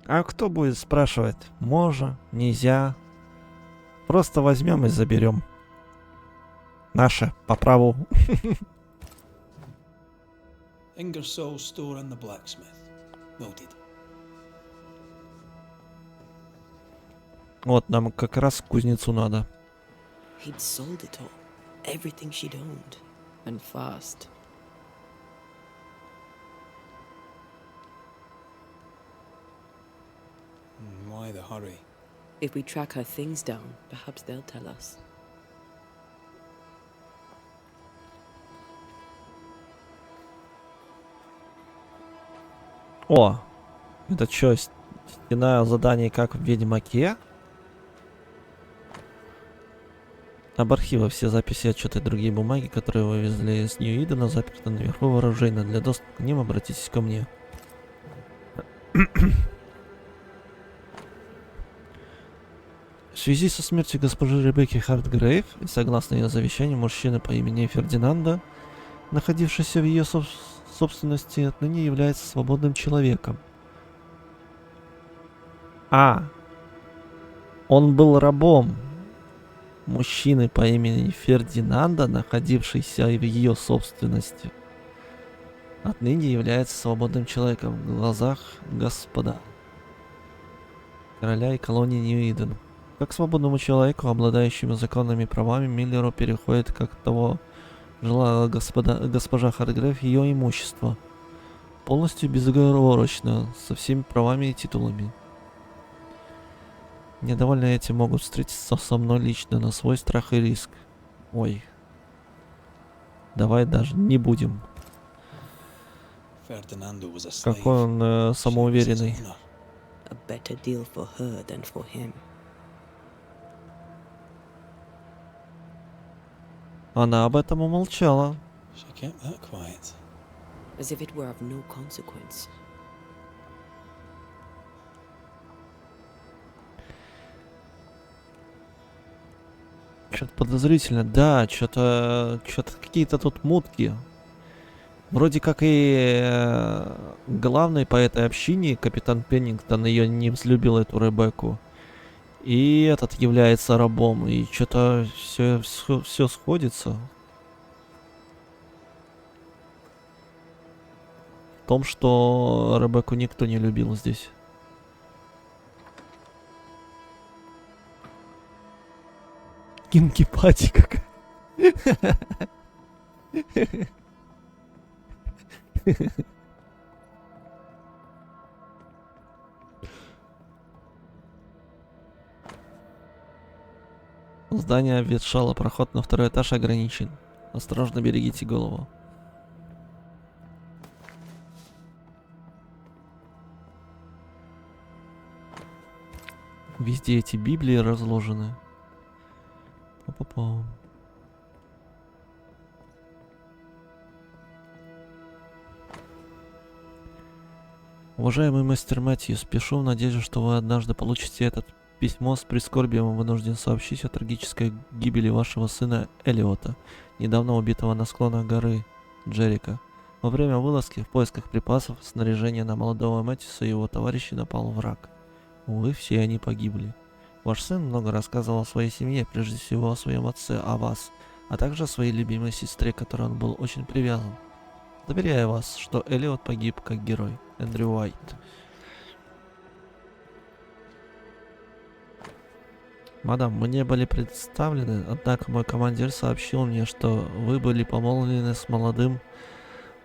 А кто будет спрашивать? Можно, нельзя. Просто возьмем и заберем. Наше, по праву. Ingersoll store and the blacksmith. Noted. Вот, нам как раз к кузнецу надо. He'd sold it all. Everything she'd owned. And fast. Why the hurry? If we track her things down, perhaps they'll tell us. О, это что, стена заданий как в Ведьмаке? Об архивах все записи, отчеты и другие бумаги, которые вывезли с Нью-Идена, заперты наверху в оружейной. Для доступа к ним обратитесь ко мне. В связи со смертью госпожи Ребекки Хартгрейв и согласно ее завещанию, мужчина по имени Фердинанда, находившийся в ее собственности, отныне является свободным человеком. Он был рабом мужчины по имени Фердинанда, находившийся в ее собственности. Отныне является свободным человеком в глазах господа короля и колонии Нью-Иден. Как свободному человеку, обладающему законными правами, Миллеру переходит, как того желала госпожа Хартгрейв, ее имущество. Полностью безоговорочно, со всеми правами и титулами. Недовольные этим могут встретиться со мной лично на свой страх и риск. Ой. Давай даже не будем. Какой он самоуверенный. A better deal for her than for him. Она об этом умолчала. As if it were of no consequence. Что-то подозрительно. Да, что-то какие-то тут мутки. Вроде как и главный по этой общине, капитан Пеннингтон, ее не взлюбил, эту Ребекку. И этот является рабом. И что-то все сходится. В том, что Ребекку никто не любил здесь. Кинки-пати какая. Здание обветшало, проход на второй этаж ограничен. Осторожно, берегите голову. Везде эти Библии разложены. Па-па-па. Уважаемый мастер Мэтью, спешу в надежде, что вы однажды получите этот письмо. С прискорбием вынужден сообщить о трагической гибели вашего сына Элиота, недавно убитого на склонах горы Джерика. Во время вылазки в поисках припасов и снаряжения на молодого Мэтьюса и его товарищей напал враг. Увы, все они погибли. Ваш сын много рассказывал о своей семье, прежде всего о своем отце, о вас, а также о своей любимой сестре, к которой он был очень привязан. Заверяю вас, что Элиот погиб как герой. Эндрю Уайт. Мадам, мне были представлены, однако мой командир сообщил мне, что вы были помолвлены с молодым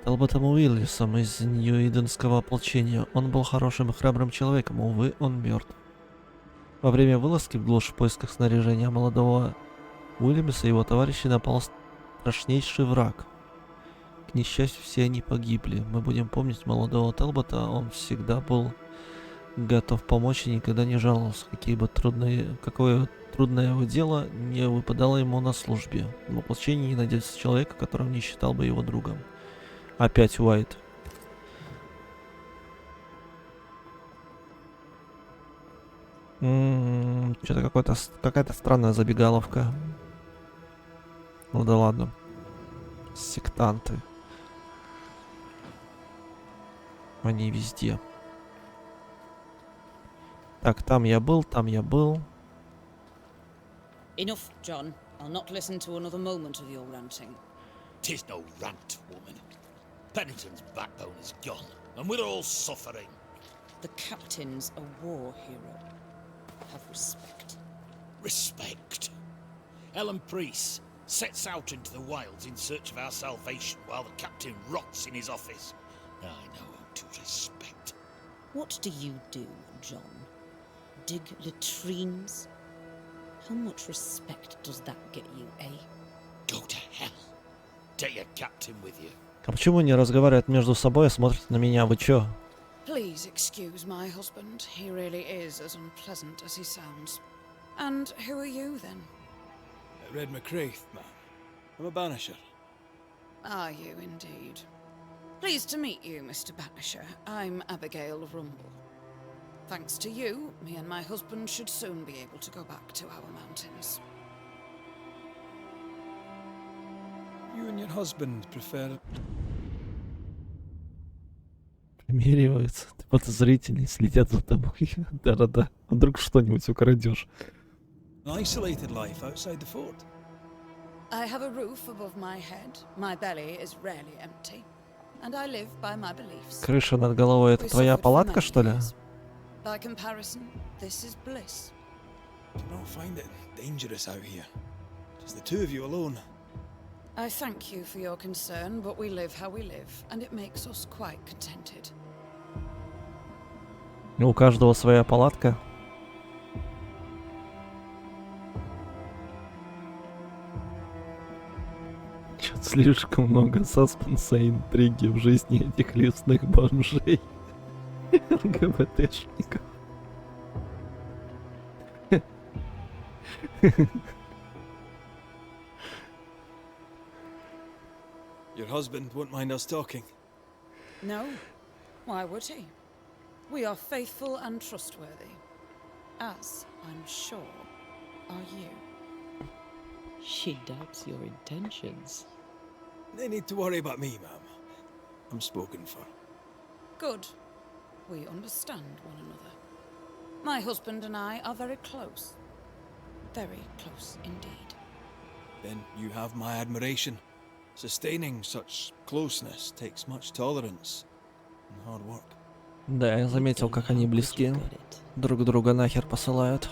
Талботом Уиллисом из Нью-Иденского ополчения. Он был хорошим и храбрым человеком, увы, он мертв. Во время вылазки в глушь в поисках снаряжения молодого Уильямса и его товарищей напал страшнейший враг. К несчастью, все они погибли. Мы будем помнить молодого Телбота, он всегда был готов помочь и никогда не жаловался, какое трудное его дело не выпадало ему на службе. В воплощении не найдется человека, которого не считал бы его другом. Опять Уайт. Что-то какая-то странная забегаловка. Ну да ладно. Сектанты. Они везде. Так, там я был, там я был. Enough, John. I'll not listen to another moment of your ranting. 'Tis no rant, woman. Pennington's backbone is gone, and we're all suffering. The captain's a war hero. Have respect. Respect. Ellen Priest sets out into the wilds in search of our salvation while the captain rots in his office. I know how to respect. What do you do, John? Dig latrines? How much respect does that get you, eh? Go to hell. Take your captain with you. А почему они разговаривают между собой и смотрят на меня? Вы чё? Please excuse my husband. He really is as unpleasant as he sounds. And who are you, then? Red McCraith, ma'am. I'm a banisher. Are you indeed? Pleased to meet you, Mr. Banisher. I'm Abigail of Rumble. Thanks to you, me and my husband should soon be able to go back to our mountains. You and your husband prefer... Примериваются. Ты подозрительный, следят за тобой. Да-да-да. Вдруг что-нибудь украдешь. an isolated life outside the fort? I have a roof above my head. My belly is rarely empty. And I live by my beliefs. Крыша над головой — это твоя палатка, что ли? By comparison, this is bliss. Do you not find it dangerous out here? Just the two of you alone. I thank you for your concern, but we live how we live, and it makes us quite contented. У каждого своя палатка. Чё-то слишком много саспенса и интриги в жизни этих лесных бомжей. ЛГБТшников. Your husband won't mind us talking. No, why would he? We are faithful and trustworthy, as I'm sure are you. She doubts your intentions. No need to worry about me, ma'am. I'm spoken for. Good. We understand one another. My husband and I are very close. Very close indeed. Then you have my admiration. Sustaining such closeness takes much tolerance and hard work. Да, я заметил, как они близки. Друг друга нахер посылают.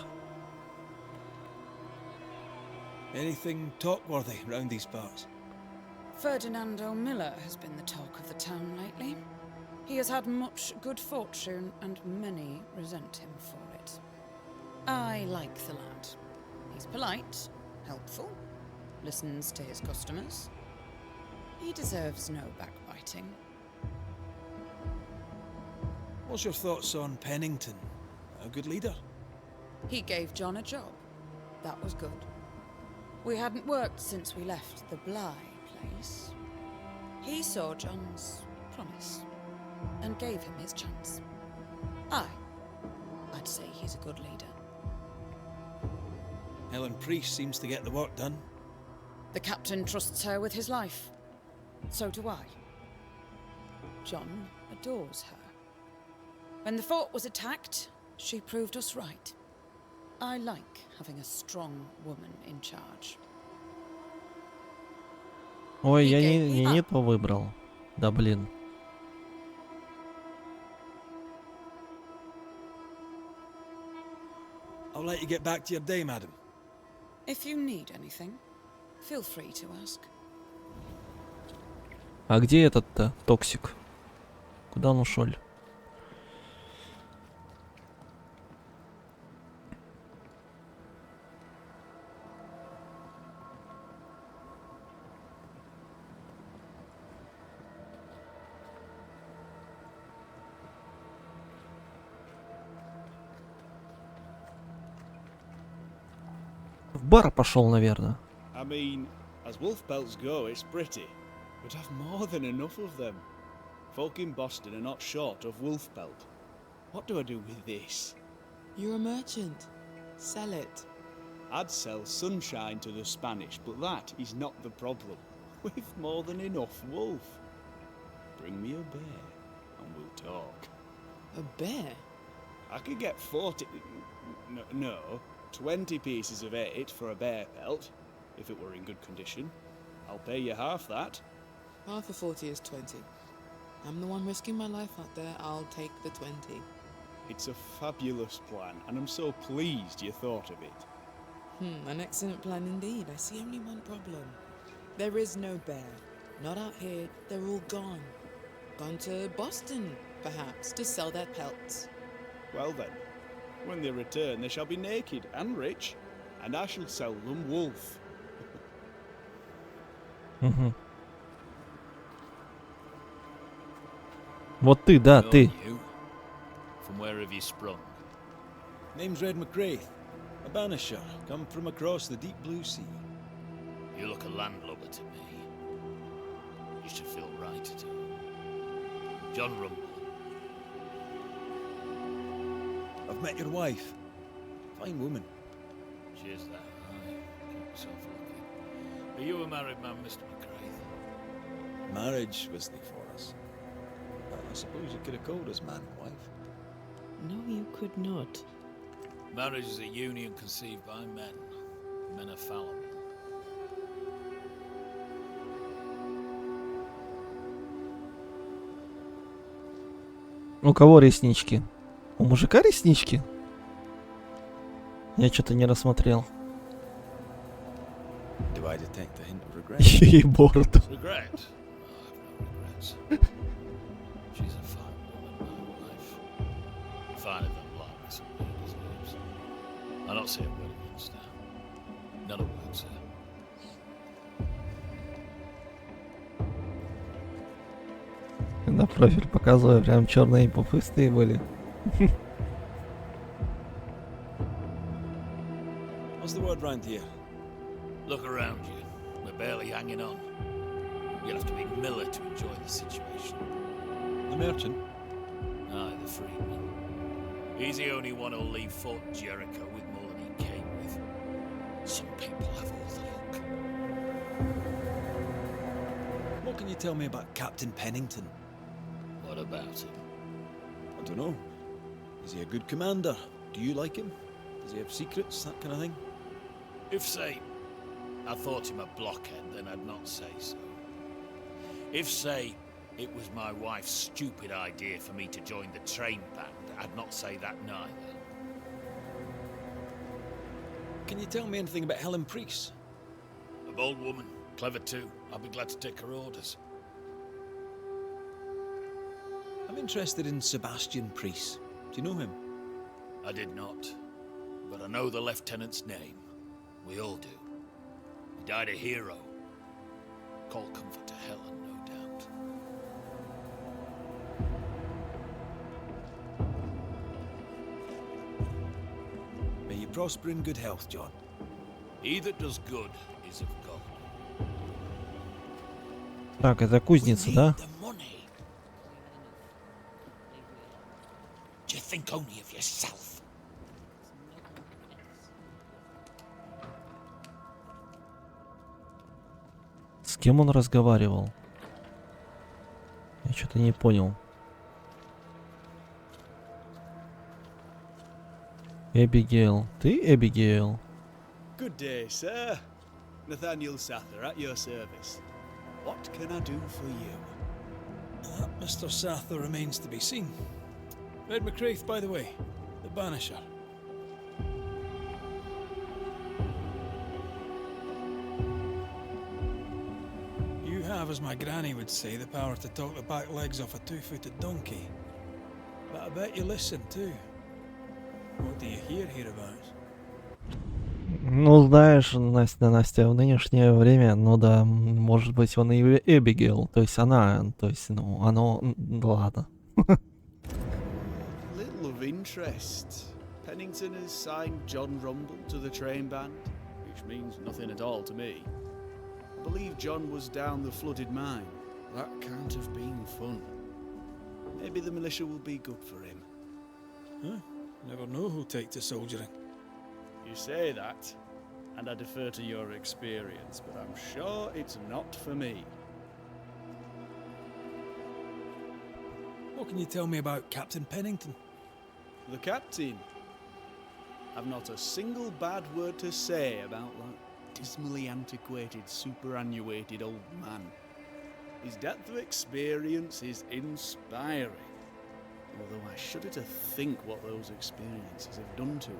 Anything talk-worthy round these parts? Ferdinando Miller has been the talk of the town lately. He has had much good fortune, and many resent him for it. I like the lad. He's polite, helpful, listens to his customers. He deserves no backbiting. What's your thoughts on Pennington? A good leader? He gave John a job. That was good. We hadn't worked since we left the Bly place. He saw John's promise and gave him his chance. I'd say he's a good leader. Ellen Priest seems to get the work done. The captain trusts her with his life. So do I. John adores her. When the fort was attacked, she proved us right. I like having a strong woman in charge. Ой, я не то выбрал. Да блин. I'll let you get back to your day, madam. If you need anything, feel free to ask. А где этот-то токсик? Куда он ушел? В бар пошел, наверное. I mean, as wolf pelts go, it's pretty, but I've more than enough of them. Folk in Boston are not short of wolf pelt. What do I do with this? You're a merchant. Sell it. I'd sell sunshine to the Spanish, but that is not the problem. We've more than enough wolf. Bring me a bear, and we'll talk. A bear? I could get 20 pieces of 8 for a bear pelt, if it were in good condition. I'll pay you half that. Half of 40 is 20. I'm the one risking my life out there. I'll take the 20. It's a fabulous plan, and I'm so pleased you thought of it. An excellent plan indeed. I see only one problem. There is no bear. Not out here. They're all gone. Gone to Boston, perhaps, to sell their pelts. Well then, when they return, they shall be naked and rich, and I shall sell them wolf. Вот ты, да, ты. From where have you sprung? Name's Red McGrath, a Banisher, come from across the deep blue sea. You look a landlubber to me. You should feel right to. John Rumble. I've met your wife. Fine woman. She is that. Aye. Keep yourself looking. Are you a married man, Mr. McGrath? Marriage was the for us. I suppose you could have called us man and wife. No, you could not. Marriage is a union conceived by men. Men are fallible. У кого реснички? У мужика реснички? Я что-то не рассмотрел. Do I detect a hint of regret? И бороду. Regret? Oh, I've no regrets. She's a fine woman, my wife. Finer than life, somebody deserves. I don't say a word against her. Not a word, sir. На профиль показываю, прям черные пупыстые были. What's the word round here? Look around you. We're barely hanging on. You'll have to be Miller to enjoy the situation. The merchant? Aye, the freedman. He's the only one who'll leave Fort Jericho with more than he came with. Some people have all the luck. What can you tell me about Captain Pennington? What about him? I don't know. Is he a good commander? Do you like him? Does he have secrets, that kind of thing? If, say, I thought him a blockhead, then I'd not say so. If, say, it was my wife's stupid idea for me to join the train band, I'd not say that neither. Can you tell me anything about Helen Priest? A bold woman, clever too. I'll be glad to take her orders. I'm interested in Sebastian Priest. Do you know him? I did not, but I know the lieutenant's name. We all do. He died a hero. Call comfort to Helen, no doubt. May you prosper in good health, John. He that does good is of God. Так, это кузница, да? The money. Do you think only of yourself? С кем он разговаривал? Я что-то не понял. Эбигейл. Ты Эбигейл? Good day, sir. Nathaniel Sather at your service. What can I do for you? Mr. Sather remains to be seen. Red McGrath, by the way, the Banisher. You have, as my granny would say, the power to talk the back legs off a two-footed donkey. But I bet you listen too. What do you hear hereabouts? Ну, знаешь, Настя, в нынешнее время, ну да, может быть, он и Эбигейл, то есть она, то есть, ну, оно, ладно. Little of interest. Pennington has signed John Rumble to the train band. which means nothing at all to me. I believe John was down the flooded mine. That can't have been fun. Maybe the militia will be good for him. Huh? Never know who'll take to soldiering. You say that, and I defer to your experience, but I'm sure it's not for me. What can you tell me about Captain Pennington? The captain? I've not a single bad word to say about that dismally antiquated, superannuated old man. His depth of experience is inspiring, although I shudder to think what those experiences have done to him.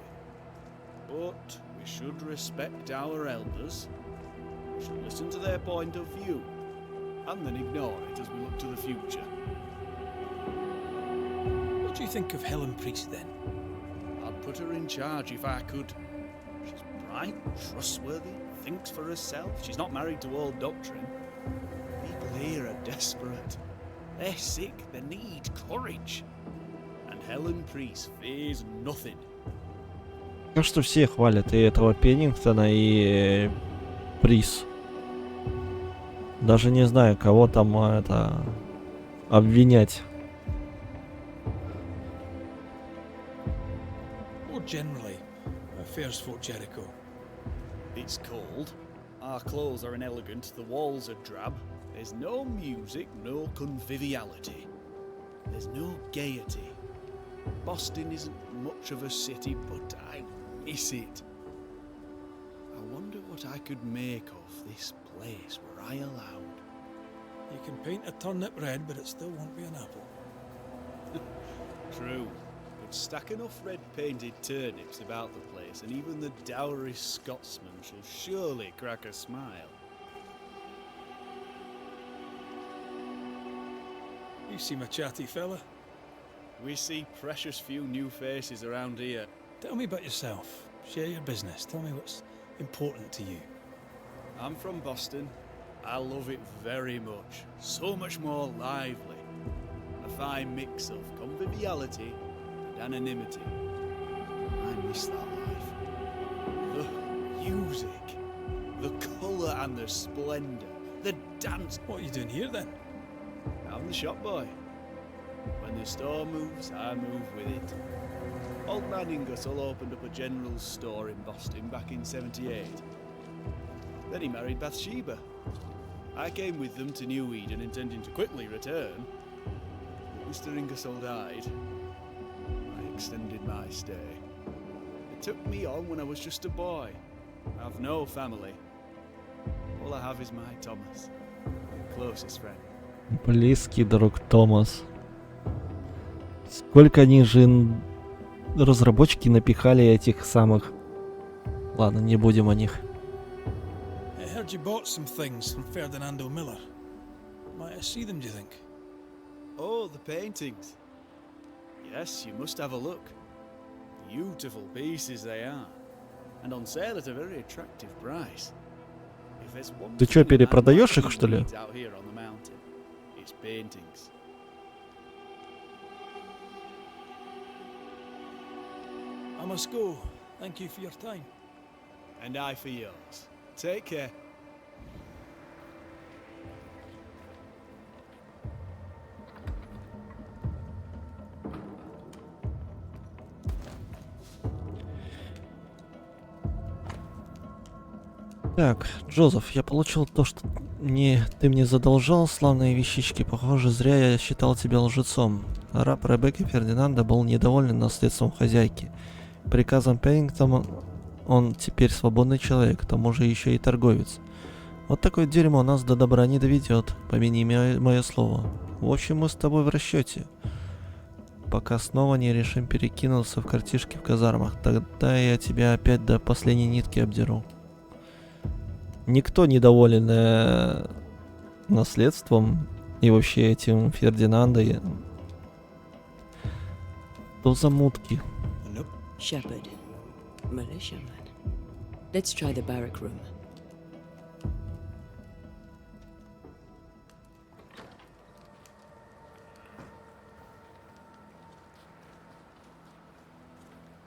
But we should respect our elders, we should listen to their point of view, and then ignore it as we look to the future. What do you think of Helen Priest, then? I'd put her in charge if I could. She's bright, trustworthy, thinks for herself. She's not married to old doctrine. People here are desperate. They're sick, they need courage. And Helen Priest fears nothing. Кажется, все хвалят и этого Пеннингтона, и Приз. Даже не знаю, кого там это обвинять. More generally, affairs Fort Jericho. It's cold. Our clothes are inelegant, the walls are drab. There's no music, no conviviality. There's no gaiety. Boston isn't much of a city, but I miss it. I wonder what I could make of this place were I allowed. You can paint a turnip red, but it still won't be an apple. True, but stack enough red painted turnips about the place, and even the dourest Scotsman shall surely crack a smile. You seem a chatty fella. We see precious few new faces around here. Tell me about yourself. Share your business. Tell me what's important to you. I'm from Boston. I love it very much. So much more lively. A fine mix of conviviality and anonymity. I miss that life. The music, the colour and the splendour, the dance. What are you doing here then? I'm the shop boy. When the store moves, I move with it. Old man Ingersoll opened up a general store in Boston back in '78. Then he married Bathsheba. I came with them to New Eden intending to quickly return. But Mr. Ingersoll died. I extended my stay. They took me on when I was just a boy. I've no family. All I have is my Thomas, my closest friend. Близкий друг Томас. Сколько они же разработчики напихали этих самых... Ладно, не будем о них. I heard you bought some things from Ferdinando Miller. Might I see them, do you think? Oh, the paintings. Yes, you must have a look. Beautiful pieces they are. And on sale at a very attractive price. If there's one Ты чё, thing a man перепродаёшь like их, что ли? needs out here on the mountain, it's paintings. I must go. Thank you for your time. And I for yours. Take care. Так, Джозеф, я получил то, что ты мне задолжал, славные вещички. Похоже, зря я считал тебя лжецом. Раб Ребекки Фердинанда был недоволен наследством хозяйки. Приказом Пеннингтона он теперь свободный человек, к тому же еще и торговец. Вот такое дерьмо нас до добра не доведет, помяни мое слово. В общем, мы с тобой в расчете. Пока снова не решим перекинуться в картишки в казармах, тогда я тебя опять до последней нитки обдеру. Никто недоволен наследством и вообще этим Фердинандой. Что за мутки? Shepherd, militiaman. Let's try the barrack room.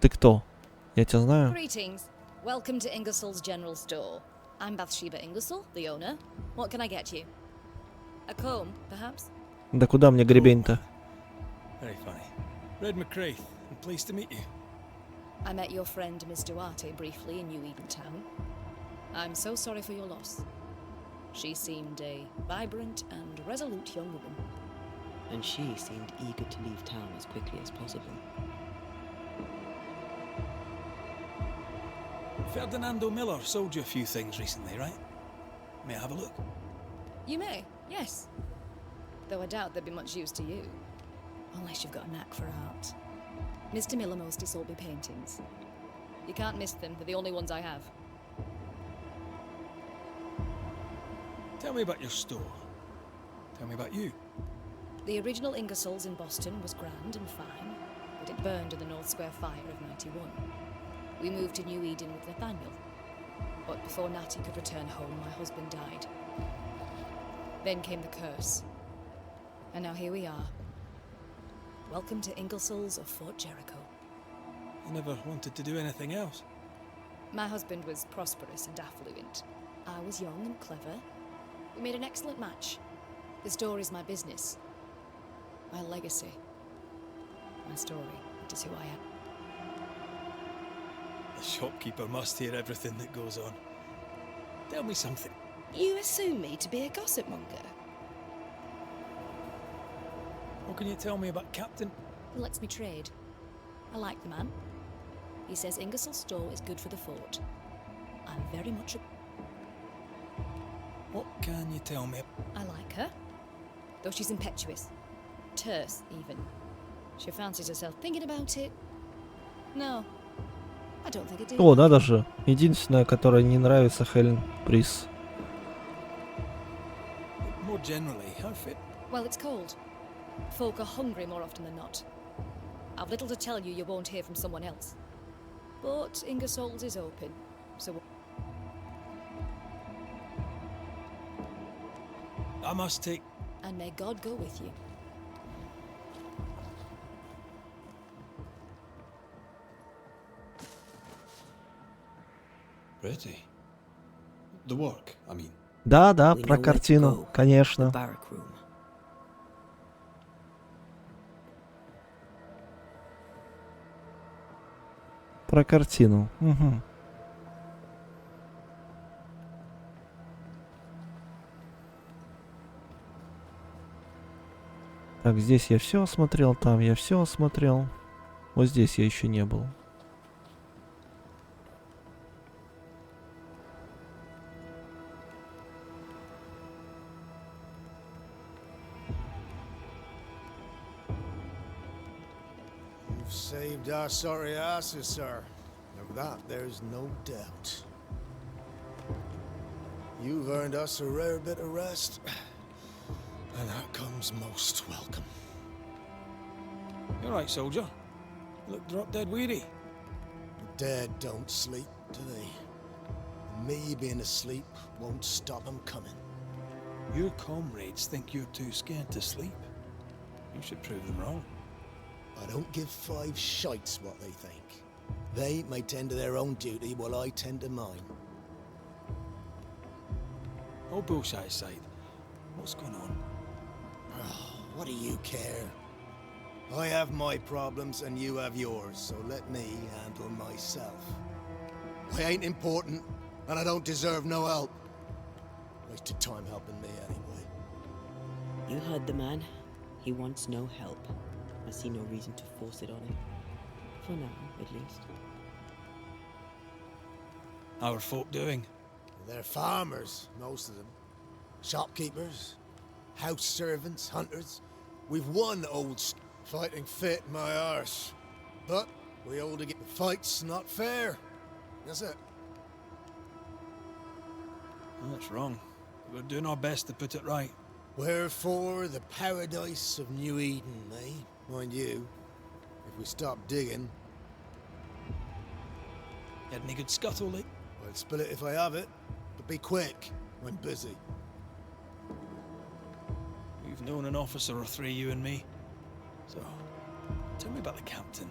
Ты кто? Я тебя знаю. Greetings. Welcome to Ingersoll's General Store. I'm Bathsheba Ingersoll, the owner. What can I get you? A comb, perhaps? Да куда мне гребень-то? Very funny. Red McCraith, and pleased to meet you. I met your friend Miss Duarte briefly in New Eden Town. I'm so sorry for your loss. She seemed a vibrant and resolute young woman. And she seemed eager to leave town as quickly as possible. Ferdinando Miller sold you a few things recently, right? May I have a look? You may, yes. Though I doubt they'd be much use to you. Unless you've got a knack for art. Mr. Miller mostly sold me paintings. You can't miss them, they're the only ones I have. Tell me about your store. Tell me about you. The original Ingersoll's in Boston was grand and fine, but it burned in the North Square fire of '91. We moved to New Eden with Nathaniel. But before Natty could return home, my husband died. Then came the curse. And now here we are. Welcome to Ingersoll's of Fort Jericho. You never wanted to do anything else. My husband was prosperous and affluent. I was young and clever. We made an excellent match. The store is my business. My legacy. My story. It is who I am. The shopkeeper must hear everything that goes on. Tell me something. You assume me to be a gossip monger? What can you tell me about Captain? He lets me trade. I like the man. He says Ingersoll's store is good for the fort. I'm very much a... What can you tell me? I like her. Though she's impetuous. Terse, even. She fancies herself thinking about it. No. I don't think I do. О, надо же. Единственная, которая не нравится, Хелен Прис. More generally, how fit? Well, it's cold. Folk are hungry more often than not. I've little to tell you won't hear from someone else. But Ingersoll's is open, so... I must take... And may God go with you. Pretty. The work, I mean. Да, да, We про know where to картину, go. конечно. The barrack room. Про картину. Угу. Так, здесь я все осмотрел, там я все осмотрел. Вот здесь я еще не был. You've saved our sorry asses, sir. Of that, there's no doubt. You've earned us a rare bit of rest, and that comes most welcome. You're right, soldier. You look drop dead weary. The dead don't sleep, do they? Me being asleep won't stop them coming. Your comrades think you're too scared to sleep. You should prove them wrong. I don't give five shites what they think. They may tend to their own duty while I tend to mine. All bullshit aside, what's going on? What do you care? I have my problems and you have yours, so let me handle myself. I ain't important, and I don't deserve no help. Wasted time helping me anyway. You heard the man. He wants no help. I see no reason to force it on him. For now, at least. How are folk doing? They're farmers, most of them. Shopkeepers, house servants, hunters. We've one old fighting fit my arse. But we all to get the fight's not fair. That's it. Well, that's wrong. We're doing our best to put it right. Wherefore the paradise of New Eden, eh? Mind you, if we stop digging... You had any good scuttle, like? I'll spill it if I have it, but be quick. I'm busy. We've known an officer or three, you and me. So, tell me about the captain.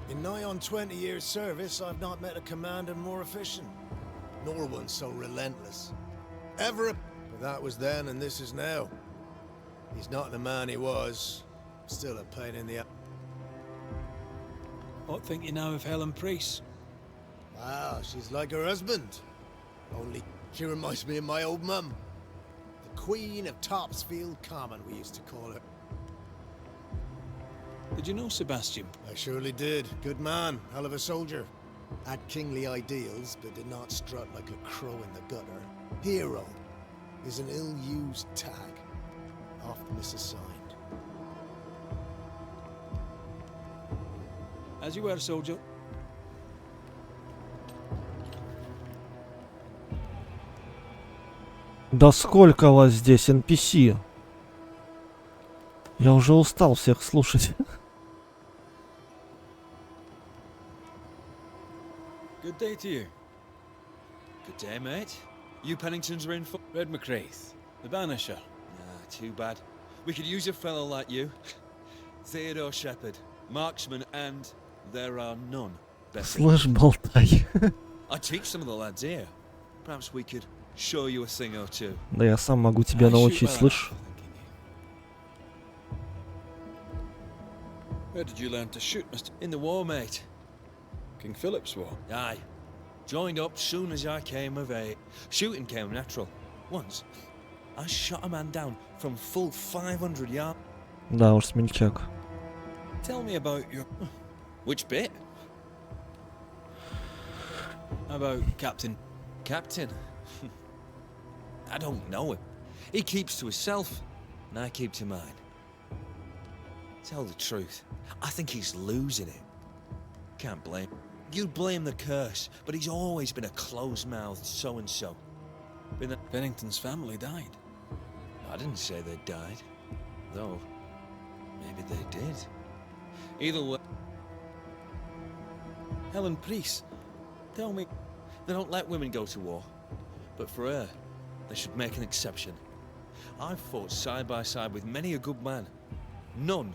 In nigh on 20 years' service, I've not met a commander more efficient, nor one so relentless. Ever, but that was then and this is now. He's not the man he was, still a pain in the... What think you now of Helen Priest? Ah, she's like her husband. Only she reminds me of my old mum. The Queen of Topsfield Common, we used to call her. Did you know Sebastian? I surely did. Good man, hell of a soldier. Had kingly ideals, but did not strut like a crow in the gutter. Hero is an ill-used tag, often misassigned. As you were, soldier. Да сколько вас здесь, NPC? Я уже устал всех слушать. Good day to you. Good day, mate. You Penningtons are in for Red McCraith, the Banisher. Ah, too bad. We could use a fellow like you. Theodore Shepherd, marksman, and there are none better. Слышь, болтай. I teach some of the lads here. Perhaps we could show you a thing or two. Да я сам могу тебя научить, слышь? Where did you learn to shoot, Mr. In the war, mate. King Philip's war? Aye. Joined up soon as I came of age. Shooting came natural. Once, I shot a man down from full 500 yards. Да уж, смельчак. Tell me about your... Which bit? About Captain... Captain? I don't know him. He keeps to himself, and I keep to mine. Tell the truth, I think he's losing it. Can't blame. You'd blame the curse, but he's always been a close-mouthed so-and-so. Pennington's family died. I didn't say they died, though maybe they did. Either way... Helen Priest, tell me... They don't let women go to war, but for her, they should make an exception. I've fought side by side with many a good man. None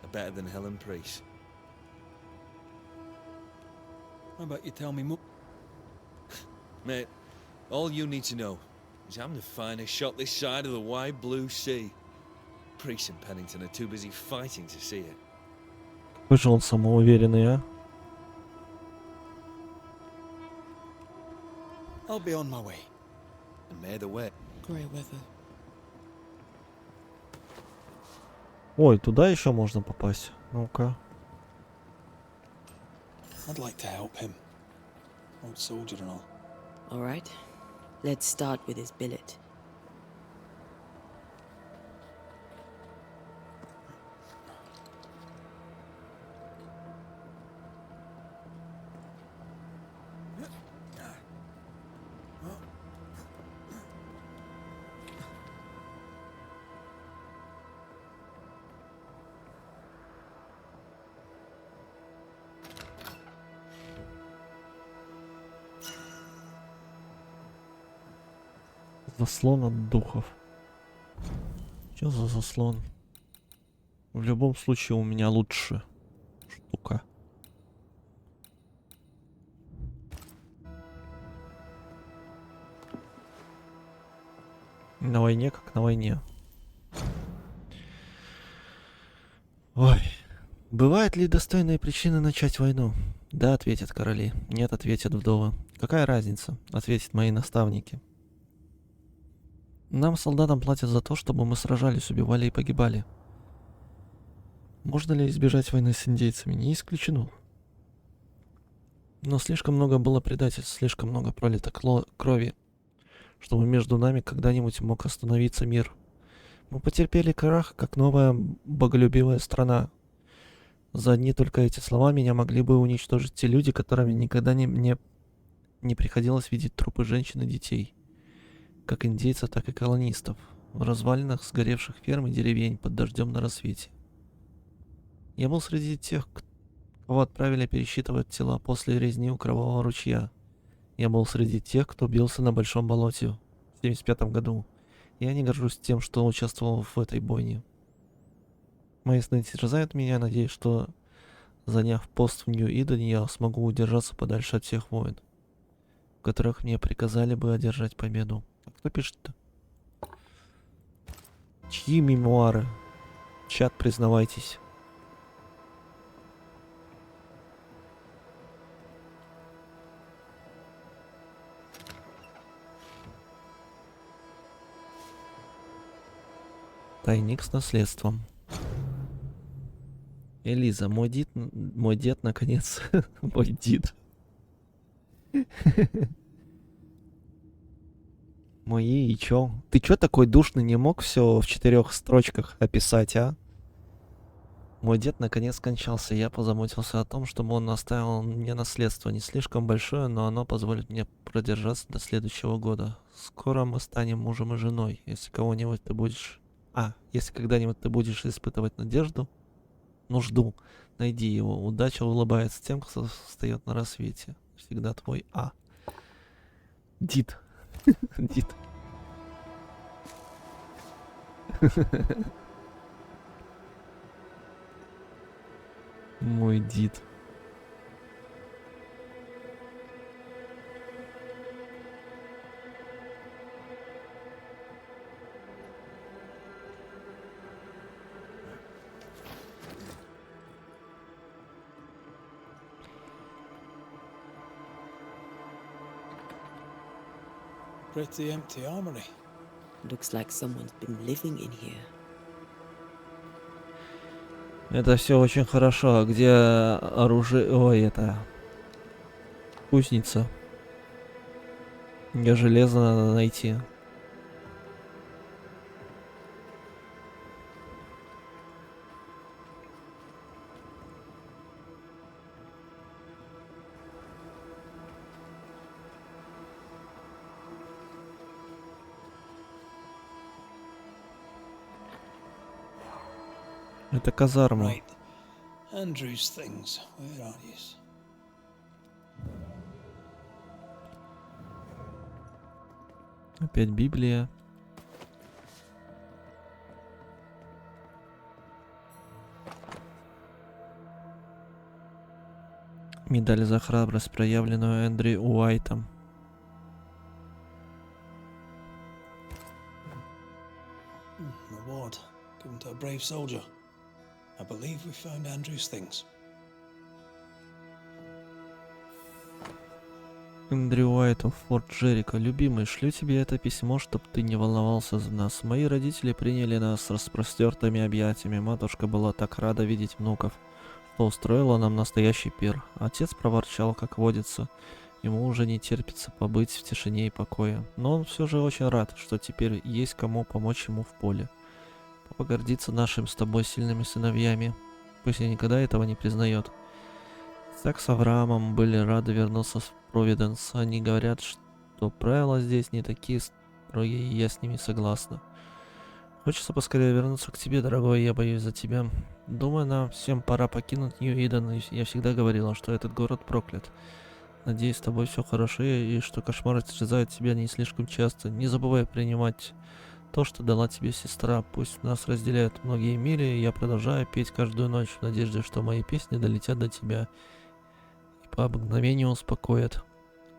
are better than Helen Priest. How about you tell me more? Mate, all you need to know is I'm the finest shot this side of the wide blue sea. Priest and Pennington are too busy fighting to see it. Какой же он самоуверенный, а? I'll be on my way. And may the way. Grey weather. Ой, туда еще можно попасть. Ну-ка. I'd like to help him. Old soldier and all. All right. Let's start with his billet. Заслон от духов. Что за заслон? В любом случае у меня лучше штука. На войне как на войне. Ой. Бывают ли достойные причины начать войну? Да, ответят короли. Нет, ответят вдовы. Какая разница? Ответят мои наставники. Нам, солдатам, платят за то, чтобы мы сражались, убивали и погибали. Можно ли избежать войны с индейцами? Не исключено. Но слишком много было предательств, слишком много пролито крови, чтобы между нами когда-нибудь мог остановиться мир. Мы потерпели крах, как новая боголюбивая страна. За одни только эти слова меня могли бы уничтожить те люди, которыми никогда не приходилось видеть трупы женщин и детей. Как индейцев, так и колонистов, в развалинах сгоревших ферм и деревень под дождем на рассвете. Я был среди тех, кого отправили пересчитывать тела после резни у Кровавого ручья. Я был среди тех, кто бился на Большом болоте в 1975 году. Я не горжусь тем, что участвовал в этой бойне. Мои сны терзают меня, надеюсь, что Заняв пост в Нью-Идене, я смогу удержаться подальше от всех войн, в которых мне приказали бы одержать победу. А кто пишет-то? Чьи мемуары? Чат, признавайтесь. Тайник с наследством. Элиза, мой дед наконец. Мой дед. Мои, и чё? Ты чё такой душный, не мог все в 4 строчках описать, а? Мой дед наконец скончался, и я позаботился о том, чтобы он оставил мне наследство. Не слишком большое, но оно позволит мне продержаться до следующего года. Скоро мы станем мужем и женой. Если кого-нибудь ты будешь... если когда-нибудь ты будешь испытывать нужду, найди его. Удача улыбается тем, кто встает на рассвете. Всегда твой Дид. Дид. Мой дид. Pretty empty armory. Looks like someone's been living in here. Это все очень хорошо. А где оружие? Ой, это... Кузница. Где железо надо найти. Это казарма. Right. Andrew's things. Where are these? Опять Библия. Медаль за храбрость, проявленную Эндрю Уайтом. Reward given to a brave soldier. I believe we found Andrew's things. Эндрю Уайту, Форт Джерико. Любимый, шлю тебе это письмо, чтоб ты не волновался за нас. Мои родители приняли нас с распростертыми объятиями. Матушка была так рада видеть внуков, что устроила нам настоящий пир. Отец проворчал, как водится. Ему уже не терпится побыть в тишине и покое. Но он все же очень рад, что теперь есть кому помочь ему в поле. Папа гордится нашими с тобой сильными сыновьями. Пусть и никогда этого не признает. Так с Авраамом были рады вернуться в Провиденс. Они говорят, что правила здесь не такие строгие, и я с ними согласна. Хочется поскорее вернуться к тебе, дорогой, я боюсь за тебя. Думаю, нам всем пора покинуть Нью-Иден. Я всегда говорила, что этот город проклят. Надеюсь, с тобой все хорошо, и что кошмары терзают тебя не слишком часто. Не забывай принимать то, что дала тебе сестра. Пусть нас разделяют многие мили, и я продолжаю петь каждую ночь в надежде, что мои песни долетят до тебя и по обыкновению успокоят.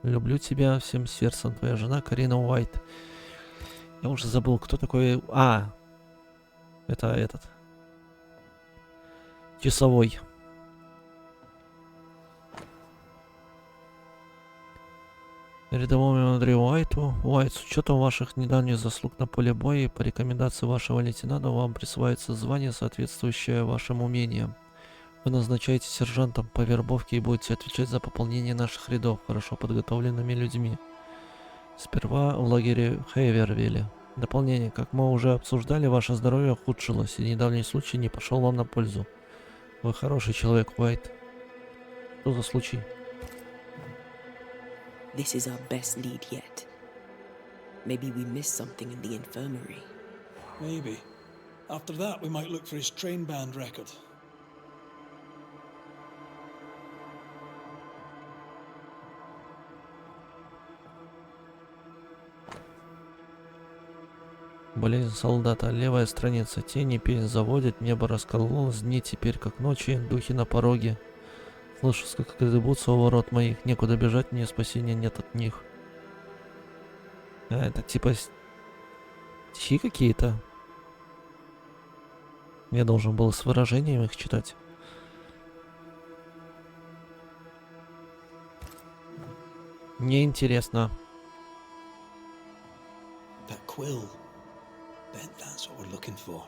Люблю тебя всем сердцем, твоя жена Карина Уайт. Я уже забыл, кто такой... Это этот. Часовой. Рядовому Андрею Уайту. Уайт, с учетом ваших недавних заслуг на поле боя и по рекомендации вашего лейтенанта вам присваивается звание, соответствующее вашим умениям. Вы назначаете сержантом по вербовке и будете отвечать за пополнение наших рядов хорошо подготовленными людьми. Сперва в лагере Хейвервилле. Дополнение. Как мы уже обсуждали, ваше здоровье ухудшилось, и недавний случай не пошел вам на пользу. Вы хороший человек, Уайт. Что за случай? This is our best lead yet. Maybe we missed something in the infirmary. Maybe. After that, we might look for his train band record. Болезнь солдата. Левая страница. Тени пень заводит, небо раскололось, дни теперь как ночи, духи на пороге. Слышу, как гребутся у ворот моих. Некуда бежать, мне спасения нет от них. Это типа стихи какие-то? Я должен был с выражением их читать. Мне интересно. That quill. Bet that's what we're looking for.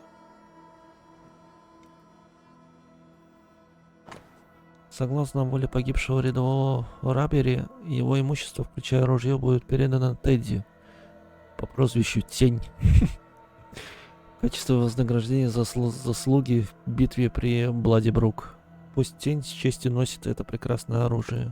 Согласно воле погибшего рядового Рабери, его имущество, включая ружье, будет передано Тедди по прозвищу Тень. В качестве вознаграждения за заслуги в битве при Бладибрук. Пусть Тень с честью носит это прекрасное оружие.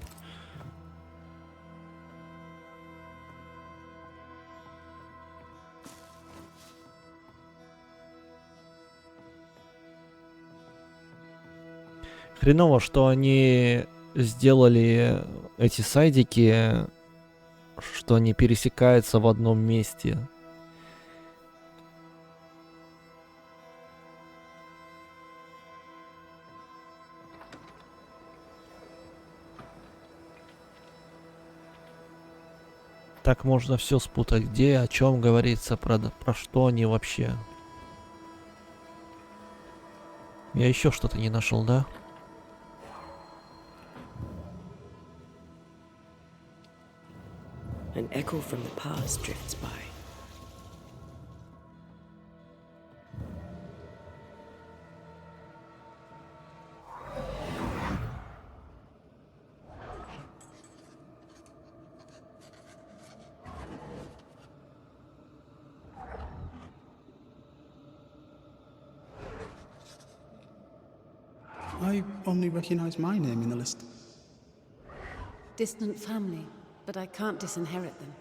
Хреново, что они сделали эти сайдики, что они пересекаются в одном месте. Так можно все спутать, где, о чем говорится, про что они вообще. Я еще что-то не нашел, да? An echo from the past drifts by. I only recognize my name in the list. Distant family, but I can't disinherit them.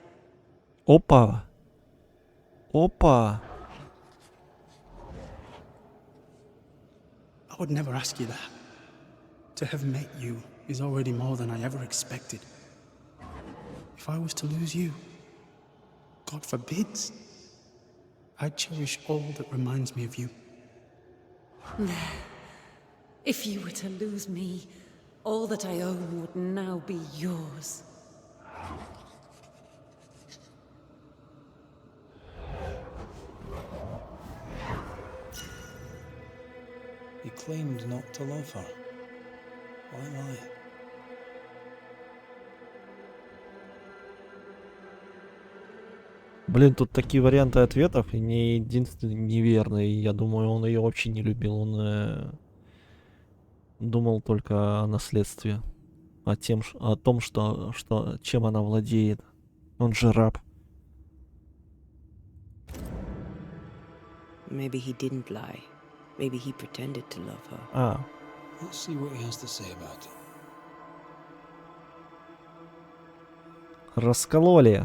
Опа! Опа! I would never ask you that. To have met you is already more than I ever expected. If I was to lose you, God forbids, I'd cherish all that reminds me of you. If you were to lose me, all that I own would now be yours. He claimed not to love her. Why lie? Блин, тут такие варианты ответов, и не единственный неверный. Я думаю, он ее вообще не любил. Он думал только о наследстве. О том, чем она владеет. Он же раб. Maybe he didn't lie. Maybe he pretended to love her. А. Let's see what he has to say about it. Раскололи.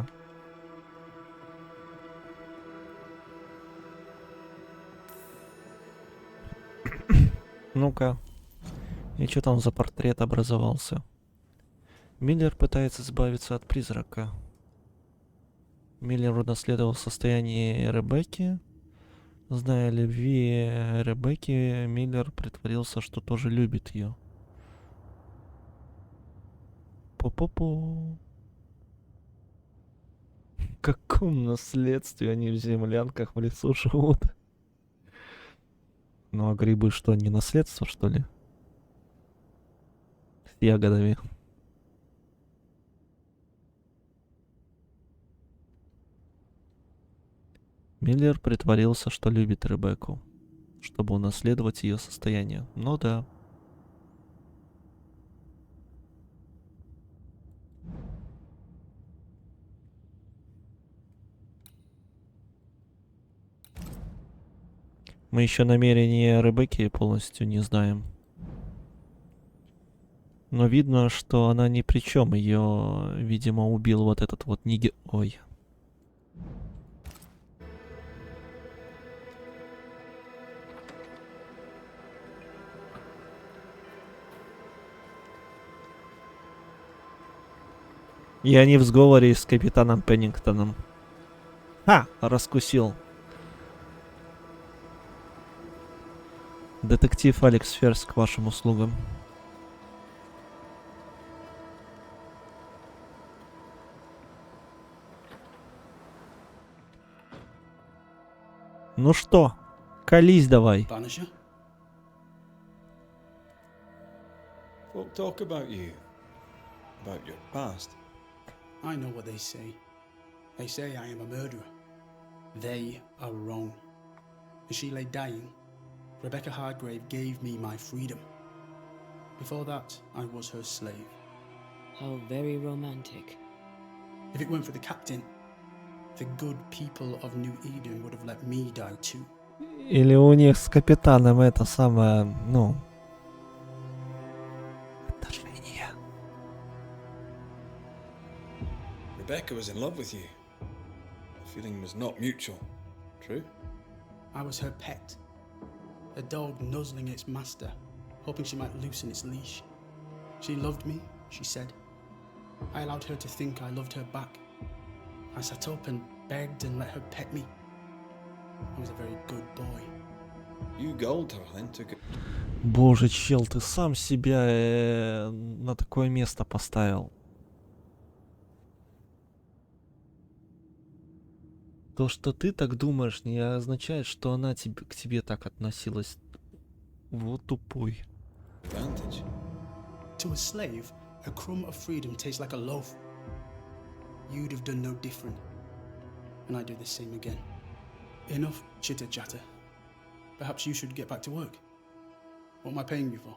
Ну-ка. И что там за портрет образовался? Миллер пытается избавиться от призрака. Миллер унаследовал состояние Ребекки. Зная о любви Ребекки, Миллер притворился, что тоже любит ее. По-по-по. В каком наследстве они в землянках в лесу живут? Ну а грибы что, не наследство, что ли? С ягодами. Миллер притворился, что любит Ребекку, чтобы унаследовать ее состояние. Ну да. Мы еще намерения Ребекки полностью не знаем. Но видно, что она ни при чем. Ее, видимо, убил вот этот вот Ой. И они в сговоре с капитаном Пеннингтоном. Ха! Раскусил. Детектив Алекс Ферс к вашим услугам. Ну что, колись давай. Banisher? Folk talk about you, about your past. I know what they say. They say I am a murderer. They are wrong. As she lay dying, Rebecca Hargrave gave me my freedom. Before that, I was her slave. How very romantic. If it weren't for the captain, the good people of New Eden would have let me die too. Или у них с капитаном это самое, ну... отношения. Rebecca was in love with you. The feeling was not mutual. True? I was her pet. A dog nuzzling its master, hoping she might loosen its leash. She loved me, she said. I allowed her to think I loved her back. I sat up and begged and let her pet me. I was a very good boy. You gulled her, then took it. Боже, чел, ты сам себя на такое место поставил. То, что ты так думаешь, не означает, что она к тебе так относилась. Вот тупой. Advantage. To a slave, a crumb of freedom tastes like a loaf. You'd have done no different. And I'd do the same again. Enough chitter-chatter. Perhaps you should get back to work. What am I paying you for?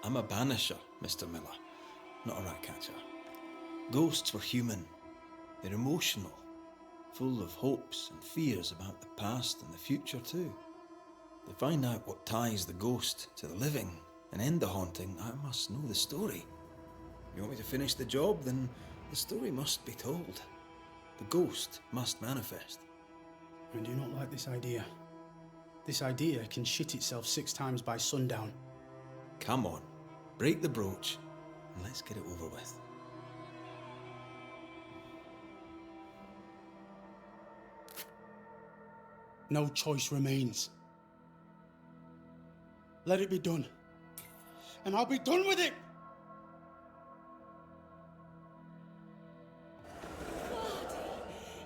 I'm a banisher, Mr. Miller, not a rat catcher. Ghosts were human. They're emotional, full of hopes and fears about the past and the future too. To find out what ties the ghost to the living and end the haunting, I must know the story. If you want me to finish the job, then the story must be told. The ghost must manifest. I do not like this idea. This idea can shit itself 6 times by sundown. Come on, break the brooch and let's get it over with. No choice remains. Let it be done. And I'll be done with it!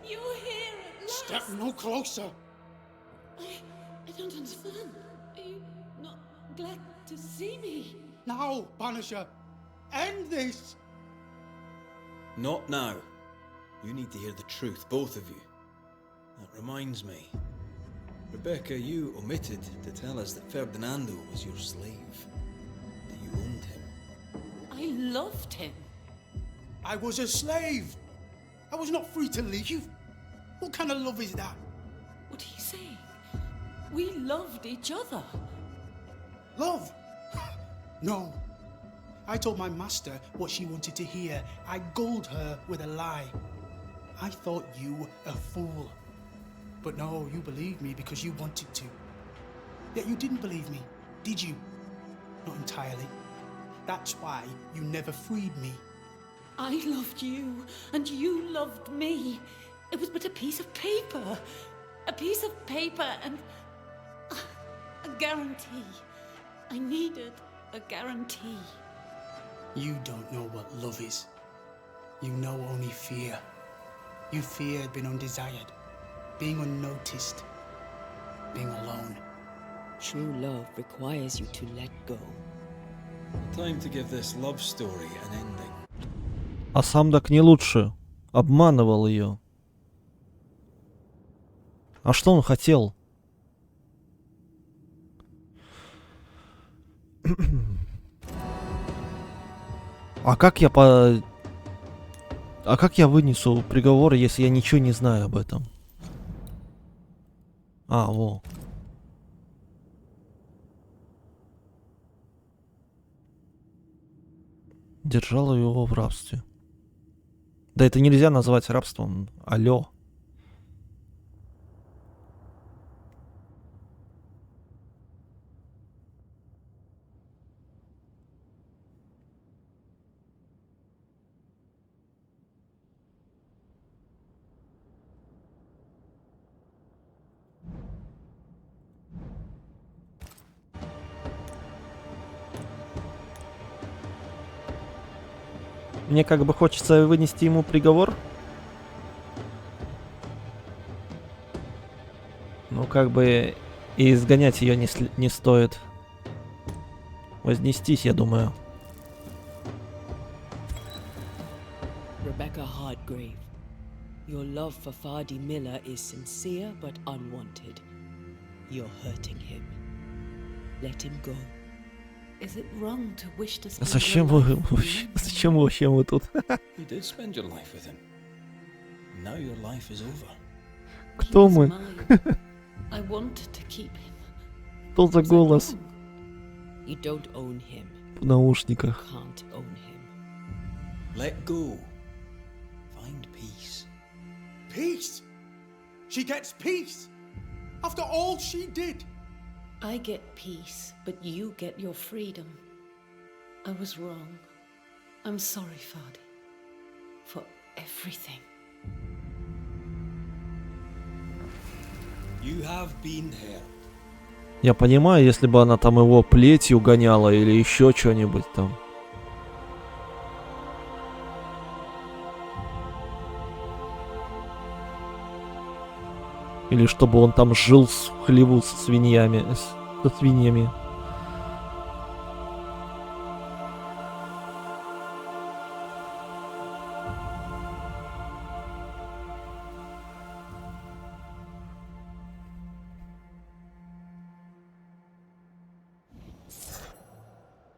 You're here at last! Step no closer! I don't understand. Are you not glad to see me? Now, Banisher! End this! Not now. You need to hear the truth, both of you. That reminds me. Rebecca, you omitted to tell us that Ferdinando was your slave. That you owned him. I loved him. I was a slave! I was not free to leave. What kind of love is that? What are you saying? We loved each other. Love? No. I told my master what she wanted to hear. I gulled her with a lie. I thought you a fool. But no, you believed me because you wanted to. Yet you didn't believe me, did you? Not entirely. That's why you never freed me. I loved you, and you loved me. It was but a piece of paper. A piece of paper and a guarantee. I needed a guarantee. You don't know what love is. You know only fear. You feared being undesired, being unnoticed, being alone. True love requires you to let go. Time to give this love story an ending. А сам так не лучше. Обманывал ее. А что он хотел? А как я вынесу приговор, если я ничего не знаю об этом? А, во. Держала его в рабстве. Да это нельзя назвать рабством. Алло. мне как бы хочется вынести ему приговор. Ну, как бы и изгонять ее не стоит. Вознестись, я думаю. Rebecca Hardgrave, your love for Fadi Miller is sincere but unwanted. You're hurting him. Let him go. Is it wrong to wish to spend Зачем your вы life вообще? with him? Зачем вообще мы тут? You did spend your life with him. Now your life is over. Кто He was мы? mine. I wanted to keep him. Что за Was I голос wrong? You don't own him. в наушниках? Can't own him. Let go. Find peace. Peace? She gets peace? After all she did? I get peace, but you get your freedom. I was wrong. I'm sorry, Fadi. For everything. You have been hurt. Я понимаю, если бы она там его плетью гоняла или еще что-нибудь там. Или чтобы он там жил в хлеву со свиньями. Со свиньями.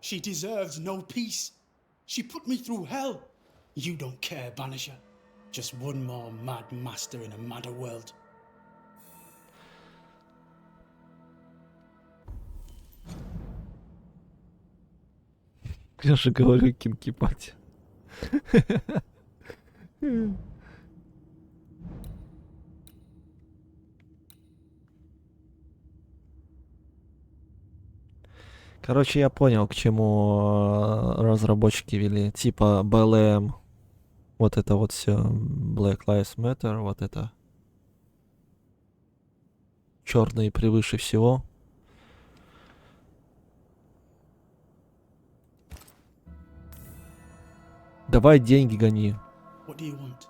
She deserves no peace. She put me through hell. You don't care, Banisher. Just one more mad master in a madder world. Я же говорю, кинки-пати. Короче, я понял, к чему разработчики вели. Типа BLM. Вот это вот все. Black Lives Matter. Вот это. Черные превыше всего. Давай деньги гони. What do you want?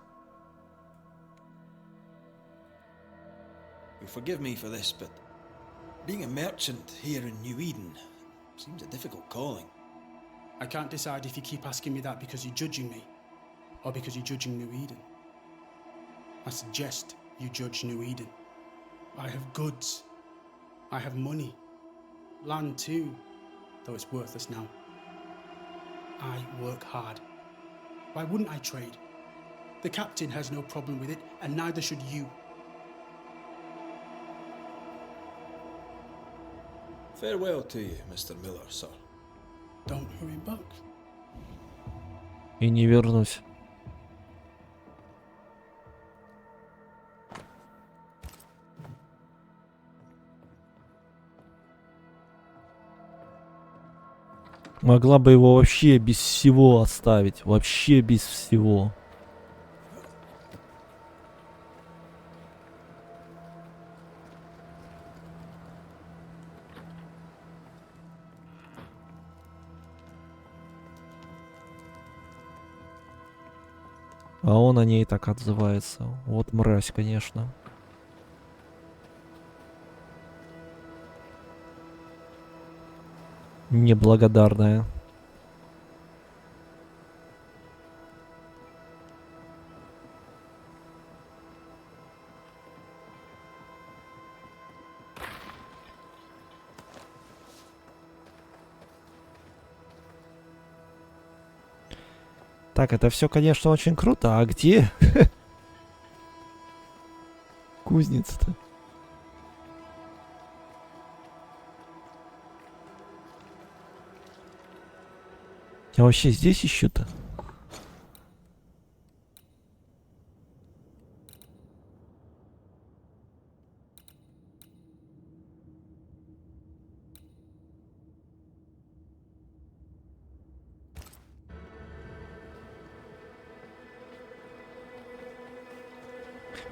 You forgive me for this, but being a merchant here in New Eden seems a difficult calling. I can't decide if you keep asking me that because you're judging me, or because you're judging New Eden. I suggest you judge New Eden. I have goods. I have money. Land too, though it's worthless now. I work hard. Why wouldn't I trade? The captain has no problem with it, and neither should you. Farewell to you, Mr. Miller, sir. Don't hurry back. И не вернусь. Могла бы его вообще без всего оставить. Вообще без всего. А он о ней так отзывается. Вот мразь, конечно. Неблагодарная. Так, это все, конечно, очень круто. А где кузница-то? Я вообще здесь ищу-то?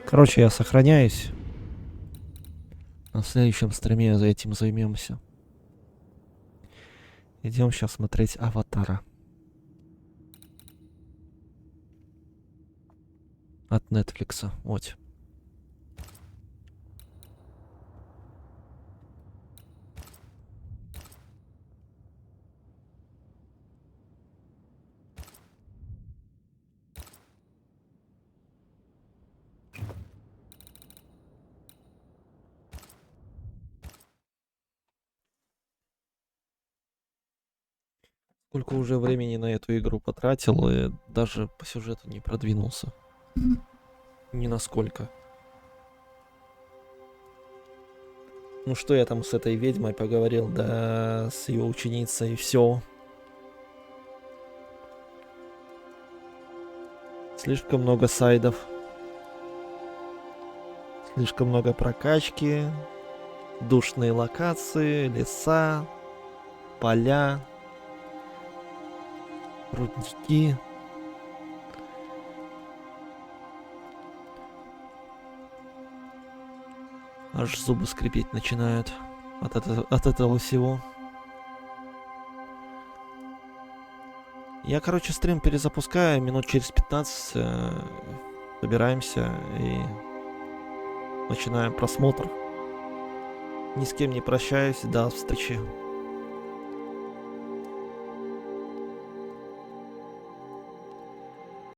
Короче, я сохраняюсь. На следующем стриме за этим займемся. Идем сейчас смотреть Аватара. От Netflix. Вот. Сколько уже времени на эту игру потратил, и даже по сюжету не продвинулся. Ни насколько. Ну что я там с этой ведьмой поговорил, да с ее ученицей, и все. Слишком много сайдов. Слишком много прокачки. Душные локации, леса, поля, рудники. Аж зубы скрипеть начинают от этого всего. Я, короче, стрим перезапускаю, минут через 15 собираемся и начинаем просмотр. Ни с кем не прощаюсь, до встречи.